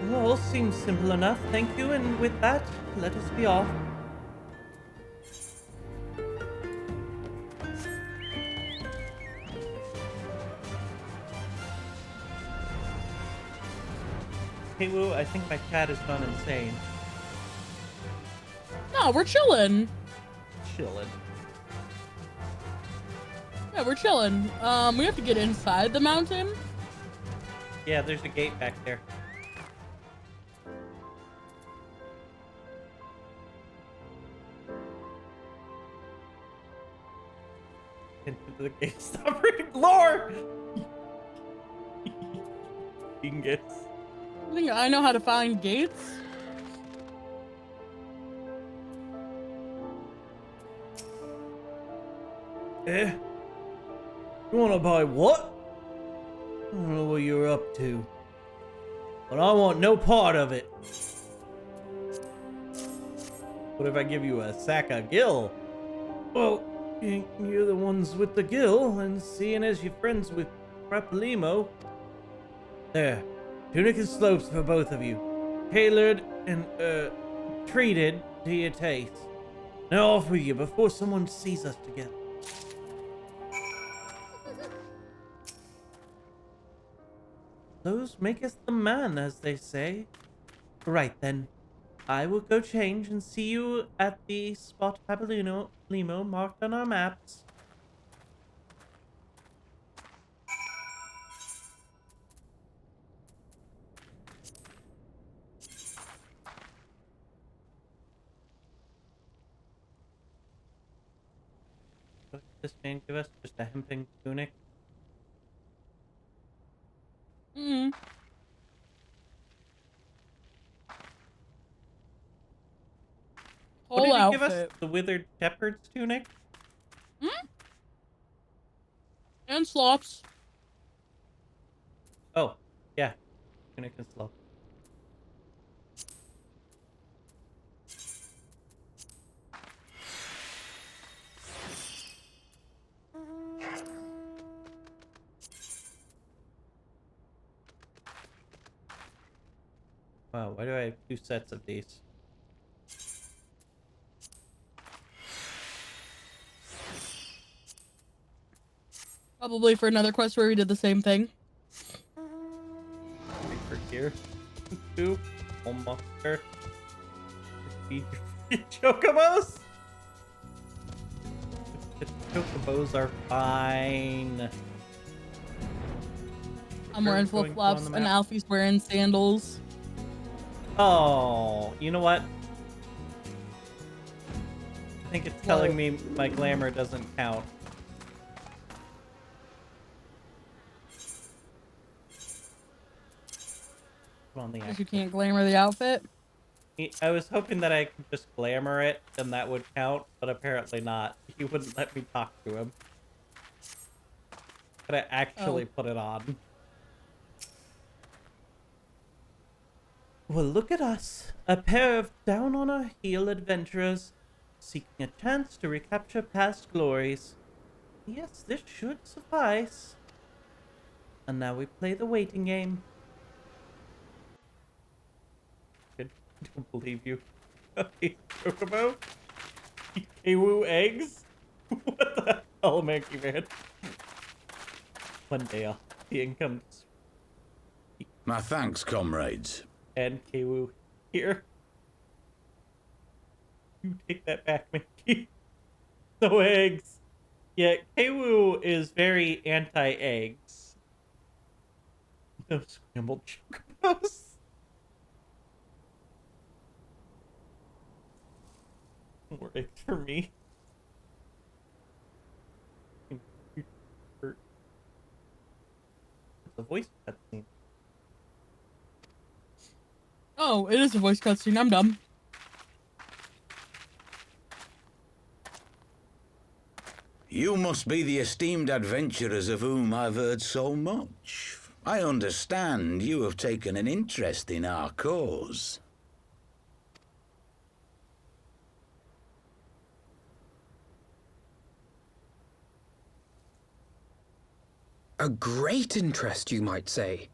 Well, seems simple enough, thank you, and with that, let us be off. Hey Woo, I think my chat has gone insane. No, we're chilling. chilling. Yeah, we're chilling. We have to get inside the mountain. Yeah, there's a gate back there. Into the gate. Stop reading lore! Dingus. I think I know how to find gates. Eh? You wanna buy what? I don't know what you're up to. But I want no part of it. What if I give you a sack of gill? Well, you're the ones with the gill, and seeing as you're friends with Rapalimo. There. Tunic and slopes for both of you. Tailored and, treated to your taste. Now off with you before someone sees us together. Those maketh the man, as they say. Right then. I will go change and see you at the spot Papalino Limo marked on our maps. What did this man give us? Just a hempen tunic? Mm. What Whole did he outfit. give us? The withered shepherd's tunic? Hmm? And slops. Oh, yeah. Tunic and slope. Wow, why do I have 2 sets of these? Probably for another quest where we did the same thing. Wait for here. 2. Almost. Feed chocobos? The chocobos are fine. I'm wearing Going flip-flops on the and map. Alfie's wearing sandals. Oh, you know what? I think it's telling me my glamour doesn't count. Put on the Because you actual- can't glamour the outfit. I was hoping that I could just glamour it and that would count, but apparently not. He wouldn't let me talk to him. Gotta actually put it on. Well, look at us. A pair of down-on-our-heel adventurers seeking a chance to recapture past glories. Yes, this should suffice. And now we play the waiting game. I don't believe you. Chocobo? Ewu eggs? What the hell, Monkey Man? One day I'll see income My thanks, comrades. and Kewu here. You take that back, Mickey. No eggs. Yeah, Kewu is very anti-eggs. No scrambled chocobos. More eggs for me. It's a voice cutscene. Oh, it is a voice cutscene. I'm dumb. You must be the esteemed adventurers of whom I've heard so much. I understand you have taken an interest in our cause. A great interest, you might say.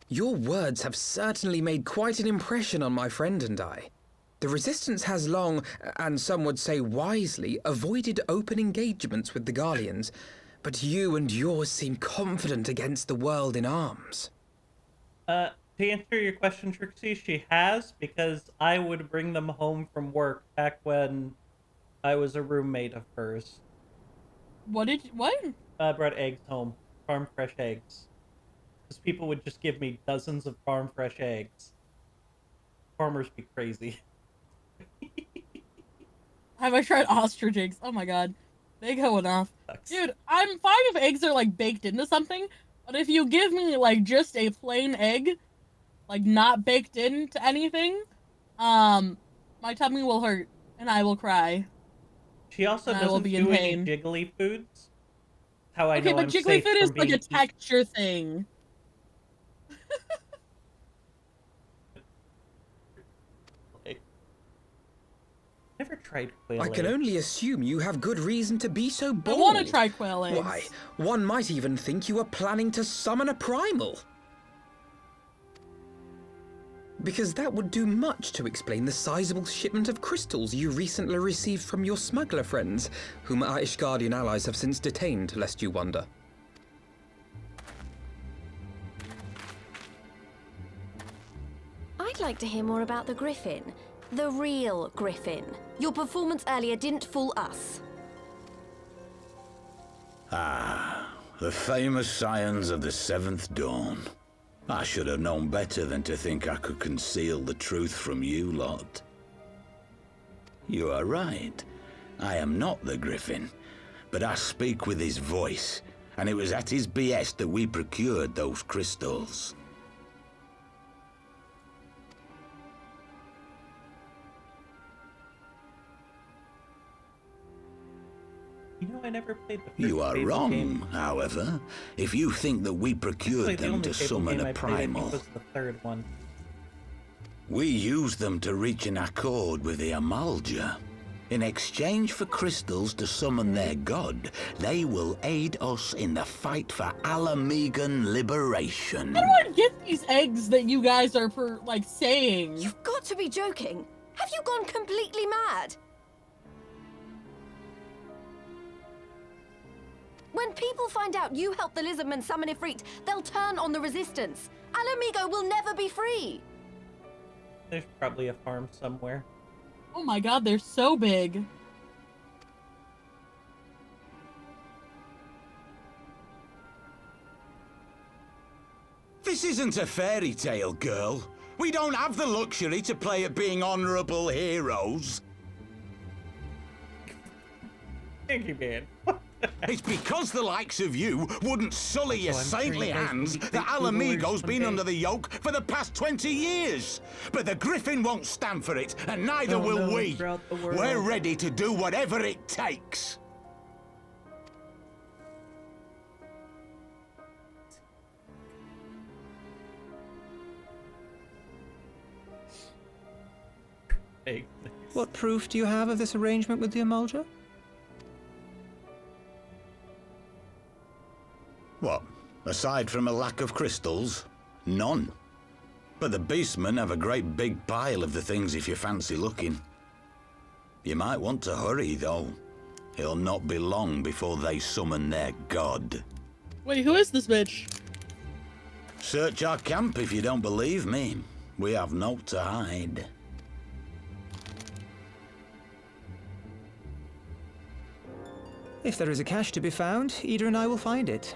Your words have certainly made quite an impression on my friend and I. The Resistance has long, and some would say wisely, avoided open engagements with the Garleans, but you and yours seem confident against the world in arms. To To answer your question, Trixie, she has, because I would bring them home from work back when I was a roommate of hers. What? I brought eggs home. Farm fresh eggs. Because people would just give me dozens of farm fresh eggs. Farmers be crazy. Have I tried ostrich eggs? Oh my god. They going off. Sucks. Dude, I'm fine if eggs are, like, baked into something, but if you give me, like, just a plain egg, like, not baked into anything, my tummy will hurt, and I will cry. She also And I will doesn't be do in any pain. jiggly foods. How I Okay, know but I'm jiggly safe food is from like a being texture thing. Never tried quail I can eggs. only assume you have good reason to be so bold. I want to try quail eggs. Why, one might even think you are planning to summon a primal. Because that would do much to explain the sizable shipment of crystals you recently received from your smuggler friends, whom our Ishgardian allies have since detained, lest you wonder. I'd like to hear more about the Griffin. The real Griffin. Your performance earlier didn't fool us. Ah, the famous scions of the Seventh Dawn. I should have known better than to think I could conceal the truth from you lot. You are right. I am not the Griffin, but I speak with his voice, and it was at his behest that we procured those crystals. You know, I never played the first You are Fable wrong, game. however, if you think that we procured Actually, the them only to Fable summon game a I played, I think, primal. was the third one. We used them to reach an accord with the Amalja. In exchange for crystals to summon their god, they will aid us in the fight for Alamegan liberation. How do I get these eggs that you guys are, saying? You've got to be joking. Have you gone completely mad? When people find out you helped the Lizardmen summon Ifrit, they'll turn on the Resistance. Alamigo will never be free. There's probably a farm somewhere. Oh my god, they're so big. This isn't a fairy tale, girl. We don't have the luxury to play at being honorable heroes. Thank you, man. It's because the likes of you wouldn't sully your So I'm sure saintly you guys hands will be that great Alamigo's rulers been one under day. the yoke for the past 20 years. But the Griffin won't stand for it, and neither Oh, will no, we. throughout the world. We're ready to do whatever it takes. Hey, What proof do you have of this arrangement with the Amalja? What? Aside from a lack of crystals? None. But the beastmen have a great big pile of the things if you fancy looking. You might want to hurry, though. It'll not be long before they summon their god. Wait, who is this bitch? Search our camp if you don't believe me. We have naught to hide. If there is a cache to be found, Ida and I will find it.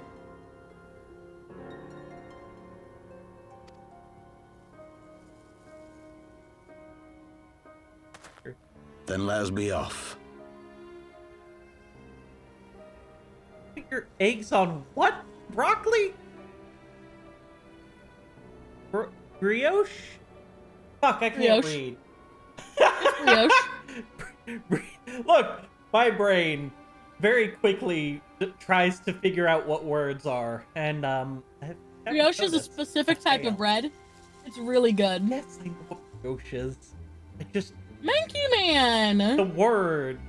Then let us be off. Put your eggs on what? Broccoli? Brioche? Fuck, I can't Brioche. read. Brioche. Look, my brain very quickly tries to figure out what words are, and Brioche is a specific type of bread. It's really good. Yes, I know what brioche is. I just Manky Man! the word.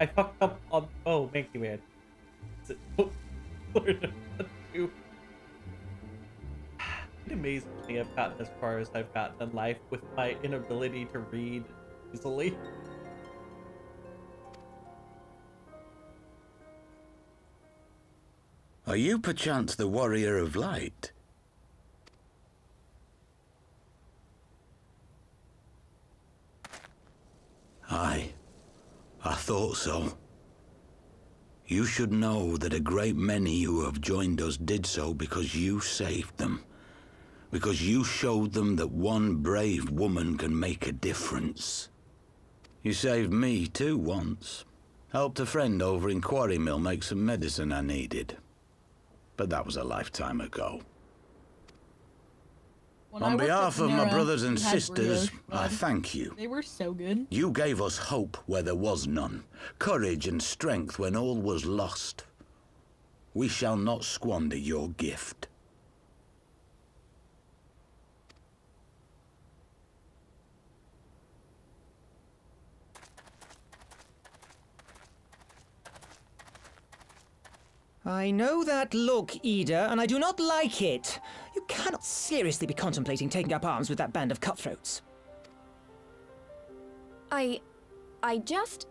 I fucked up on. Oh, Manky Man. It amazes me I've gotten as far as I've gotten in life with my inability to read easily. Are you perchance the warrior of light? thought so. You should know that a great many who have joined us did so because you saved them. Because you showed them that one brave woman can make a difference. You saved me too once. Helped a friend over in Quarry Mill make some medicine I needed. But that was a lifetime ago. When On behalf of my brothers and we had sisters, burritos, I but thank you. They were so good. You gave us hope where there was none, courage and strength when all was lost. We shall not squander your gift. I know that look, Ida, and I do not like it. You cannot seriously be contemplating taking up arms with that band of cutthroats. I just...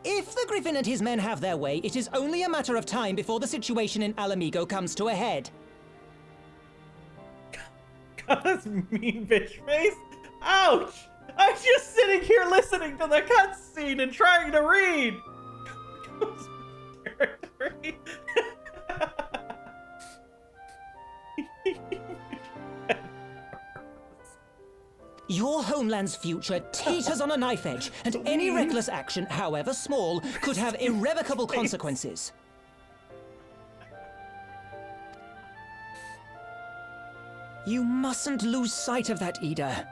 If the Griffin and his men have their way, it is only a matter of time before the situation in Alamigo comes to a head. God, that's mean bitch face. Ouch! I'm just sitting here listening to the cutscene and trying to read. Your homeland's future teeters on a knife edge, and any reckless action, however small, could have irrevocable consequences. You mustn't lose sight of that, Ida.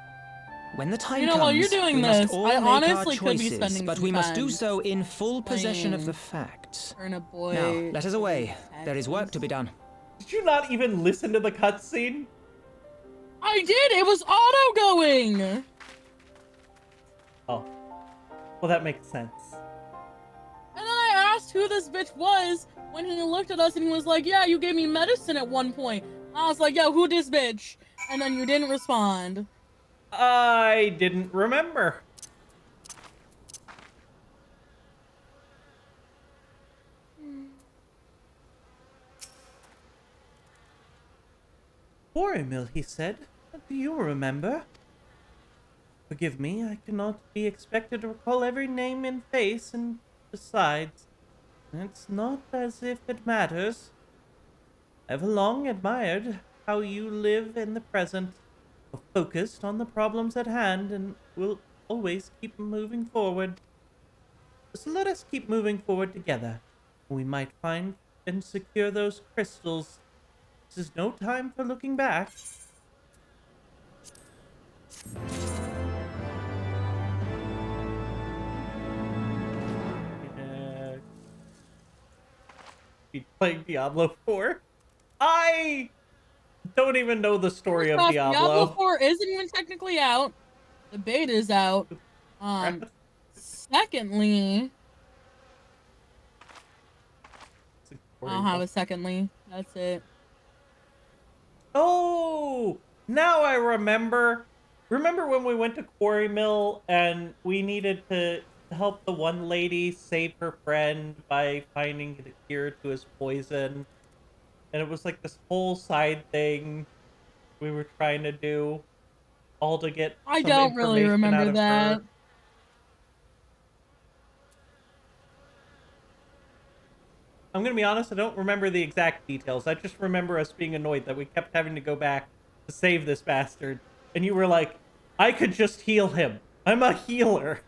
When the time comes, while you're doing we must this, all I make honestly our could be choices, spending but some we must do time so in full possession of playing the facts. Turnip Boy. Now, let us away. There is work to be done. Did you not even listen to the cutscene? I did! It was auto-going! Oh. Well, that makes sense. And then I asked who this bitch was when he looked at us and he was like, yeah, you gave me medicine at one point. I was like, yo, who this bitch? And then you didn't respond. I didn't remember. Quarry Mill, he said. Do you remember? Forgive me, I cannot be expected to recall every name and face, and besides, it's not as if it matters. I've long admired how you live in the present, are focused on the problems at hand, and will always keep moving forward. So let us keep moving forward together. We might find and secure those crystals. This is no time for looking back. Be playing Diablo 4? I don't even know the story of Diablo. 4 isn't even technically out. The beta's out. Secondly... I don't have a secondly. That's it. Oh! Now I remember. Remember when we went to Quarry Mill and we needed to help the one lady save her friend by finding the cure to his poison? And it was like this whole side thing we were trying to do, all to get I some don't really information out remember of that. her. I'm gonna be honest, I don't remember the exact details. I just remember us being annoyed that we kept having to go back to save this bastard. And you were like, I could just heal him. I'm a healer.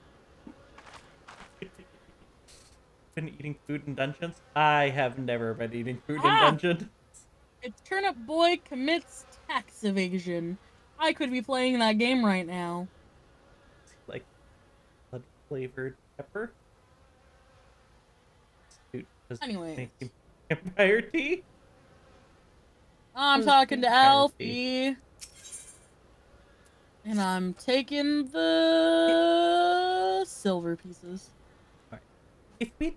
Been eating food in dungeons? I have never been eating food in dungeons. It's Turnip Boy commits tax evasion. I could be playing that game right now. Like blood flavored pepper. Dude, Anyways. Vampire tea? I'm talking to Alfie. And I'm taking the silver pieces. If we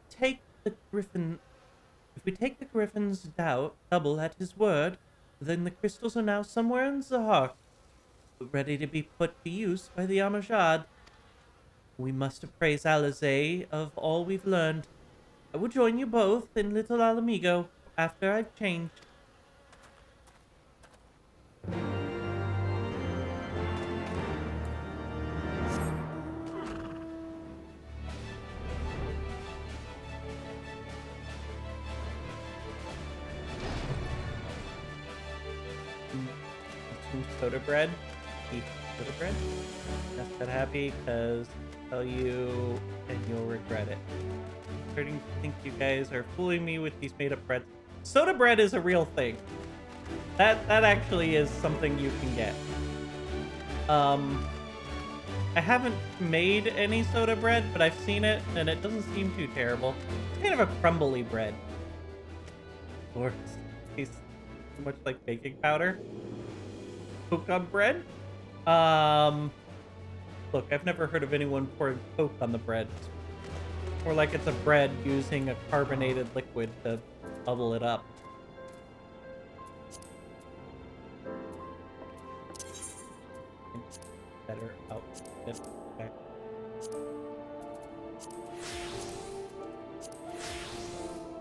take the Griffin's double at his word, then the crystals are now somewhere in Zahar, ready to be put to use by the Amajad. We must appraise Alizé of all we've learned. I will join you both in Little Alamigo after I've changed. some soda bread. Eat soda bread. That's that happy because I'll tell you and you'll regret it. I'm starting to think you guys are fooling me with these made up breads. Soda bread is a real thing. That actually is something you can get. I haven't made any soda bread, but I've seen it, and it doesn't seem too terrible. It's kind of a crumbly bread. Or it tastes so much like baking powder. Coke on bread? Look, I've never heard of anyone pouring Coke on the bread. Or like it's a bread using a carbonated liquid to bubble it up. Better out. Okay.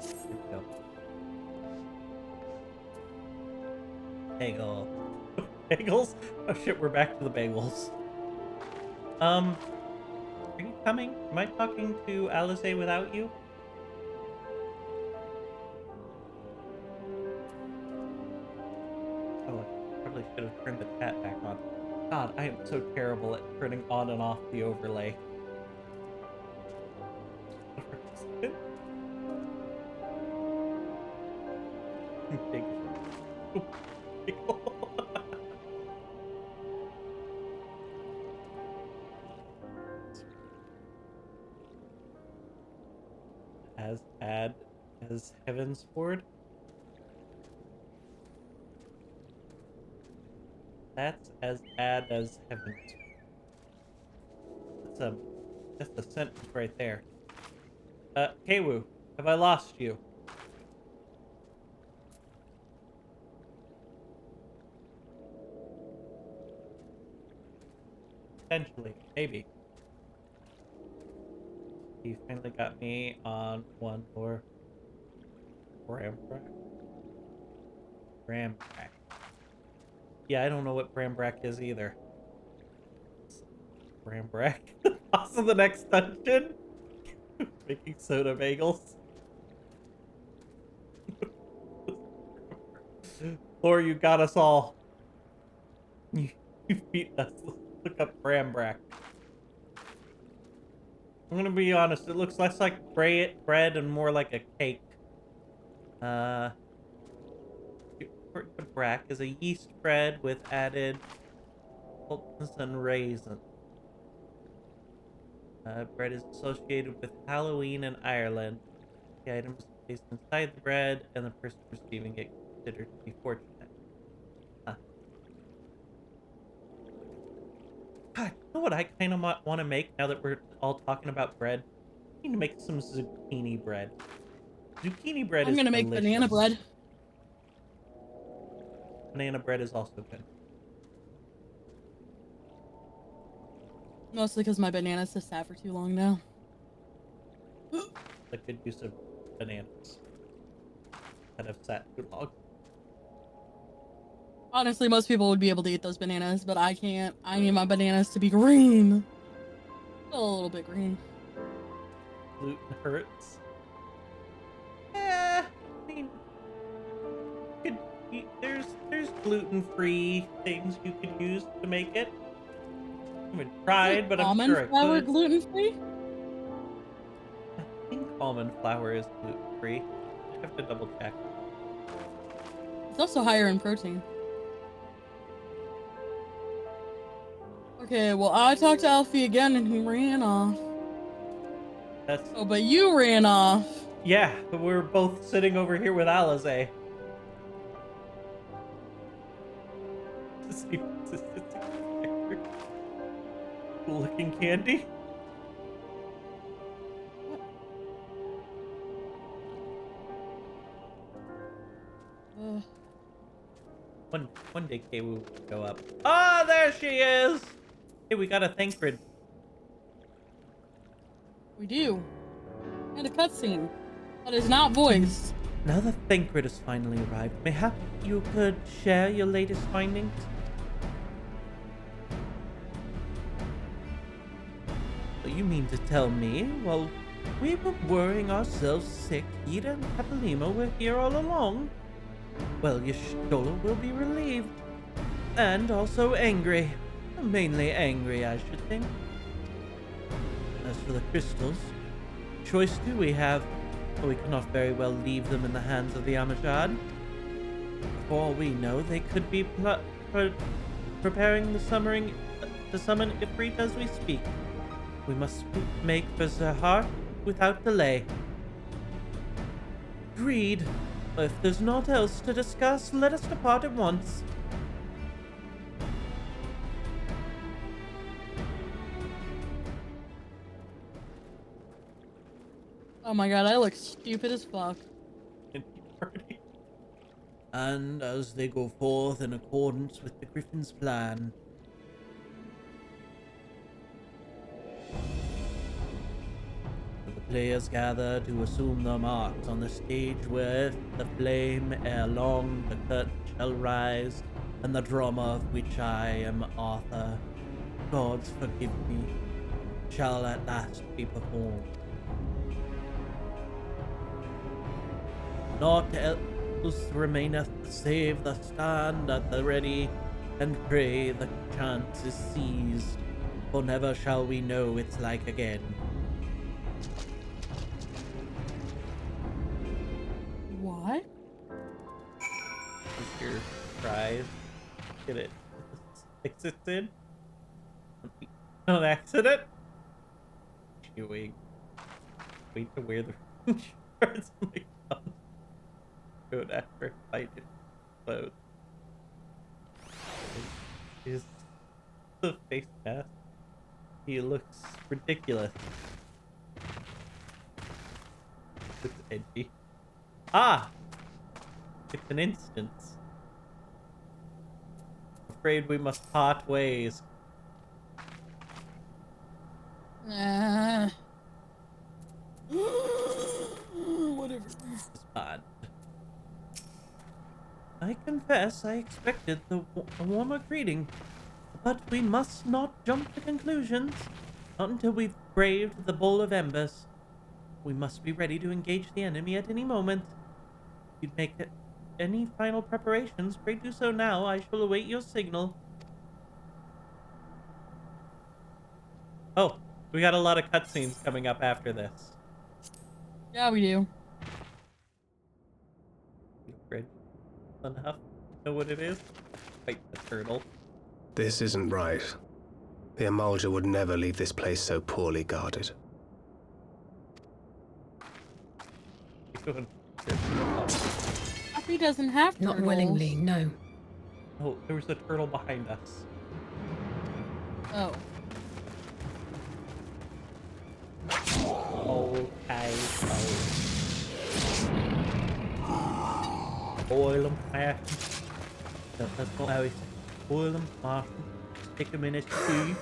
There we go. Bagel. Bagels? Oh shit, we're back to the bagels. Are you coming? Am I talking to Alize without you? Oh, I probably should have turned the chat back on. God, I am so terrible at turning on and off the overlay. Big. As bad as Heavensward. That's as bad as Heavens. That's a sentence right there. Keiwu, have I lost you? Potentially, maybe. He finally got me on one more Brambrack. Brambrack. Yeah, I don't know what Brambrack is either. Brambrack? Boss of the next dungeon? Making soda bagels. Thor, you got us all. You beat us. Look up Brambrack. I'm gonna be honest, it looks less like bread and more like a cake. Brack is a yeast bread with added almonds and raisins. Bread is associated with Halloween in Ireland. The item is placed inside the bread, and the person receiving it considered to be fortunate. Huh. God, you know what I kind of want to make now that we're all talking about bread? I need to make some zucchini bread. Zucchini bread is delicious. I'm gonna make banana bread. Banana bread is also good. Mostly because my bananas have sat for too long now. A good use of bananas that have sat too long. Honestly, most people would be able to eat those bananas, but I can't. I need my bananas to be green. Still a little bit green. Gluten hurts. I mean, there's gluten-free things you could use to make it. I haven't tried, but I'm sure I could. Almond flour gluten-free? I think almond flour is gluten-free. I have to double check. It's also higher in protein. Okay, well, I talked to Alfie again and he ran off. That's... Oh, but you ran off. Yeah, but we're both sitting over here with Alize. Cool looking candy. One day Keiwu will go up. Ah, there she is! Hey, we got a Thancred. We do. And a cutscene. That is not voiced. Now that Thancred has finally arrived, mayhap you could share your latest findings? So you mean to tell me, while we were worrying ourselves sick, Ida and Catalima were here all along? Well, your Stola will be relieved. And also angry. Mainly angry, I should think. As for the crystals, what choice do we have? We cannot very well leave them in the hands of the Amajad. For all we know, they could be preparing to summon Ifrit as we speak. We must make for Zahar without delay. Agreed. If there's naught else to discuss, let us depart at once. Oh my god, I look stupid as fuck. And as they go forth in accordance with the Griffin's plan, the players gather to assume their marks on the stage where the flame ere long the curtain shall rise, and the drama of which I am Arthur, gods forgive me, shall at last be performed. Naught else remaineth save the stand at the ready, and pray the chance is seized, for never shall we know its like again. What? Your prize. Get it. Exits in. On accident. Chewing. Wait to wear the shorts on my tongue. Good after fighting clothes. Is the face mask. He looks ridiculous. It's edgy. Ah! It's an instance. Afraid we must part ways. Whatever. It's bad. I confess I expected a warmer greeting, but we must not jump to conclusions. Not until we've braved the bowl of embers. We must be ready to engage the enemy at any moment. If you'd make any final preparations, pray do so now. I shall await your signal. Oh, we got a lot of cutscenes coming up after this. Yeah, we do. Red enough. Know what it is? Fight the turtle. This isn't right. The Amalja would never leave this place so poorly guarded. He doesn't have to. Not willingly, no. Oh, there was a turtle behind us. Oh. Okay. Boil them, mash them. That's not how he said. Boil them, mash them. Stick them in a stew.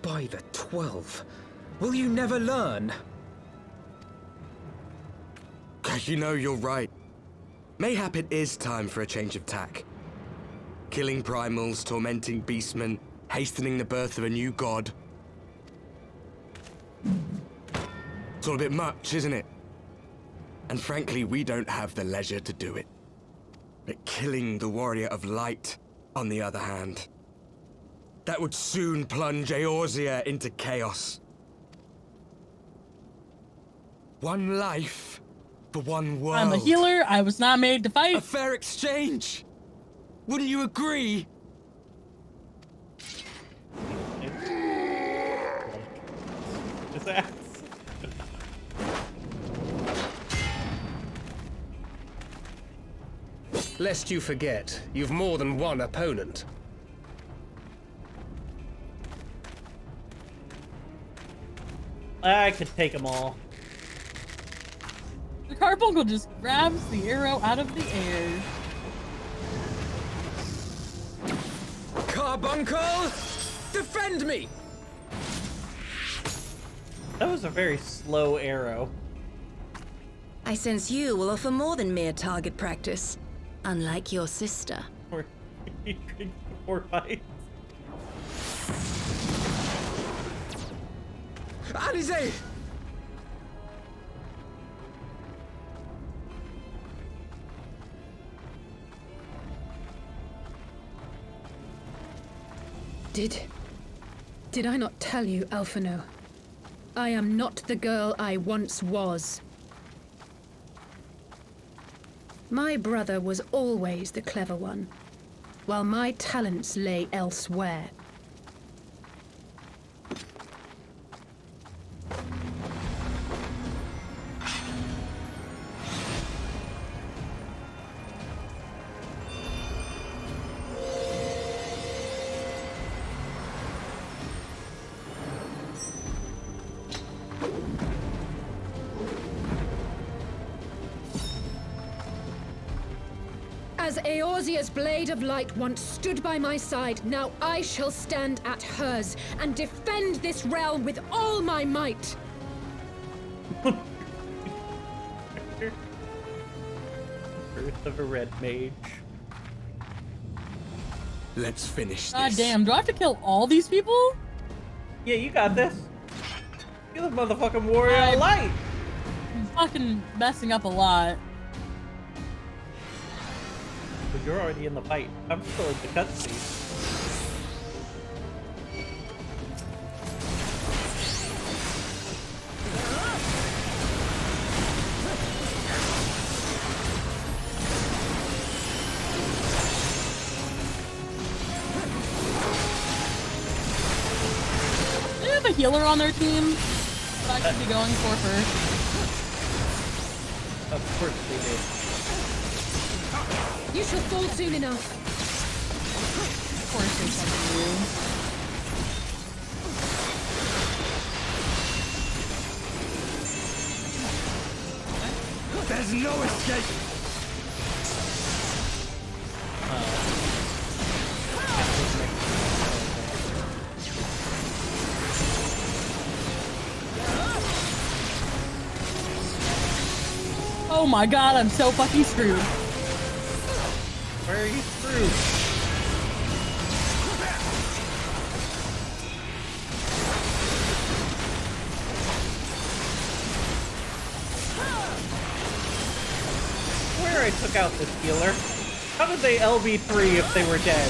By the 12, will you never learn? You know, you're right. Mayhap it is time for a change of tack. Killing primals, tormenting beastmen, hastening the birth of a new god. It's all a bit much, isn't it? And frankly, we don't have the leisure to do it. But killing the warrior of light, on the other hand, that would soon plunge Eorzea into chaos. One life for one world. I'm a healer. I was not made to fight. A fair exchange. Wouldn't you agree? His ass. Lest you forget, you've more than one opponent. I could take them all. The carbuncle just grabs the arrow out of the air. Carbuncle, defend me! That was a very slow arrow. I sense you will offer more than mere target practice, unlike your sister. Or he drinks before fights. Alize! Did I not tell you, Alphino? I am not the girl I once was. My brother was always the clever one, while my talents lay elsewhere. As Eorzea's blade of light once stood by my side, now I shall stand at hers and defend this realm with all my might. Birth of a red mage. Let's finish this. God damn, do I have to kill all these people? Yeah, you got this. You're the motherfucking warrior of light. I'm fucking messing up a lot. But you're already in the fight. I'm still in the cutscene. Do they have a healer on their team that I should be going for first? Of course they did. You shall fall soon enough. Of course they come to you. There's no escape! Oh my god, I'm so fucking screwed. Where are you screwed? Where I took out this healer? How did they LB3 if they were dead?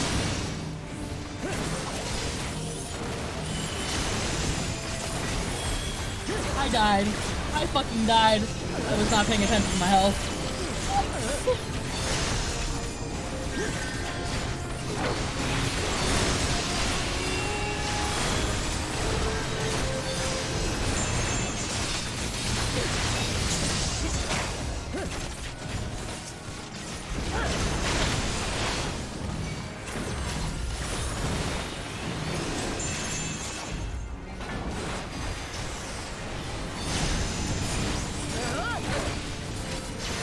I died. I fucking died. I was not paying attention to my health.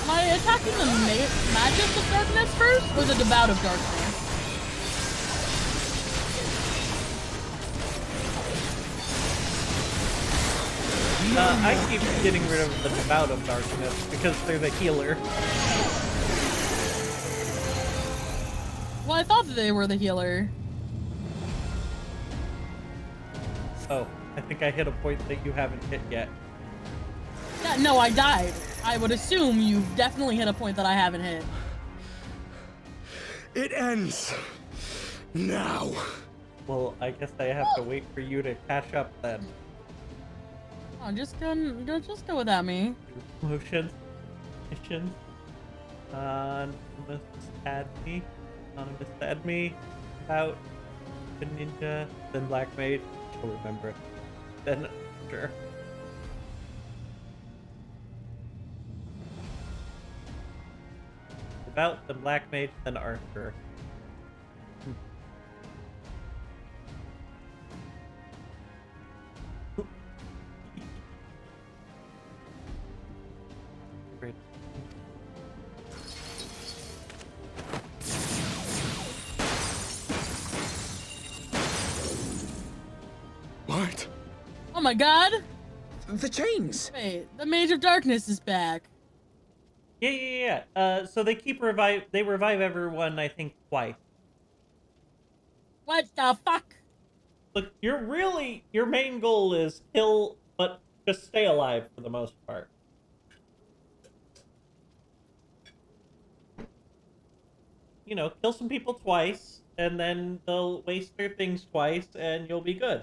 Am I attacking the Magus of Darkness first, or the Devout of Darkness? I keep getting rid of the Devout of Darkness because they're the healer. Well, I thought that they were the healer. Oh, I think I hit a point that you haven't hit yet. Yeah, no, I died. I would assume you've definitely hit a point that I haven't hit. It ends now. Well, I guess I have to wait for you to catch up then. Oh, just go without me. Motions, missions, anonymous add me, about the ninja, then black mage. Don't remember it. Then sure. About the black mage, then Arthur. Great. What? Oh my god! The chains! Wait, the Mage of Darkness is back. Yeah. So they keep they revive everyone, I think, twice. What the fuck? Look, your main goal is kill, but just stay alive for the most part. You know, kill some people twice, and then they'll waste their things twice, and you'll be good.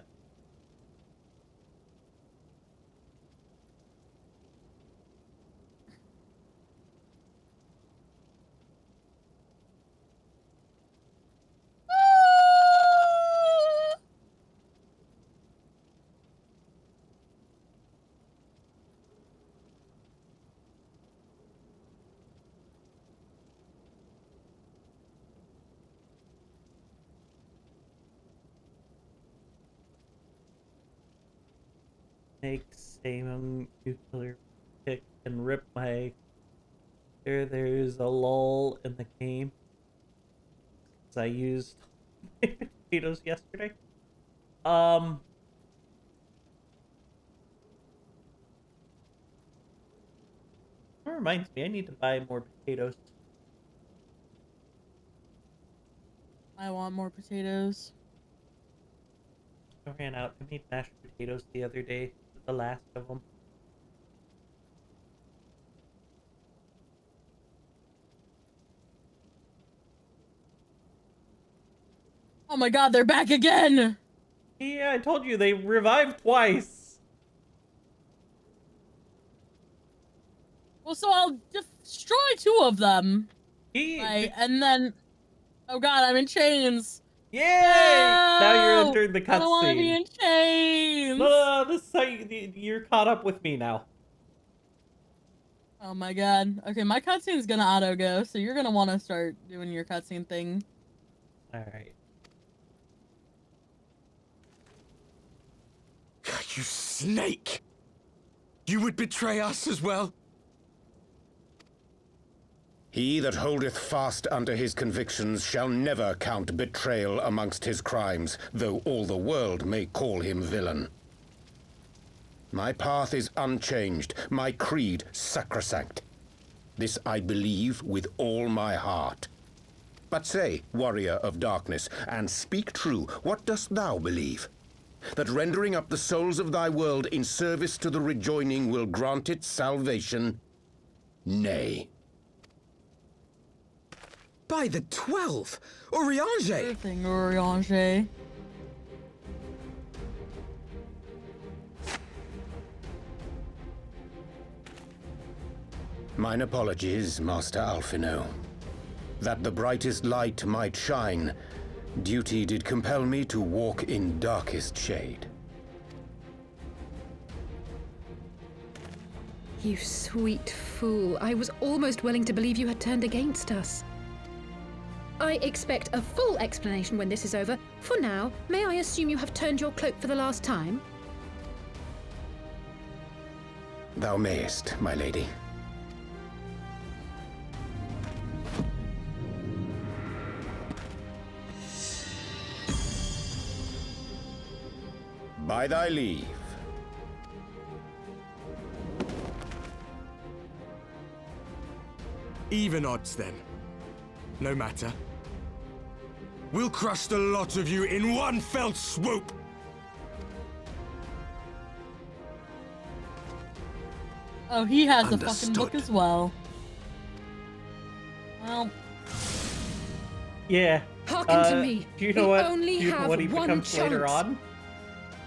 Make same nuclear pick and rip my. There's a lull in the game. 'Cause I used potatoes yesterday. That reminds me, I need to buy more potatoes. I want more potatoes. I ran out. I made mashed potatoes the other day. The last of them. Oh my god, they're back again! Yeah, I told you they revived twice. Well, so I'll destroy 2 of them. Right, and then... Oh god, I'm in chains! Yay! No! Now you're entering the I don't want to be cutscene. in chains! This is how you're caught up with me now. Oh my god. Okay, my cutscene's gonna auto-go, so you're gonna want to start doing your cutscene thing. Alright. You snake! You would betray us as well? He that holdeth fast unto his convictions shall never count betrayal amongst his crimes, though all the world may call him villain. My path is unchanged, my creed sacrosanct. This I believe with all my heart. But say, warrior of darkness, and speak true, what dost thou believe? That rendering up the souls of thy world in service to the rejoining will grant it salvation? Nay. By the 12! Oriange! Everything, Oriange. Mine apologies, Master Alphino. That the brightest light might shine, duty did compel me to walk in darkest shade. You sweet fool. I was almost willing to believe you had turned against us. I expect a full explanation when this is over. For now, may I assume you have turned your cloak for the last time? Thou mayest, my lady. By thy leave. Even odds, then. No matter. We'll crush the lot of you in one fell swoop! Oh, he has a fucking Understood. book as well. Well, Yeah. Hearken to me. Do you know We what? only Do you know have what he one becomes later chance. on?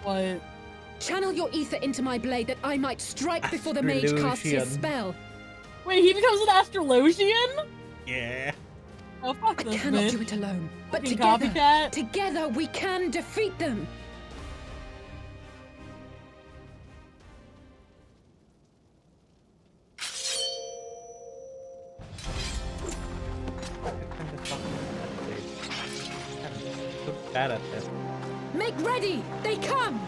what? Channel your ether into my blade that I might strike before the mage casts his Astrologian. spell. Wait, he becomes an astrologian? Yeah. Oh, fuck I this cannot bitch. do it alone. But Fucking together, copycat. together we can defeat them. So bad at this. Make ready! They come!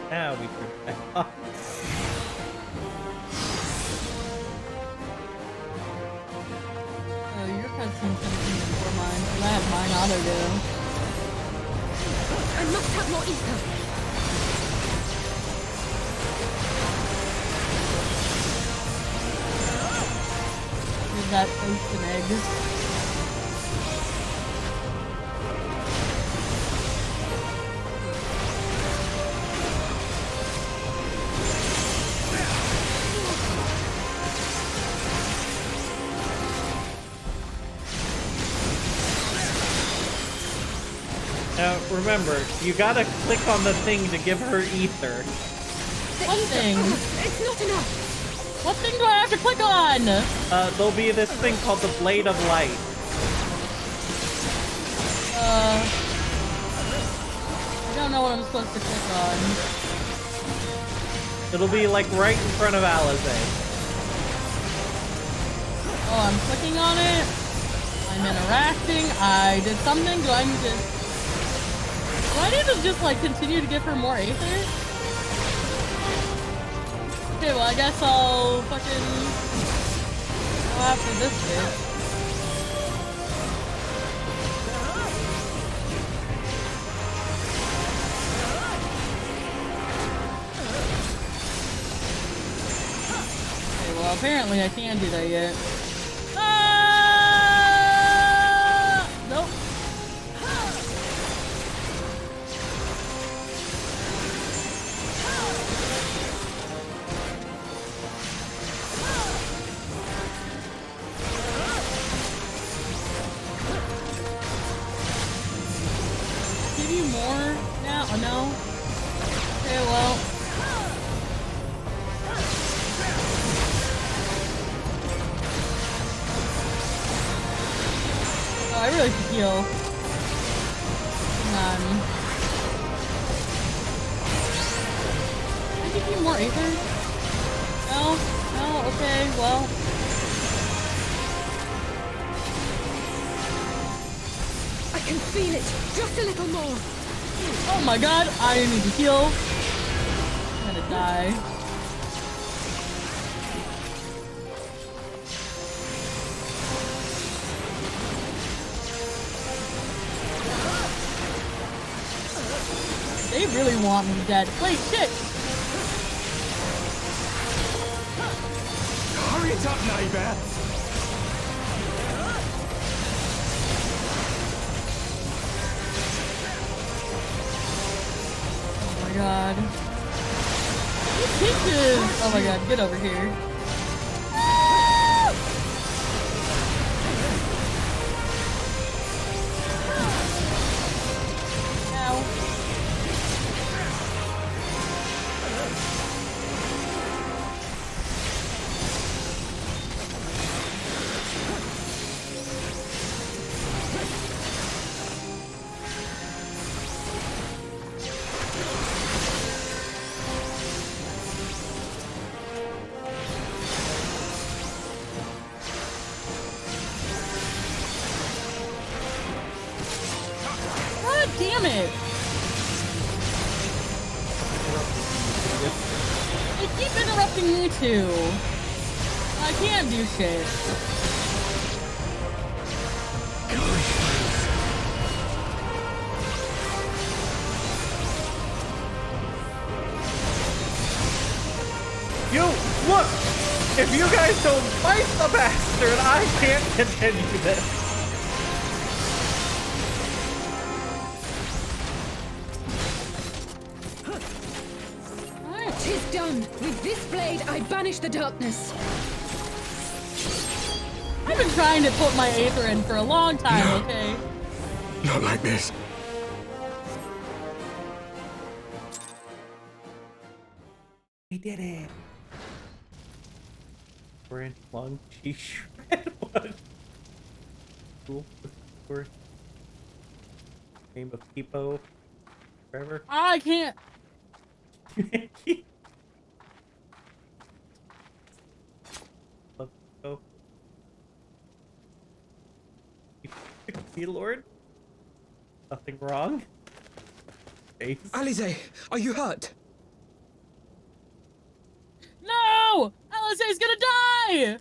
Now we turn back up. Oh, your cutscene's gonna be before mine. And I have mine auto-go. I must have more ether. Here's that ocean egg. Now, remember, you gotta click on the thing to give her ether. One thing. It's not enough. What thing do I have to click on? There'll be this thing called the Blade of Light. I don't know what I'm supposed to click on. It'll be like right in front of Alizé. Oh, I'm clicking on it. I'm interacting. I did something. Do I need to just like continue to give her more aether? Okay, well I guess I'll fucking go after this bitch. Okay, well apparently I can't do that yet. Nope. Give you more now? Oh no. Okay, well. Oh, I really should heal. Hang on. Can I give you more aether? No? No? Okay, well. I can feel it. Just a little more. Oh my god, I need to heal. I'm gonna die. They really want me dead. Wait, shit! Hurry it up, neighbor! Oh my god. These peaches! Oh my god, get over here. Ow. God damn it! They keep interrupting me too. I can't do shit. You, look! If you guys don't fight the bastard, I can't continue this. Tis done. With this blade, I banish the darkness. I've been trying to put my aether in for a long time, okay? Not like this. We did it. Branch long cheese shred one. Cool. Or name of Kipo. Forever. I can't. Love Kipo. Lord. Nothing wrong. Face. Alizé, are you hurt? No! Alizé's gonna die!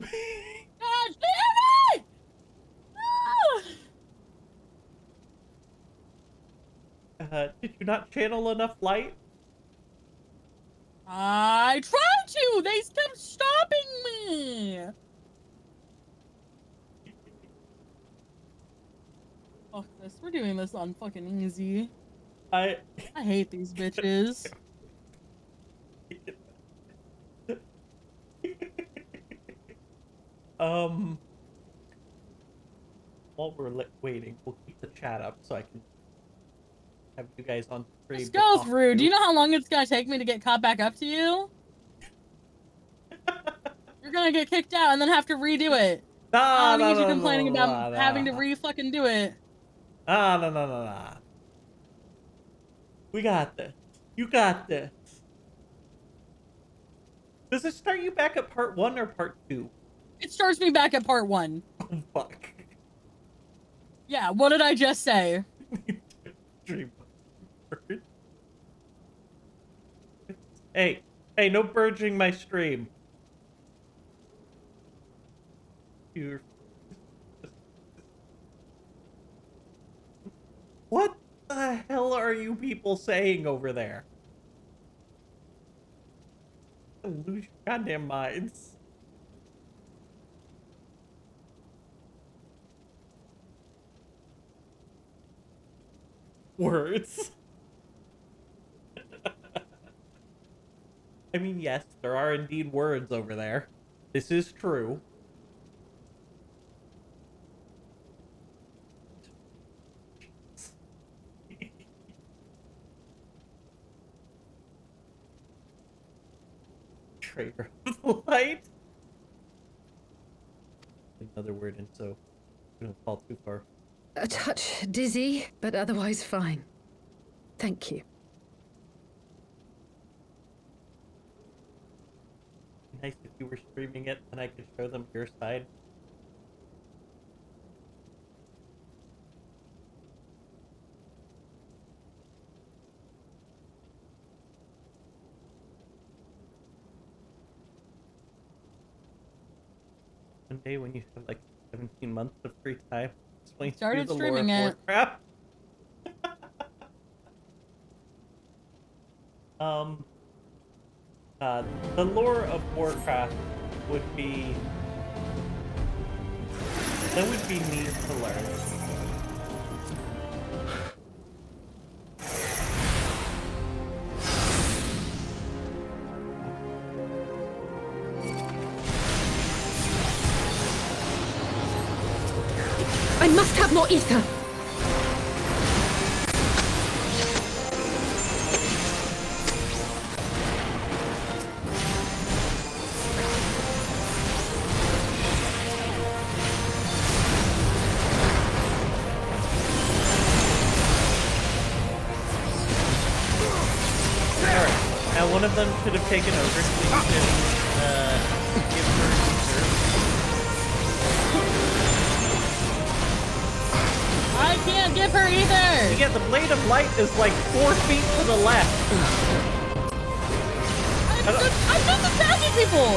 God damn it! No! Did you not channel enough light? I tried to! They kept stopping me! Fuck this. We're doing this on fucking easy. I hate these bitches. while we're waiting, we'll keep the chat up so I can have you guys on stream. This girl's rude. Do you know how long it's gonna take me to get caught back up to you? You're gonna get kicked out and then have to redo it. I don't need you complaining about having to re-fucking do it. No. We got this. You got this. Does it start you back at part 1 or part 2? It starts me back at part 1. Oh, fuck. Yeah, what did I just say? Hey, no purging my stream. What the hell are you people saying over there? Lose your goddamn minds. Words. I mean, yes, there are indeed words over there. This is true. Traitor of the light. Another word, and so we don't fall too far. A touch dizzy, but otherwise fine. Thank you. Nice if you were streaming it, and I could show them your side. One day when you have like 17 months of free time, explain to you the lore of Warcraft. The lore of Warcraft would be neat to learn. I must have more ether. One of them should have taken over so you can give her ether. I can't give her either! Yeah, the Blade of Light is like 4 feet to the left. I'm just attacking people!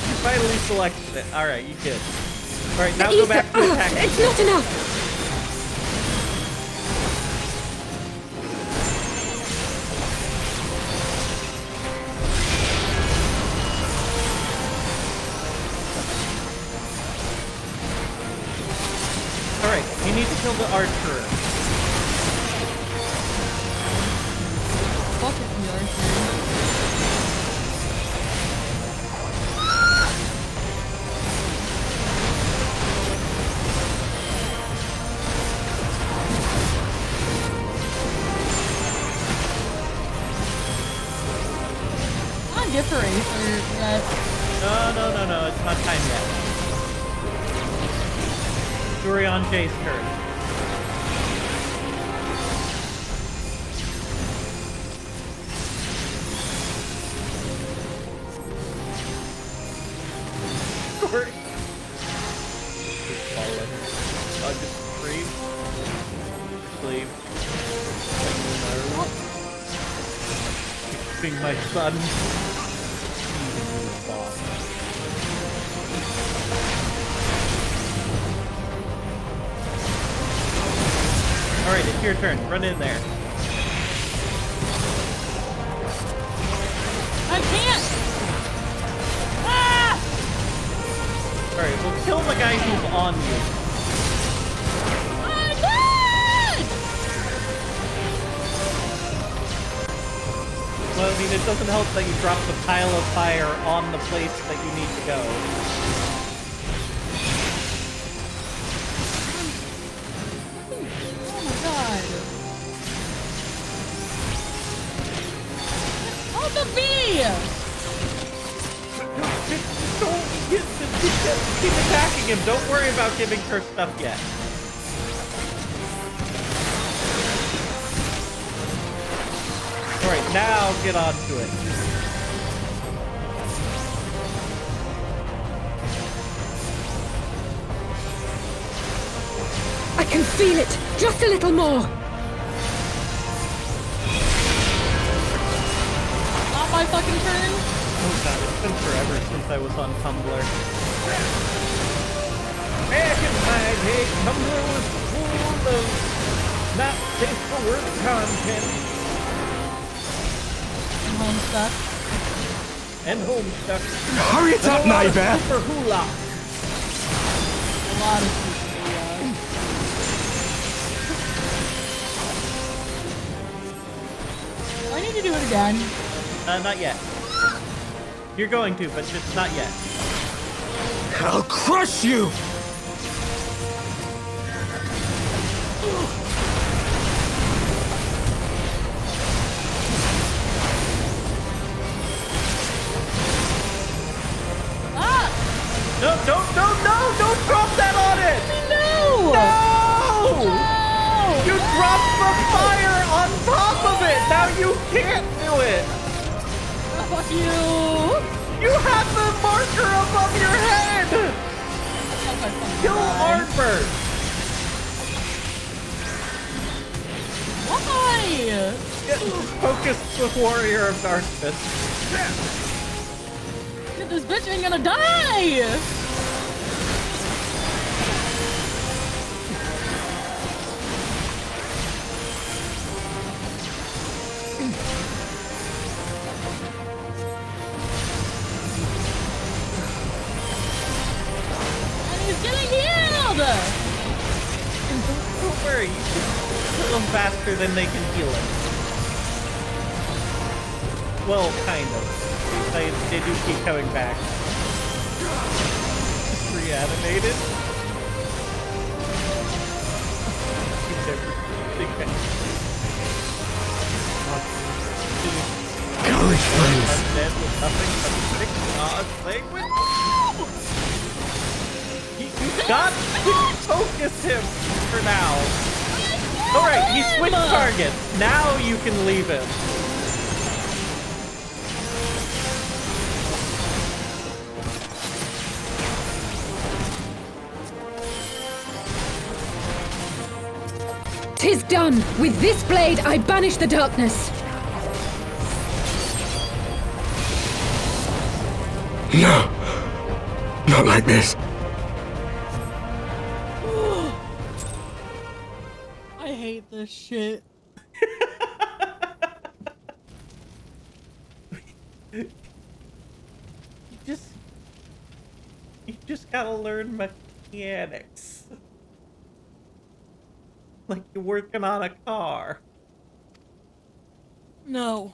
You finally selected it. Alright, you did. Alright, now go back to attacking. It's not enough! You need to kill the archer. Fuck it, the archer. I'll give her Aether yet. No, it's not time yet. On Jay's turn. Corey. I'll just scream. Sleep. Keeping my son. Alright, it's your turn. Run in there. I can't! Ah! Alright, we'll kill the guy who's on you. I'm dead! Well, I mean, it doesn't help that you drop the pile of fire on the place that you need to go. the bee! Keep attacking him. Don't worry about giving her stuff yet. Alright, now get onto it. I can feel it! Just a little more! Not my fucking turn. Oh god, it's been forever since I was on Tumblr. Back in my day, Tumblr was full of not safe for work content. And home stuff. And home stuff. Hurry it up, Nightmare! For hula. A lot of people, Do I need to do it again? Not yet. You're going to, but just not yet. I'll crush you! Ah! No, don't drop that on it! No! No! No! You dropped the fire on top of it! Now you can't do it! Oh, fuck you! You have the marker above your head! Kill Artbird! Why? Focus the Warrior of Darkness. This bitch ain't gonna die! And he's getting healed! Don't worry, you can kill them faster than they can heal him. Well, kind of. They do keep coming back. Reanimated. College friends. Undead with nothing but 6 language. You got to focus him for now. Alright, he switched targets. Now you can leave him. "'Tis done! With this blade I banish the darkness!" No! Not like this. I hate this shit. You just gotta learn mechanics. Like you're working on a car. No.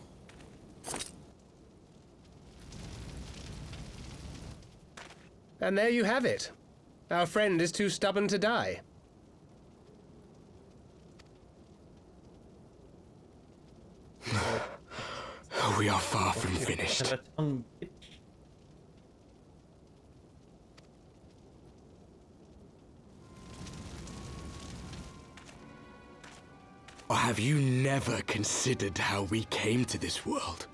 And there you have it. Our friend is too stubborn to die. We are far from finished. Or have you never considered how we came to this world?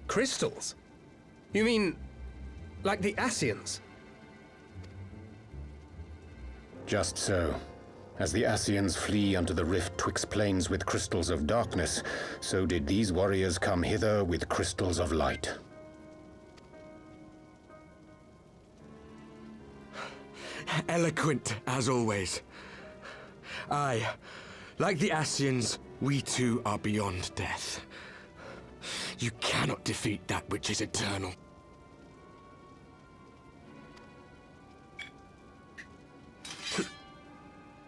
Crystals? You mean, like the Ascians? Just so. As the Ascians flee unto the rift twixt planes with crystals of darkness, so did these warriors come hither with crystals of light. Eloquent, as always. Aye, like the Ascians, we too are beyond death. You cannot defeat that which is eternal.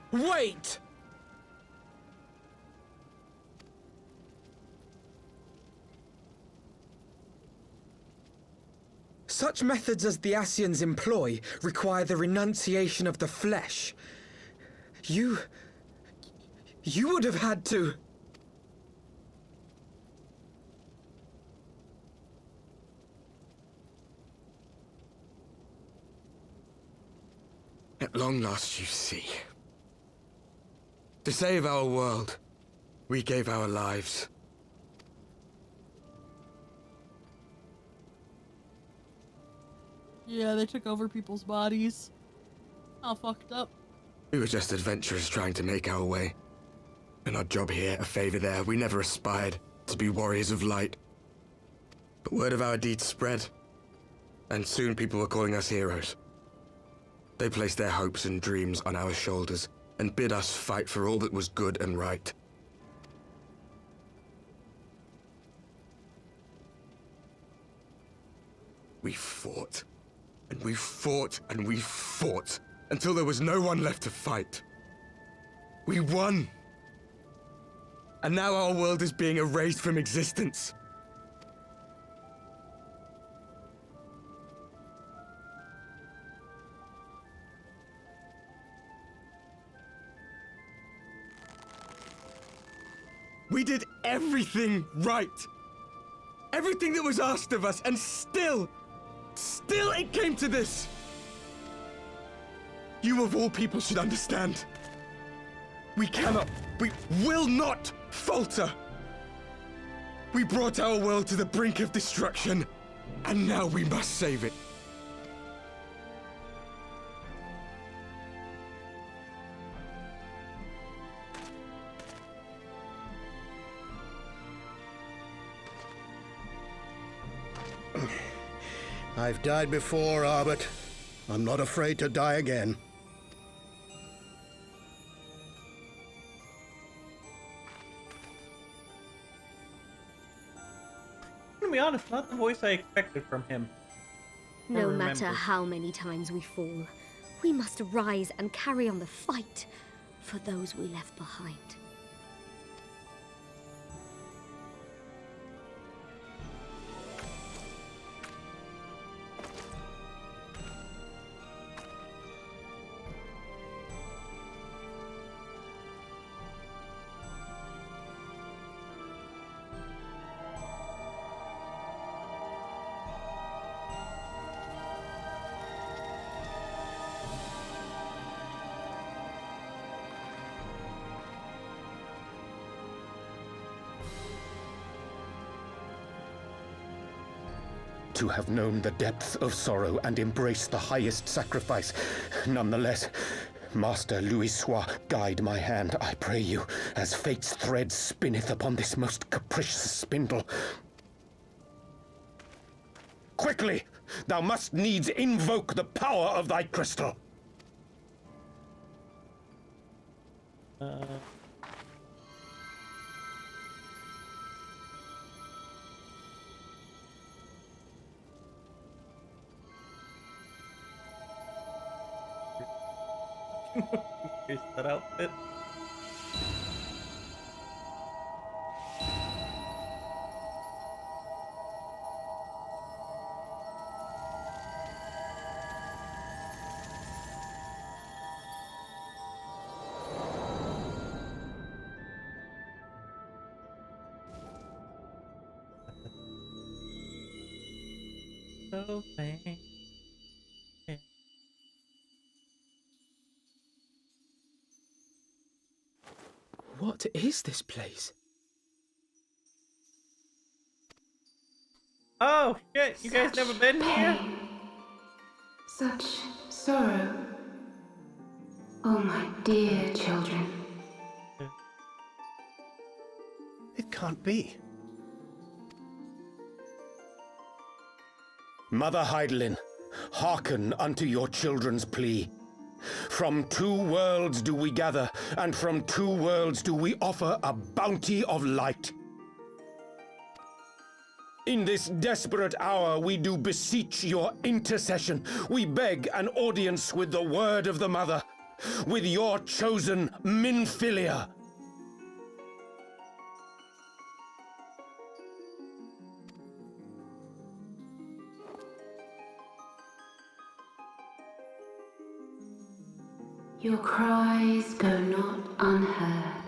Wait! Such methods as the Ascians employ require the renunciation of the flesh. You would have had to... At long last, you see. To save our world, we gave our lives. Yeah, they took over people's bodies. All fucked up. We were just adventurers trying to make our way. An odd job here, a favor there. We never aspired to be warriors of light. But word of our deeds spread, and soon people were calling us heroes. They placed their hopes and dreams on our shoulders and bid us fight for all that was good and right. We fought, and we fought, and we fought, until there was no one left to fight. We won! And now our world is being erased from existence. We did everything right. Everything that was asked of us, and still it came to this. You of all people should understand. We will not falter. We brought our world to the brink of destruction, and now we must save it. I've died before, Arbut. I'm not afraid to die again. To be honest, not the voice I expected from him. No matter how many times we fall, we must rise and carry on the fight for those we left behind. To have known the depth of sorrow and embraced the highest sacrifice. Nonetheless, Master Louis-Sois, guide my hand, I pray you, as fate's thread spinneth upon this most capricious spindle. Quickly! Thou must needs invoke the power of thy crystal. Here's that outfit. So bang. What is this place? Oh shit, you guys never been here? Such sorrow. Oh, my dear children. It can't be. Mother Heidelin, hearken unto your children's plea. From two worlds do we gather, and from two worlds do we offer a bounty of light. In this desperate hour we do beseech your intercession. We beg an audience with the word of the Mother, with your chosen Minfilia. Your cries go not unheard,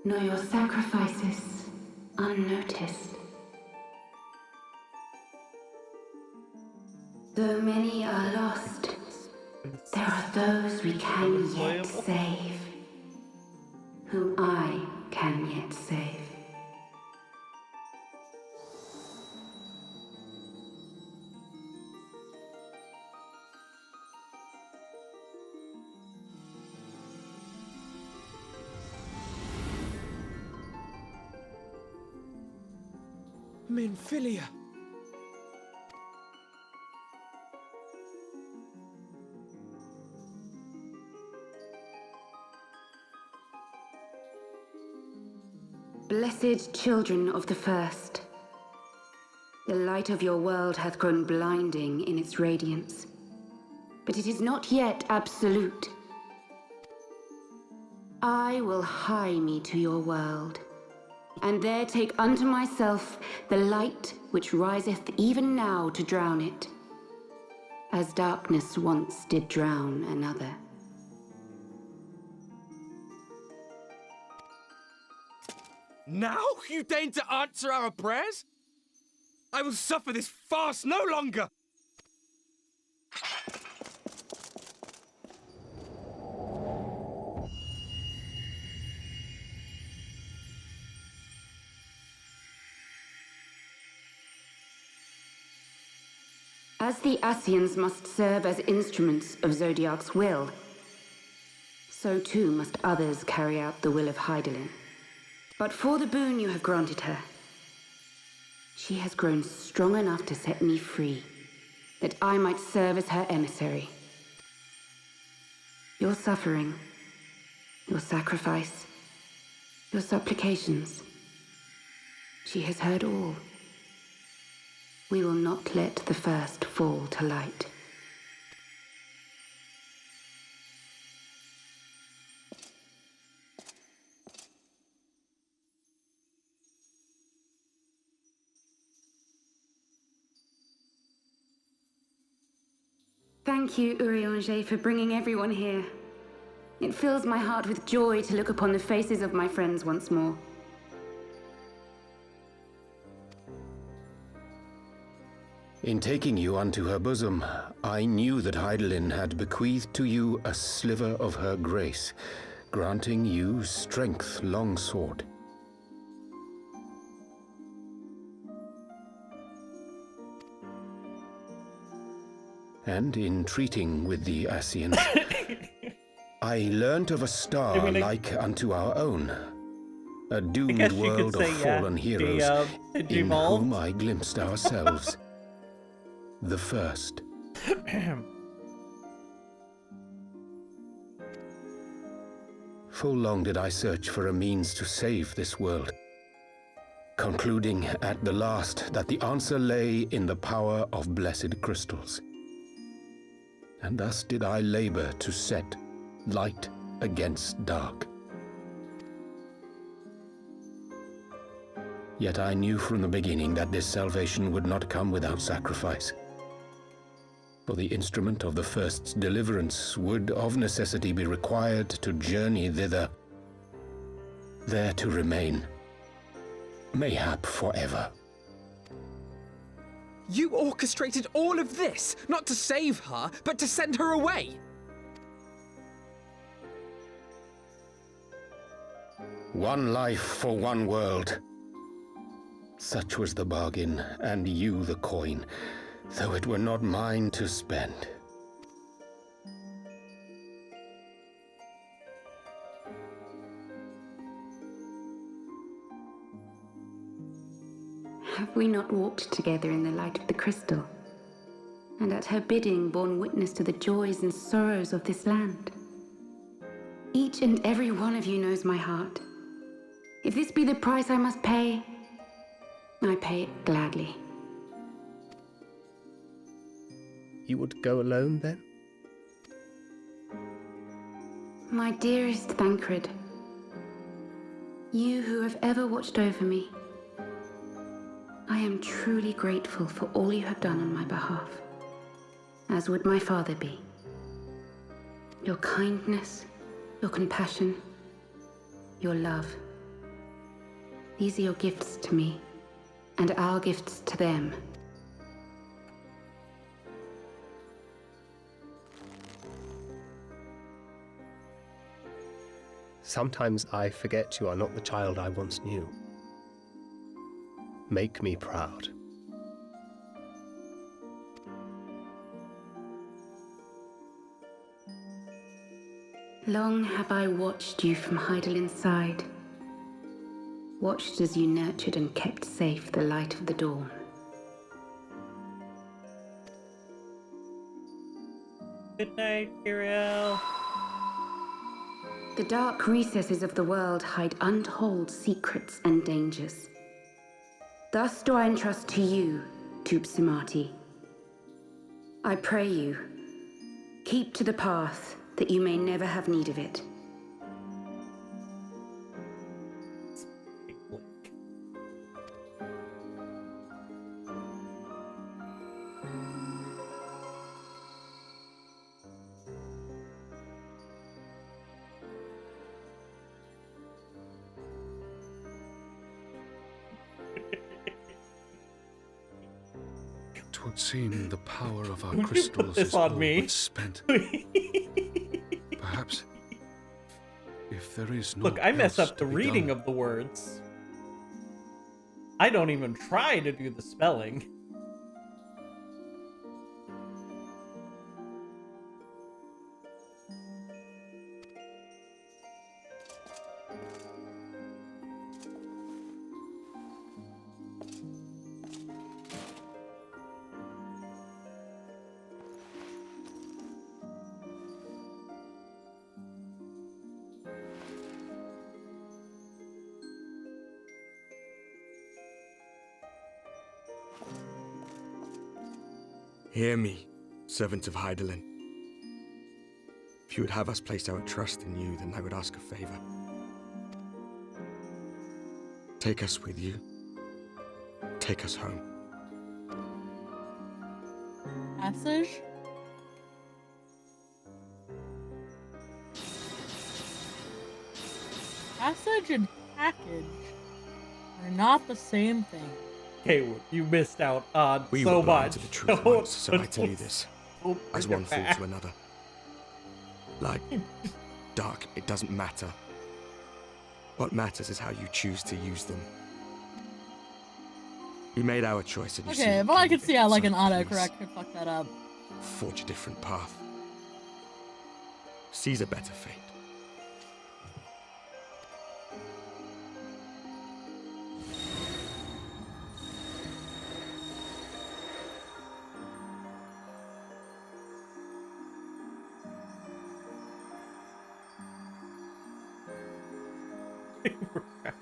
nor your sacrifices unnoticed. Though many are lost, there are those we can yet save, whom I can yet save. Minfilia. Blessed children of the First, the light of your world hath grown blinding in its radiance, but it is not yet absolute. I will hie me to your world, and there take unto myself the light which riseth even now to drown it, as darkness once did drown another. Now you deign to answer our prayers? I will suffer this farce no longer! As the Ascians must serve as instruments of Zodiark's will, so too must others carry out the will of Hydaelyn. But for the boon you have granted her, she has grown strong enough to set me free, that I might serve as her emissary. Your suffering, your sacrifice, your supplications, she has heard all. We will not let the first fall to light. Thank you, Urianger, for bringing everyone here. It fills my heart with joy to look upon the faces of my friends once more. In taking you unto her bosom, I knew that Hydaelyn had bequeathed to you a sliver of her grace, granting you strength longsword. And in treating with the Ascians, I learnt of a star like unto our own, a doomed world of fallen heroes, in whom I glimpsed ourselves. The first. Full long did I search for a means to save this world, concluding at the last that the answer lay in the power of blessed crystals. And thus did I labor to set light against dark. Yet I knew from the beginning that this salvation would not come without sacrifice. For the instrument of the first's deliverance would of necessity be required to journey thither, there to remain, mayhap forever. You orchestrated all of this, not to save her, but to send her away! One life for one world. Such was the bargain, and you the coin, though it were not mine to spend. Have we not walked together in the light of the crystal, and at her bidding borne witness to the joys and sorrows of this land? Each and every one of you knows my heart. If this be the price I must pay, I pay it gladly. You would go alone, then? My dearest Thancred, you who have ever watched over me, I am truly grateful for all you have done on my behalf, as would my father be. your kindness, your compassion, your love. These are your gifts to me, and our gifts to them. Sometimes I forget you are not the child I once knew. Make me proud. Long have I watched you from Heidelin's side, watched as you nurtured and kept safe the light of the dawn. Good night, Kiriel. The dark recesses of the world hide untold secrets and dangers. Thus do I entrust to you, Tupsimati. I pray you, keep to the path that you may never have need of it. It would seem the power of our Would you crystals put this is on all me? but spent. Perhaps, if there is no Look, I mess else up to the be reading done, of the words. I don't even try to do the spelling. Hear me, servant of Heidelin. If you would have us place our trust in you, then I would ask a favor. Take us with you. Take us home. Passage? Passage and package are not the same thing. Haywood, you missed out on We so were blind much. to the truth once, so I tell you this, Don't as bring one it fool back. to another. Light, dark, it doesn't matter. What matters is how you choose to use them. We made our choice and you Okay, but I could see how like an so autocorrect could fuck that up. forge a different path. Seize a better fate.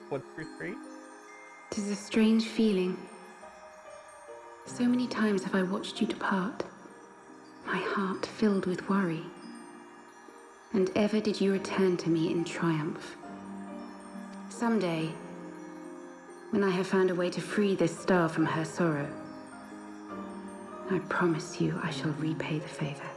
One through three. 'Tis a strange feeling. So many times have I watched you depart, my heart filled with worry. And ever did you return to me in triumph. Someday, when I have found a way to free this star from her sorrow, I promise you I shall repay the favor.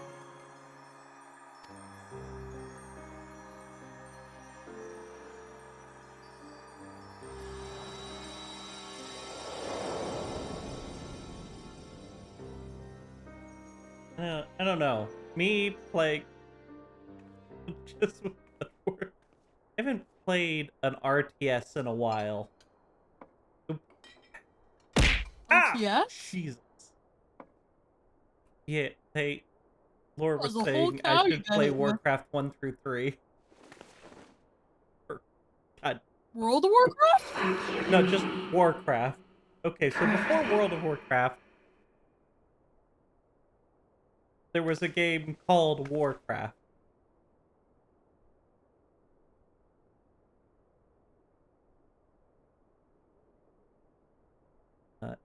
I don't know. Me playing just with the word. I haven't played an RTS in a while. RTS? Jesus. Yeah, Laura was There's a whole saying cow I you should guys play were- Warcraft 1 through 3. God. World of Warcraft? No, just Warcraft. Okay, so before World of Warcraft, there was a game called Warcraft.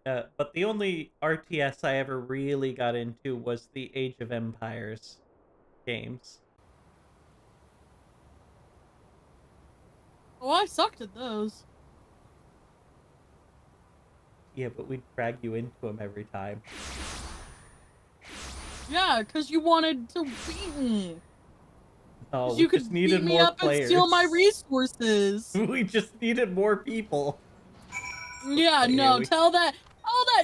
But the only RTS I ever really got into was the Age of Empires games. Oh, I sucked at those. Yeah, but we'd drag you into them every time. Yeah, because you wanted to beat me. Oh, You we could just beat needed me more up players. and steal my resources. We just needed more people. Yeah, Hey, no, we- tell that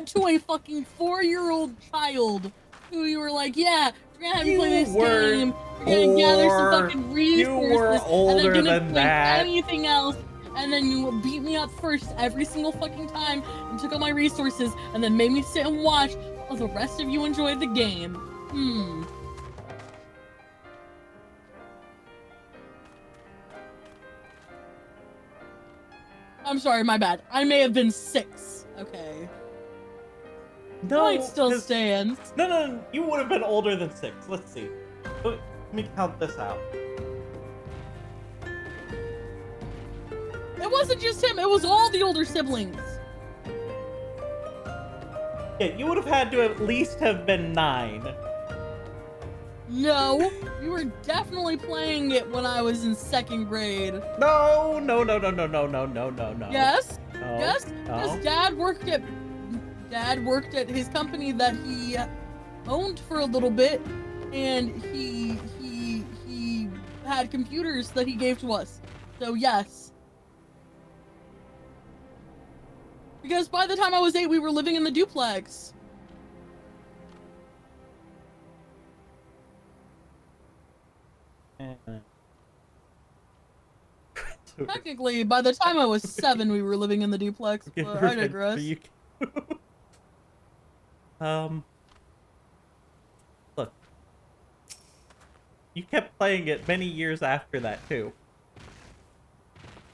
to a fucking 4-year-old child who you were like, yeah, we're gonna have you play this game, we're gonna gather some fucking resources, You were and older then gonna than play that. anything else, and then you beat me up first every single fucking time and took all my resources, and then made me sit and watch while the rest of you enjoyed the game. I'm sorry, my bad. I may have been 6. Okay. No, Point still 'cause- stands. No, you would have been older than 6. Let's see. Let me count this out. It wasn't just him, it was all the older siblings. Yeah, you would have had to at least have been 9. No, you were definitely playing it when I was in 2nd grade. No. Yes, No, yes, no. because Dad worked at his company that he owned for a little bit, and he had computers that he gave to us. So yes. Because by the time I was 8, we were living in the duplex. Technically, by the time I was 7, we were living in the duplex, but I digress. Look. You kept playing it many years after that, too.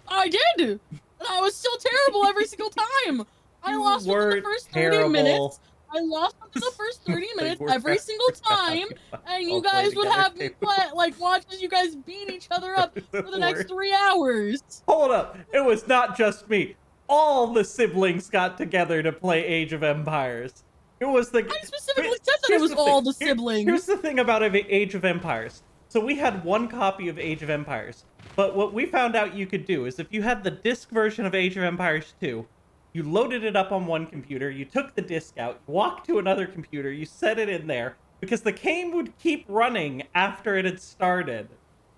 I did! And I was still terrible every single time! I lost within the first 30 minutes. I lost within the first 30 minutes every single time, and you guys would have me play, like, watch as you guys beat each other up for the next 3 hours. Hold up. It was not just me. All the siblings got together to play Age of Empires. It was the... I specifically said that it was all the siblings. Here's the thing about Age of Empires. So we had one copy of Age of Empires, but what we found out you could do is if you had the disc version of Age of Empires 2, you loaded it up on one computer, you took the disc out, walked to another computer, you set it in there, because the game would keep running after it had started.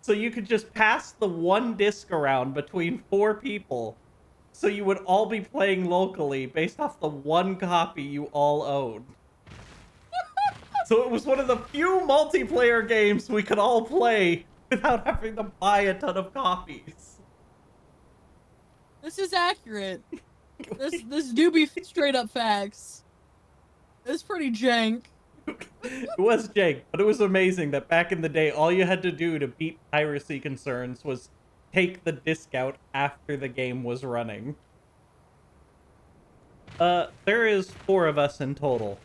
So you could just pass the one disc around between 4 people, so you would all be playing locally based off the one copy you all owned. So it was one of the few multiplayer games we could all play without having to buy a ton of copies. This is accurate. This do be straight up facts. It's pretty jank. It was jank, but it was amazing that back in the day, all you had to do to beat piracy concerns was take the disc out after the game was running. There is 4 of us in total.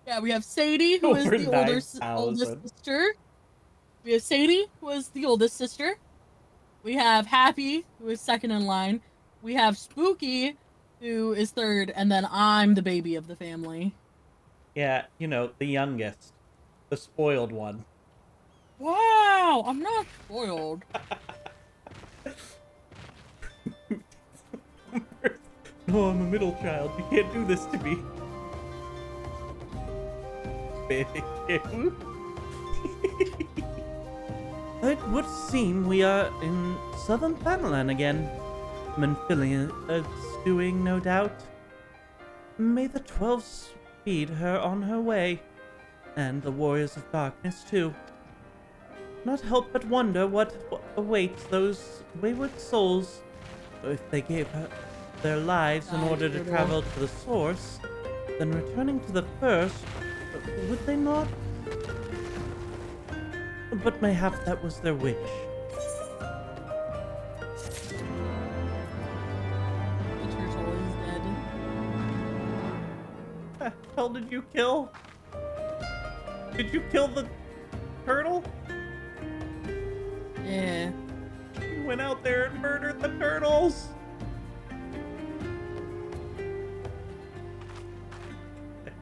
Yeah, we have Sadie, who is the oldest sister. We have Sadie, who is the oldest sister. We have Happy, who is 2nd in line. We have Spooky, who is 3rd, and then I'm the baby of the family. Yeah, you know, the youngest. The spoiled one. Wow, I'm not spoiled. No, I'm a middle child. You can't do this to me. It would seem we are in southern Thanalan again. Manphilian stewing, no doubt. May the 12 speed her on her way. And the Warriors of Darkness, too. Not help but wonder what awaits those wayward souls. If they gave her their lives in order to travel to the source, then returning to the first, would they not? But mayhap that was their wish. The turtle is dead. The hell did you kill? Did you kill the turtle? Yeah. You went out there and murdered the turtles.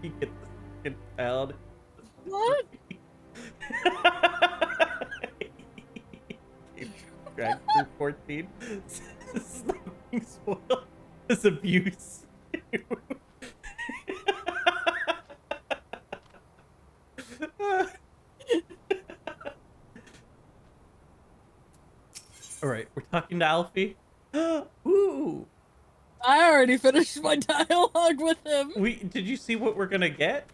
You get the fucking child. What? Dragged through 14. Slapping spoiled. This abuse. right, we're talking to Alfie. Ooh. I already finished my dialogue with him. Did you see what we're gonna get?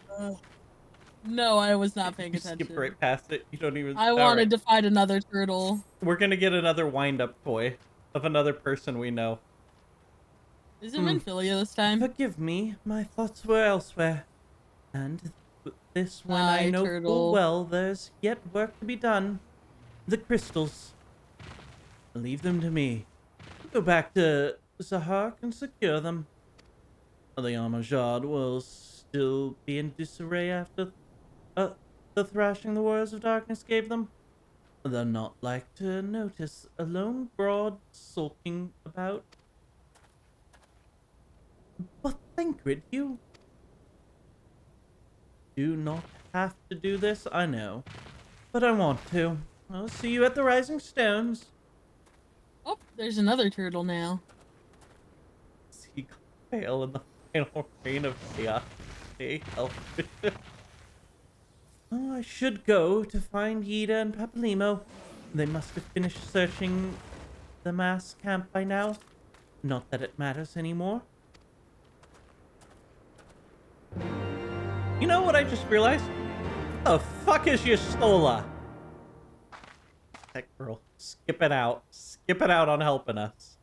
No, I was not paying You attention. skip right past it. You don't even. I wanted to fight another turtle. We're gonna get another wind-up toy of another person we know. Is it Minfilia this time? Forgive me, my thoughts were elsewhere. And this one I know turtle. full well there's yet work to be done. The crystals. Leave them to me. Go back to Zahark and secure them. The Armajard will still be in disarray after the thrashing the Warriors of Darkness gave them. They'll not like to notice a lone broad sulking about. But Thancred, you do not have to do this, I know. But I want to. I'll see you at the Rising Stones. Oh, there's another turtle now. He fail in the final reign of chaos. Hey, help. Oh, I should go to find Yida and Papalymo. They must have finished searching the mass camp by now. Not that it matters anymore. You know what I just realized? The fuck is Yestola? That girl. Skip it out. Skip it out on helping us.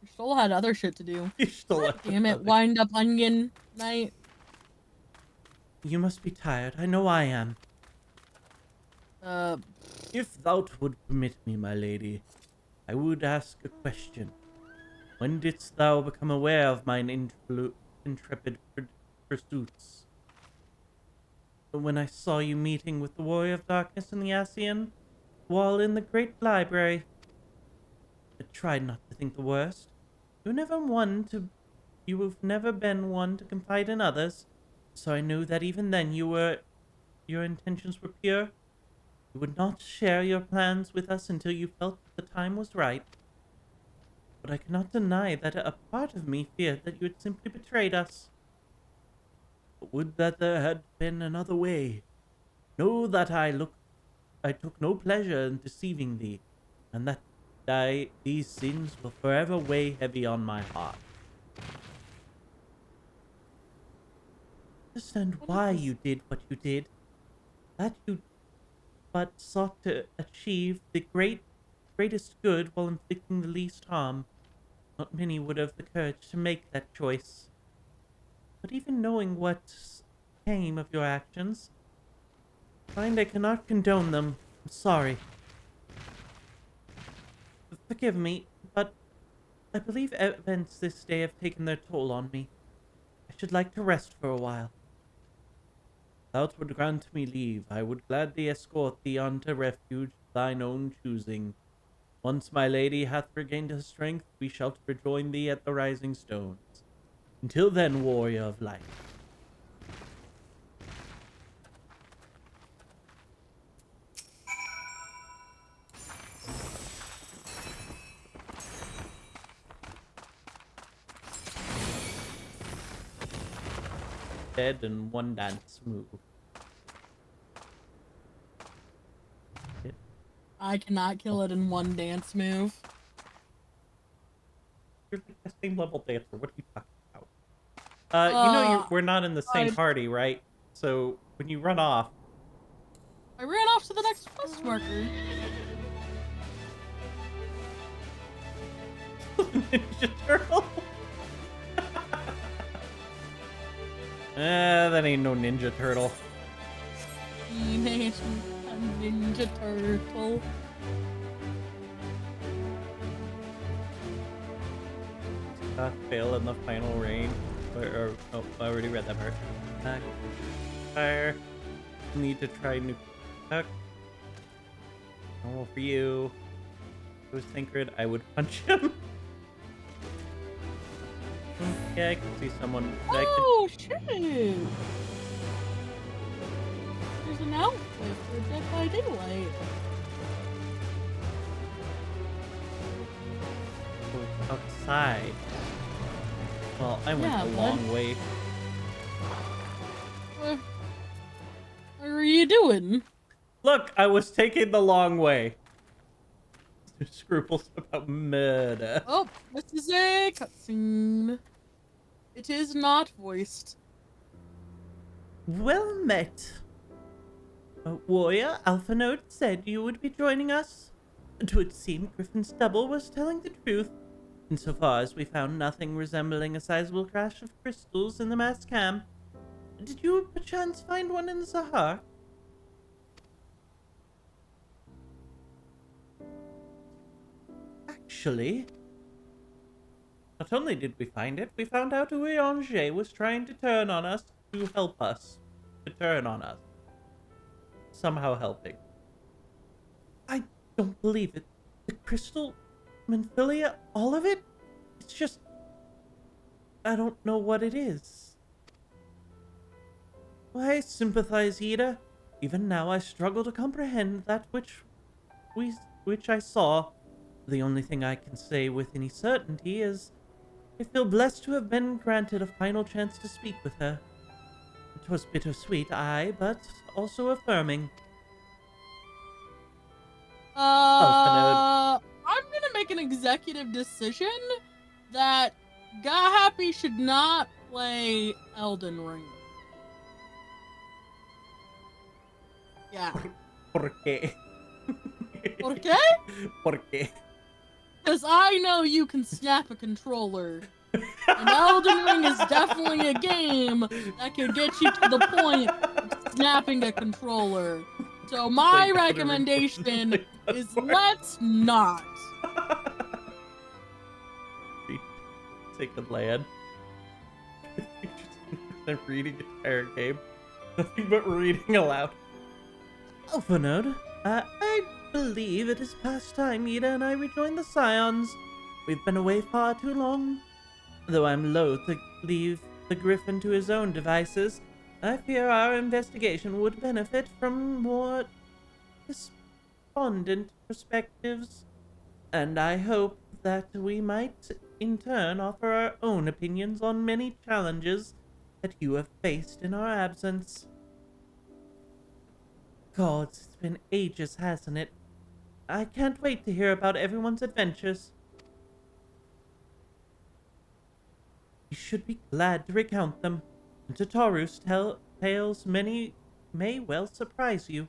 You still had other shit to do. You still God damn it, wind up onion night. You must be tired. I know I am. If thou would permit me, my lady, I would ask a question. When didst thou become aware of mine intrepid pursuits? When I saw you meeting with the Warrior of Darkness in the Ascian, while in the Great Library. I tried not to think the worst. You have never been one to confide in others, so I knew that even then your intentions were pure. You would not share your plans with us until you felt the time was right. But I cannot deny that a part of me feared that you had simply betrayed us. But would that there had been another way. Know that I took no pleasure in deceiving thee, and that these sins will forever weigh heavy on my heart. Understand why you did what you did. That you but sought to achieve the greatest good while inflicting the least harm. Not many would have the courage to make that choice. But even knowing what came of your actions, I find I cannot condone them. I'm sorry. Forgive me, but I believe events this day have taken their toll on me. I should like to rest for a while. Thou would grant me leave, I would gladly escort thee unto refuge of thine own choosing. Once my lady hath regained her strength, we shall rejoin thee at the Rising Stones. Until then, warrior of light. Dead and one dance move. I cannot kill it in one dance move. You're like the same level dancer. What are you talking about? We're not in the same party, right? So when you run off, I ran off to the next quest marker. Ninja Turtle. That ain't no Ninja Turtle. Ninja Turtle. Fail in the final rain. Oh, I already read that part. Fire. Need to try new. Normal for you. If it was Thancred, I would punch him. Yeah, I can see someone. Oh, shit! There's an outfit for Dead by Daylight. Outside. Well, I went a long way. What are you doing? Look, I was taking the long way. scruples about murder. Oh, this is a cutscene. It is not voiced. Well met. Warrior Alphanode said you would be joining us. It would seem Griffin's double was telling the truth, insofar as we found nothing resembling a sizable crash of crystals in the mass camp. Did you perchance find one in the Sahar? Actually, not only did we find it, we found out Uyanger was trying to turn on us to help us. To turn on us. Somehow helping. I don't believe it. The crystal, Menphilia, all of it? It's just... I don't know what it is. I sympathize, Ida. Even now I struggle to comprehend that which I saw. The only thing I can say with any certainty is I feel blessed to have been granted a final chance to speak with her. It was bittersweet, aye, but also affirming. I'm gonna make an executive decision that Happy should not play Elden Ring. Yeah. ¿Por qué? ¿Por qué? ¿Por qué? Because I know you can snap a controller. And Elden Ring is definitely a game that can get you to the point of snapping a controller. So my recommendation is let's not. Sacred Land. They're reading the entire game. Nothing but reading aloud. Alphanode, I believe it is past time Ida and I rejoin the Scions. We've been away far too long. Though I'm loath to leave the Griffin to his own devices, I fear our investigation would benefit from more despondent perspectives, and I hope that we might in turn offer our own opinions on many challenges that you have faced in our absence. Gods, it's been ages, hasn't it? I can't wait to hear about everyone's adventures. You should be glad to recount them, and Tataru's tales many may well surprise you.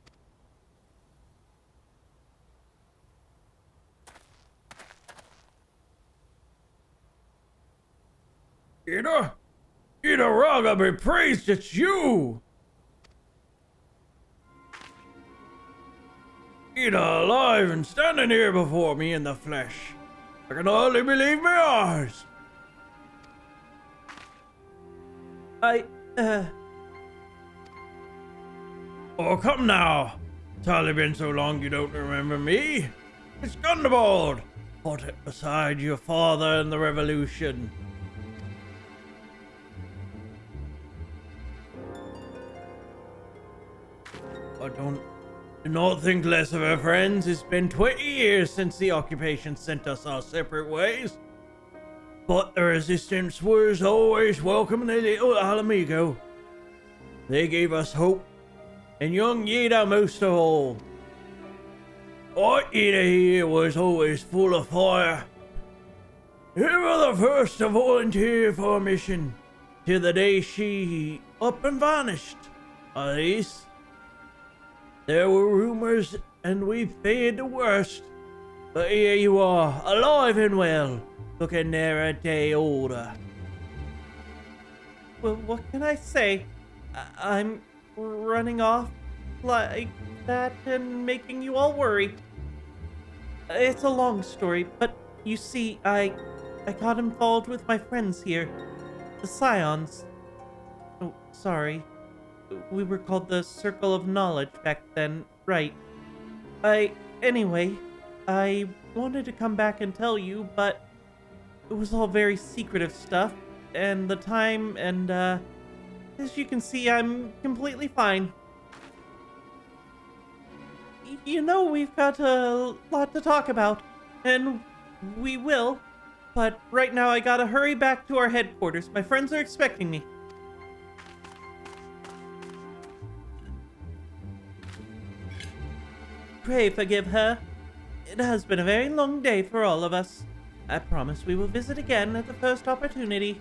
Ida Raga be praised, it's you! Ida alive and standing here before me in the flesh. I can hardly believe my eyes. Oh, come now. It's hardly been so long you don't remember me. It's Gundabald. Fought it beside your father in the revolution. I do not think less of her friends. It's been 20 years since the occupation sent us our separate ways. But the resistance was always welcome in the little Alamigo. They gave us hope, and young Yida most of all. Our Yida here was always full of fire. Ever the first to volunteer for a mission, till the day she up and vanished. At least, there were rumors, and we feared the worst. But here you are, alive and well, looking near a day older. Well, what can I say? I'm running off like that and making you all worry. It's a long story, but you see, I got involved with my friends here, the Scions. Oh, sorry. We were called the Circle of Knowledge back then, right? Anyway, I wanted to come back and tell you, but it was all very secretive stuff, and the time, and, as you can see, I'm completely fine. You know, we've got a lot to talk about, and we will, but right now I gotta hurry back to our headquarters. My friends are expecting me. Pray forgive her. It has been a very long day for all of us. I promise we will visit again at the first opportunity.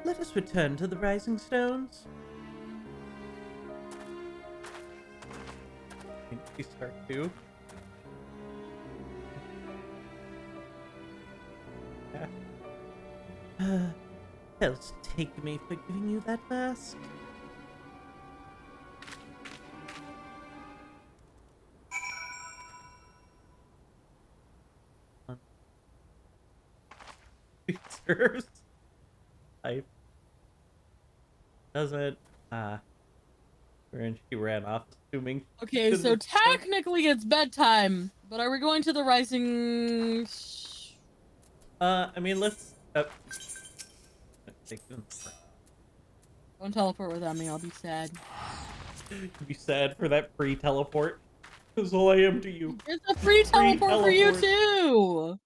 Let us return to the Rising Stones. We start to. Yeah. Hell's take me for giving you that mask. Serves. I doesn't. And she ran off, assuming. Okay, so technically it's bedtime, but are we going to the Rising? I mean, let's. Don't teleport without me. I'll be sad. Be sad for that free teleport. That's all I am to you. It's a free teleport for you too.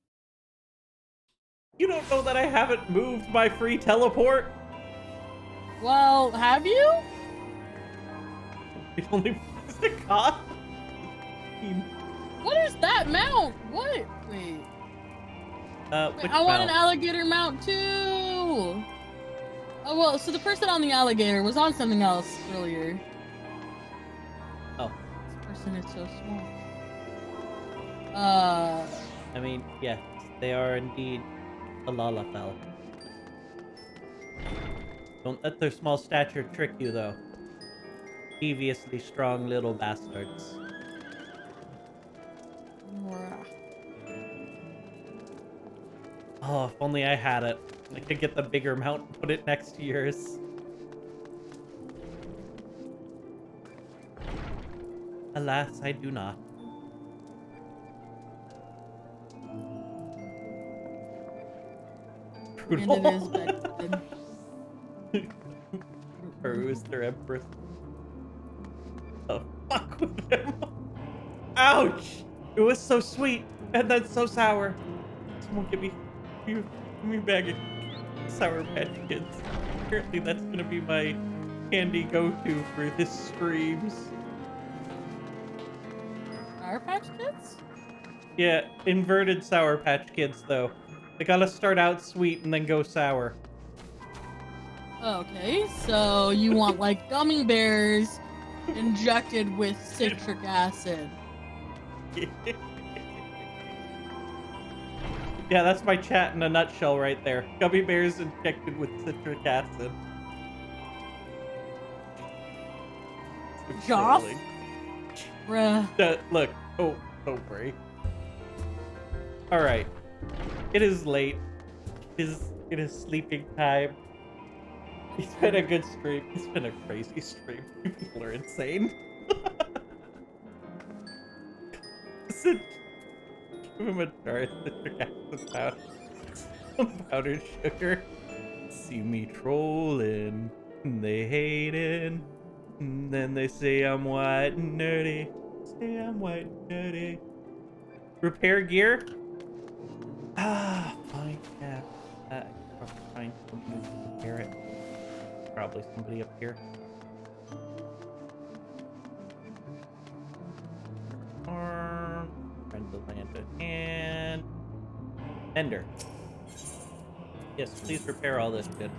You don't know that I haven't moved my free teleport? Well, have you? It only was the cost. What is that mount? What? Wait. Wait, I want an alligator mount too. Oh well, so the person on the alligator was on something else earlier. Oh. This person is so small. I mean, yes, they are indeed a Lalafell. Don't let their small stature trick you, though. Deviously strong little bastards. Oh, if only I had it. I could get the bigger mount and put it next to yours. Alas, I do not. And it is bedtime. Who's their empress? The fuck with them? Ouch! It was so sweet, and then so sour. Someone give me a bag of Sour Patch Kids. Apparently that's gonna be my candy go-to for this streams. Sour Patch Kids? Yeah, inverted Sour Patch Kids, though. They gotta start out sweet and then go sour. Okay, so you want like gummy bears injected with citric acid. Yeah, that's my chat in a nutshell right there. Gummy bears injected with citric acid. Joff? Bruh. Look, oh, don't worry. Alright. It is late. It is sleeping time. It's been a good stream. It's been a crazy stream. You people are insane. Give him a jar of citric acid powder. Some powdered sugar. See me trolling. They hating. And then they say I'm white and nerdy. Say I'm white and nerdy. Repair gear? Ah, fine. Yeah. Find somebody to repair it. Probably somebody up here. Friend the land at hand. Ender. Yes, please repair all this shit.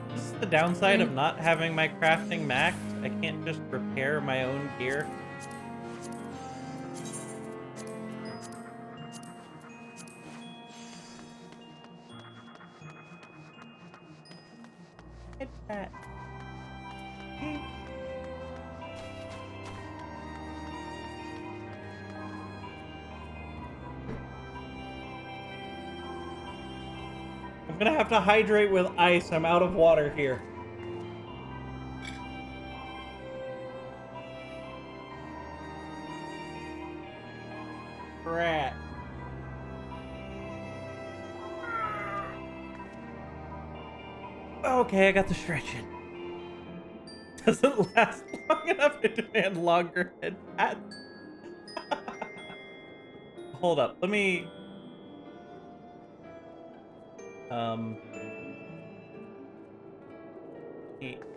This is the downside of not having my crafting maxed. I can't just repair my own gear. I'm gonna have to hydrate with ice. I'm out of water here. Rat. Okay, I got the stretch in. Doesn't last long enough to demand longer head pats. Hold up, let me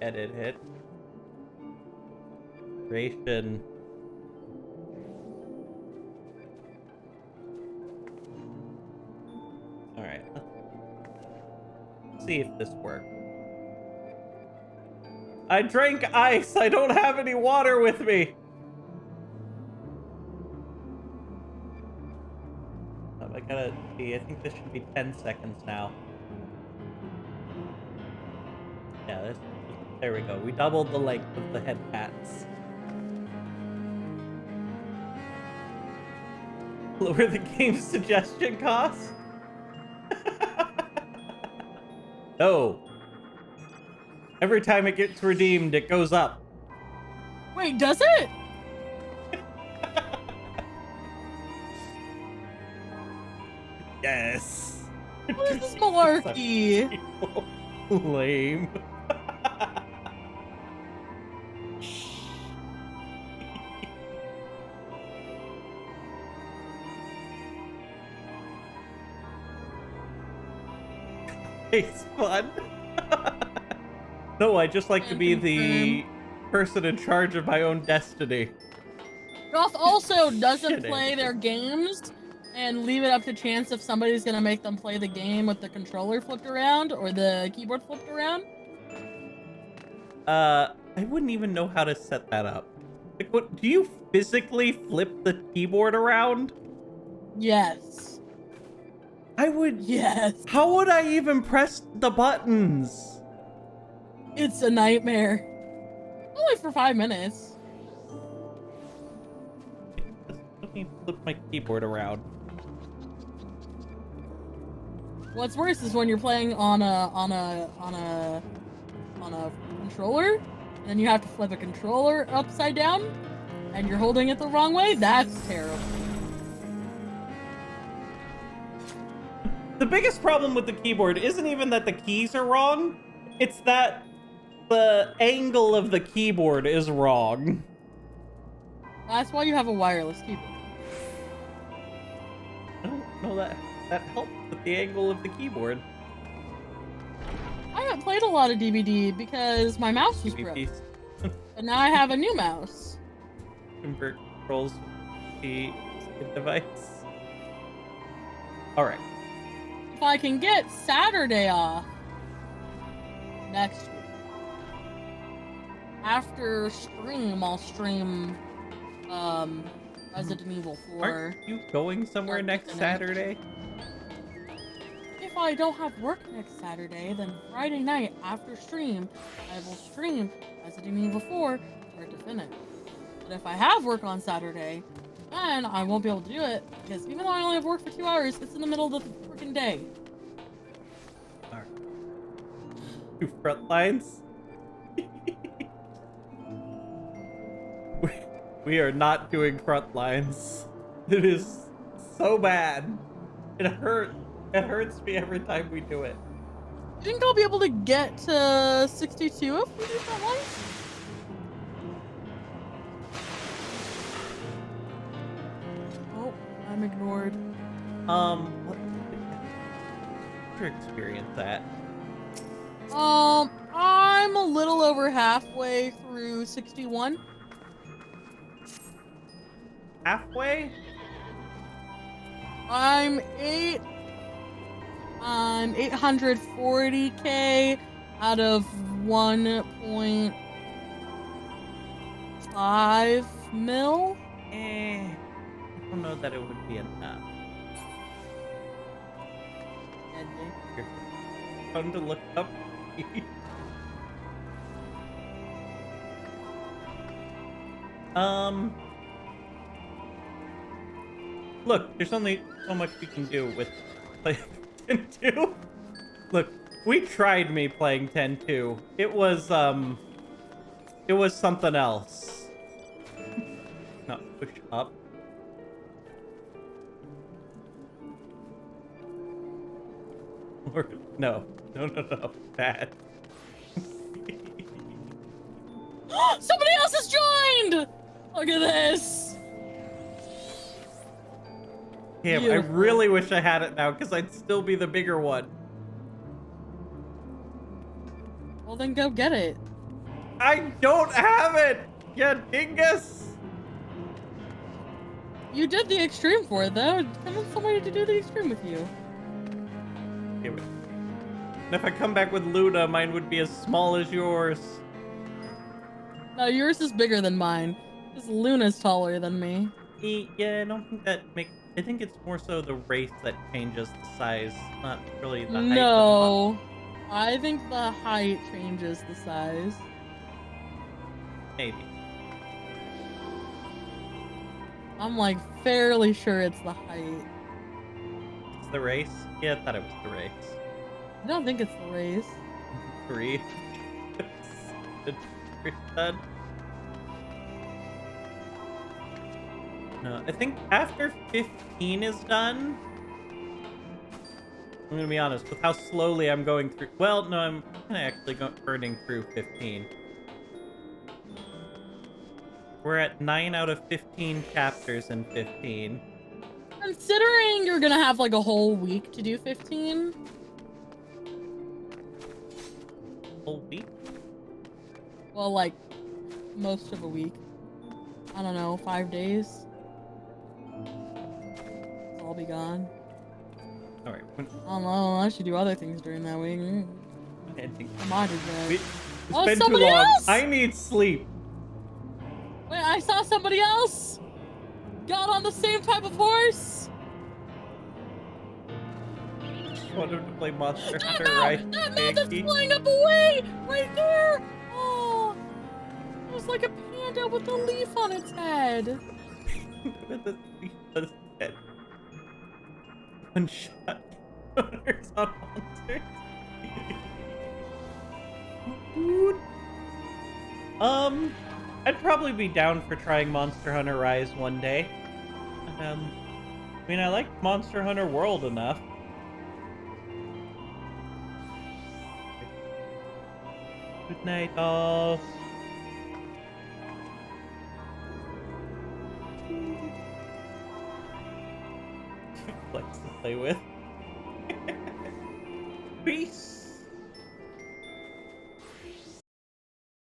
Edit it. Ration. Alright. Let's see if this works. I drank ice! I don't have any water with me! I gotta see. I think this should be 10 seconds now. Yeah, there we go. We doubled the length of the head pats. Lower the game's suggestion cost? No. Every time it gets redeemed, it goes up. Wait, does it? Yes. What is this malarkey? Lame. It's fun. No, I just like to be the person in charge of my own destiny. Goth also doesn't play their games and leave it up to chance if somebody's gonna make them play the game with the controller flipped around or the keyboard flipped around. I wouldn't even know how to set that up. Like, what? Do you physically flip the keyboard around? Yes. I would. Yes. How would I even press the buttons? It's a nightmare. Only for 5 minutes. Let me flip my keyboard around. What's worse is when you're playing on a controller, and then you have to flip a controller upside down, and you're holding it the wrong way. That's terrible. The biggest problem with the keyboard isn't even that the keys are wrong. It's that the angle of the keyboard is wrong. That's why you have a wireless keyboard. I don't know that helps with the angle of the keyboard. I haven't played a lot of DVD because my mouse was broken. But now I have a new mouse. Convert controls the device. Alright. If I can get Saturday off next week. After stream, I'll stream Resident Evil 4. Aren't you going somewhere next Saturday? If I don't have work next Saturday, then Friday night after stream, I will stream Resident Evil 4 start to finish. But if I have work on Saturday, then I won't be able to do it because even though I only have work for 2 hours, it's in the middle of the freaking day. Alright. 2 front lines? We are not doing front lines. It is so bad. It hurts. It hurts me every time we do it. You think I'll be able to get to 62 if we do front lines? Oh, I'm ignored. What's your experience at? I'm a little over halfway through 61. Halfway? I'm 840k out of 1.5 mil. I don't know that it would be enough. Fun to look up. Look, there's only so much we can do with playing 10-2. Look, we tried me playing 10-2. It was something else. Not push up. Or, no, bad. Somebody else has joined! Look at this! Damn, I really wish I had it now, because I'd still be the bigger one. Well, then go get it. I don't have it, you dingus! You did the extreme for it, though. Convince somebody to do the extreme with you. Okay, but if I come back with Luna, mine would be as small as yours. No, yours is bigger than mine. This Luna's taller than me. Yeah, I don't think that makes... I think it's more so the race that changes the size, not really the height. No. I think the height changes the size. Maybe. I'm like fairly sure it's the height. It's the race? Yeah, I thought it was the race. I don't think it's the race. 3. Done. No, I think after 15 is done, I'm gonna be honest with how slowly I'm going through. Well, no, I'm kind of actually burning through 15. We're at 9 out of 15 chapters in 15. Considering you're gonna have like a whole week to do 15. Whole week? Well, like most of a week. I don't know, 5 days. I'll be gone. Alright. I don't know, I should do other things during that week. I might as well. It's Oh, been too somebody long. else! I need sleep. Wait, I saw somebody else! Got on the same type of horse! I want him to play Monster Hunter, That right? mount that's flying up away! Right there! Oh! It was like a panda with a leaf on its head. With the leaf on its head. One shot. Hunters on monsters. I'd probably be down for trying Monster Hunter Rise one day. I mean, I like Monster Hunter World enough. Good night, all. Flex to play with. Peace.